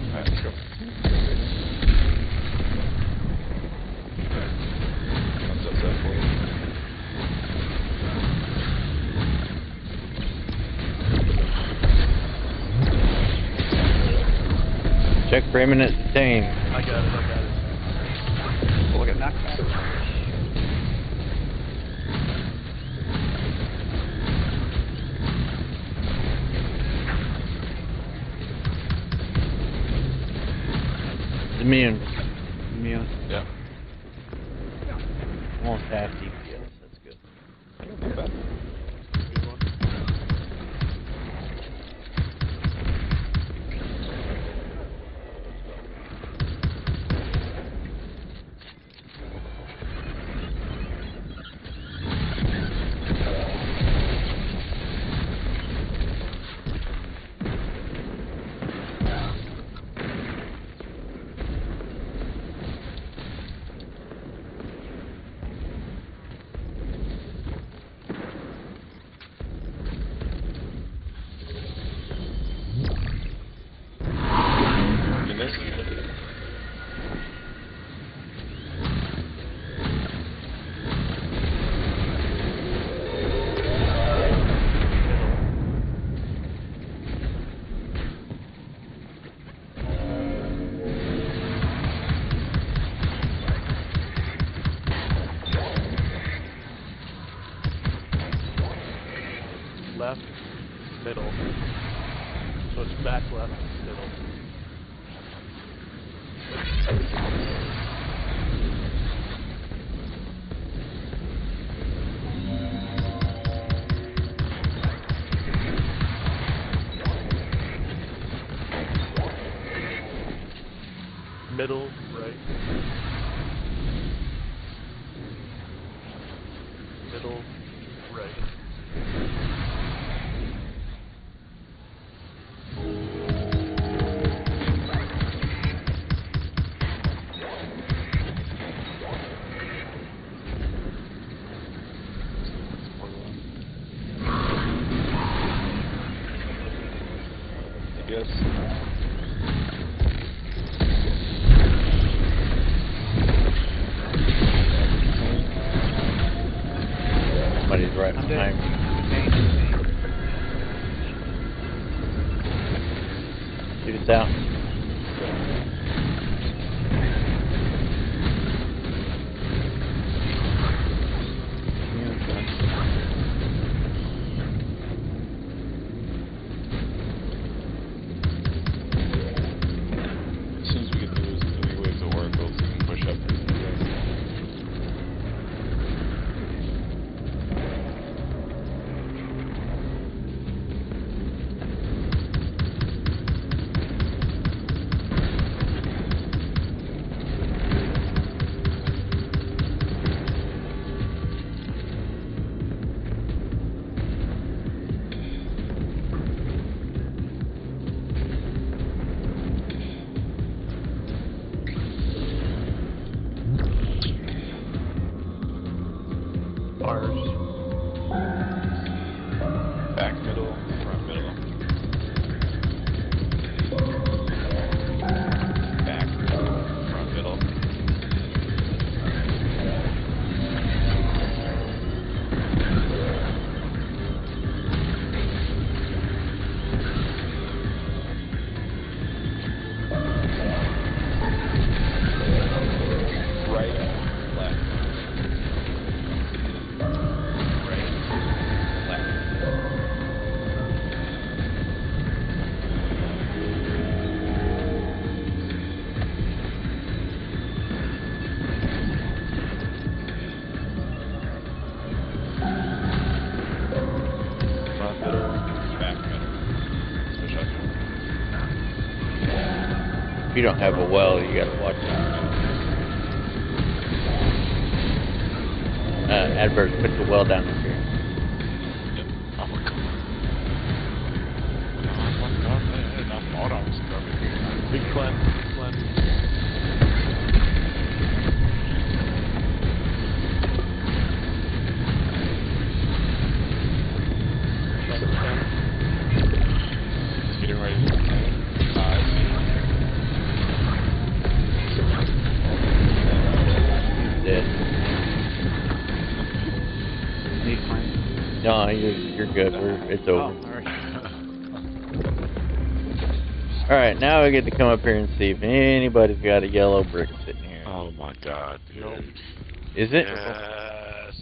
Alright, let's go. Thumbs up that for you. Check framing at detained. I got it. Look at knockback. Immune. Immune. Yeah. Almost half DPS. That's good. Not bad. Good one. You missed. Left, middle. So it's back left, middle. Middle, right. Middle, right. Yes. somebody's right I'm behind me. Shoot us out. As soon as we get those 3 waves of oracles, we can push up. Bars. Back middle, front middle. Back middle, front middle. Right, left. Right, left. Front middle, back middle. Switch up. If you don't have a well, you gotta watch it. Adverts, put the well down up here. Oh my god. Oh my god, man. I thought I was coming here. Big cleanse. Big cleanse. Just getting ready to He's dead. Need cleanse. No, you're good. It's Oh, over. alright. Alright, now we get to come up here and see if anybody's got a yellow brick sitting here. Oh my god, dude. Nope. Is it? Yes.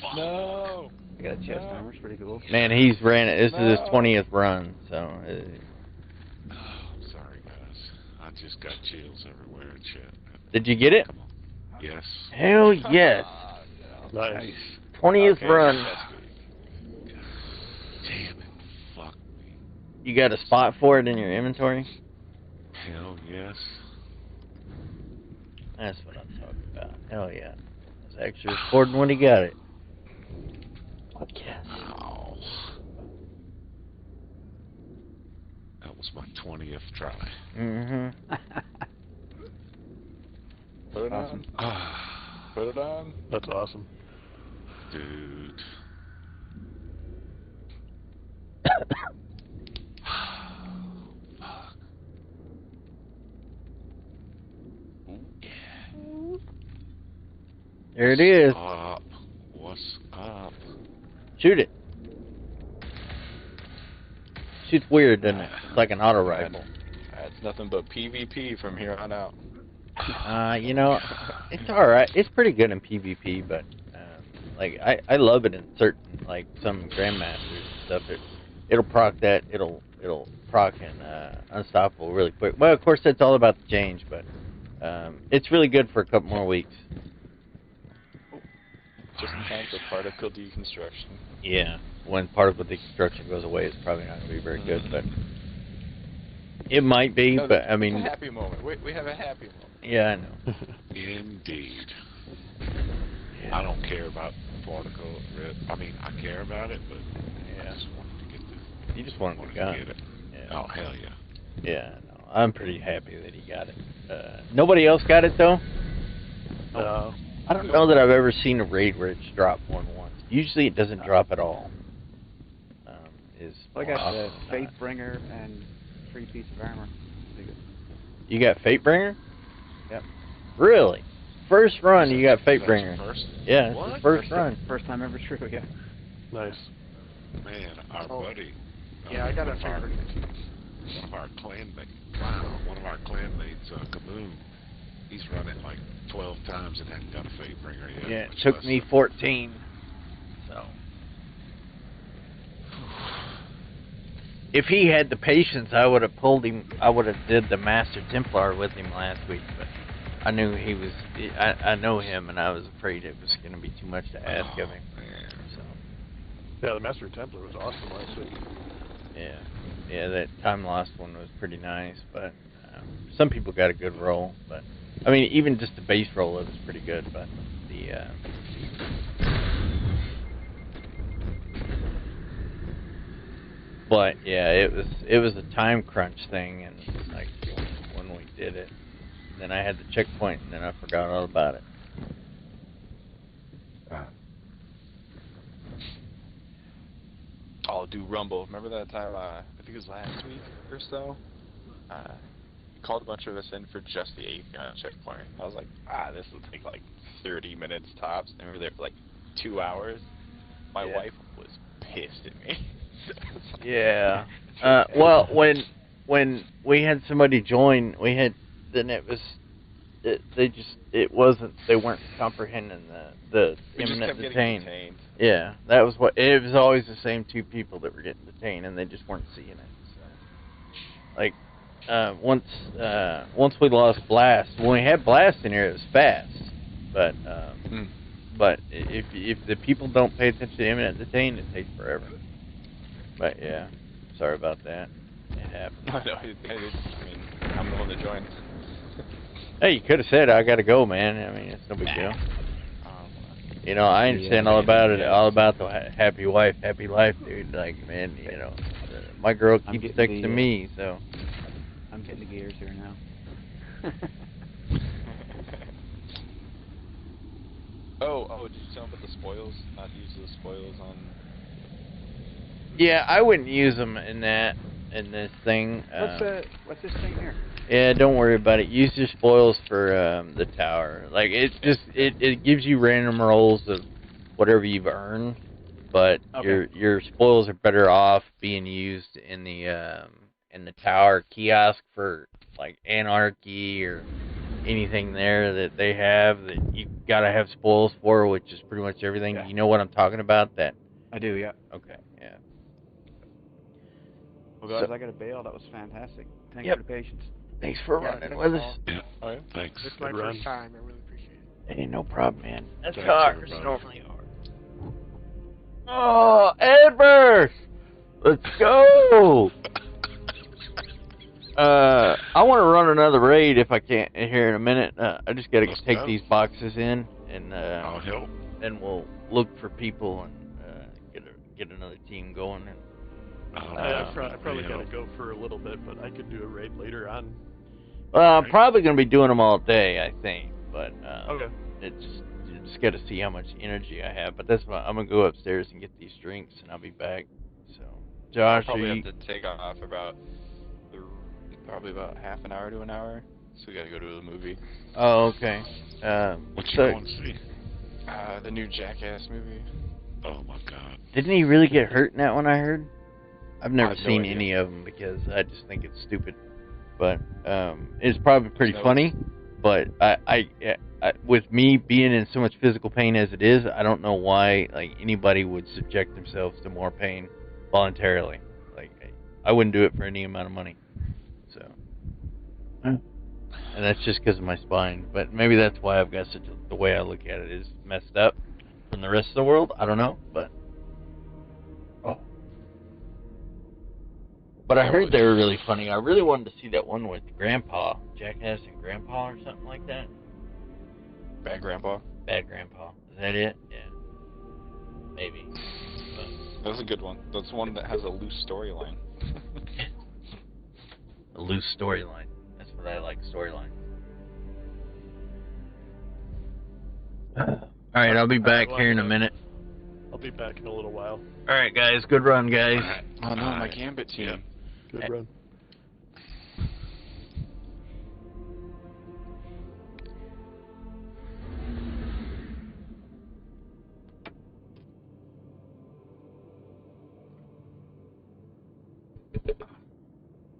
Fuck. No! I got a chest armor, it's pretty cool. Man, he's ran it. This is his No. 20th run, so. Oh, I'm sorry, guys. I just got chills everywhere and shit. Did you get it? Come on. Yes. Hell yes. Nice. 20th Okay, run. that's good. Damn it. Fuck me. You got a spot for it in your inventory? Hell yes. That's what I'm talking about. Hell yeah. It's actually recording when he got it. Fuck yes. Ow. That was my 20th try. Mm-hmm. Put it Awesome. on. Ah, Put it on. That's awesome. dude. Fuck. There it is. Up. What's up? Shoot it. Shoots weird, doesn't it? It's like an auto rifle. That's nothing but PvP from here on out. You know, it's alright. It's pretty good in PvP, but like I love it in certain, like some grandmasters and stuff. It'll proc that. It'll proc and unstoppable really quick. Well, of course that's all about the change, but it's really good for a couple more weeks. Just in time for particle deconstruction. Yeah, when particle deconstruction goes away, it's probably not going to be very good, but it might be. No, But I mean, it's a happy moment. We have a happy moment. yeah, I know. Indeed. I don't care about particle. I mean, I care about it, but Yeah. I just wanted to get the. You just wanted the to gun. get it. Yeah. Oh hell yeah. Yeah, no, I'm pretty happy that he got it. Nobody else got it though. I don't know that I've ever seen a raid where it's dropped more than once. Usually it doesn't drop at all. I got the Fatebringer and 3 pieces of armor. You got Fatebringer? Yep. Really? first run, you got That's your Fatebringer. first? Yeah, it's What? his first run. First time ever true, yeah. Nice. Man, our Oh. buddy. Yeah, I got a one of our- favorite. One of our clanmates. Wow. One of our clanmates, Kaboom. He's run it like 12 times and hadn't got a Fatebringer yet. Yeah, it much took less me than- 14. So. If he had the patience, I would have pulled him. I would have did the Master Templar with him last week, but I knew he was. I know him, and I was afraid it was going to be too much to ask of him. Man. So. Yeah, the Master Templar was awesome last week. Yeah, that time lost one was pretty nice, but some people got a good roll. But I mean, even just the base roll, it was pretty good. But the but yeah, it was a time crunch thing, and like when we did it, then I had the checkpoint, and then I forgot all about it. Oh, do Rumble. Remember that time, I think it was last week or so? Called a bunch of us in for just the 8th gun checkpoint. I was like, this will take like 30 minutes tops. And we were there for like 2 hours. My wife was pissed at me. Yeah. Well, when we had somebody join, they weren't comprehending the We just imminent kept getting detain. detained. Yeah, that was what it was. Always the same 2 people that were getting detained, and they just weren't seeing it. So, like once we lost Blast, when we had Blast in here, it was fast. But but if the people don't pay attention to imminent detain, it takes forever. But yeah, sorry about that. It happened. No, I mean, I'm the one that joined. Hey, you could have said I gotta go, man. I mean, it's no big deal. You know, I understand all about it, all about the happy wife, happy life, dude. Like, man, you know, my girl keeps texting me, so. I'm getting the gears here now. Oh, did you tell him about the spoils? Not use the spoils on... Yeah, I wouldn't use them in this thing. What's this thing here? Yeah, don't worry about it. Use your spoils for the tower. Like it gives you random rolls of whatever you've earned, but your spoils are better off being used in the tower kiosk for like Anarchy or anything there that they have that you gotta have spoils for, which is pretty much everything. Yeah. You know what I'm talking about? That. I do, yeah. Okay. Yeah. Well, guys, I got a bail. That was fantastic. Thanks Yep. for the patience. Thanks for running with us. Yeah. Oh, yeah? Thanks. This is my Good run. first time. I really appreciate it. Hey, no problem, man. That's Thanks, cars everybody. normally are. Oh, Edward! Let's go! I want to run another raid if I can here in a minute. I just got to Let's take go. these boxes in, and I'll help. then we'll look for people and get another team going. And, I probably gotta go for a little bit, but I could do a raid later on. I'm probably going to be doing them all day, I think. But Okay. you just got to see how much energy I have. But that's why I'm going to go upstairs and get these drinks, and I'll be back. So, I'll Josh, are probably you... have to take off probably about half an hour to an hour. So we gotta go to the movie. Oh, okay. What you so, going to see? The new Jackass movie. Oh my God. didn't he really get hurt in that one, I heard? I've never have no seen idea. any of them because I just think it's stupid. But it's probably pretty No. funny. But I, with me being in so much physical pain as it is, I don't know why like anybody would subject themselves to more pain voluntarily. Like I wouldn't do it for any amount of money. So, and that's just because of my spine. But maybe that's why I've got the way I look at it is messed up from the rest of the world. I don't know, but I heard they were really funny. I really wanted to see that one with Grandpa, Jackass and Grandpa, or something like that. Bad Grandpa. Bad Grandpa. Is that it? Yeah. Maybe. That's a good one. That's one that has a loose storyline. A loose storyline. That's what I like, storyline. Alright, I'll be back here in a minute. I'll be back in a little while. Alright, guys. Good run, guys. Oh no, my Gambit team. Good run. Uh,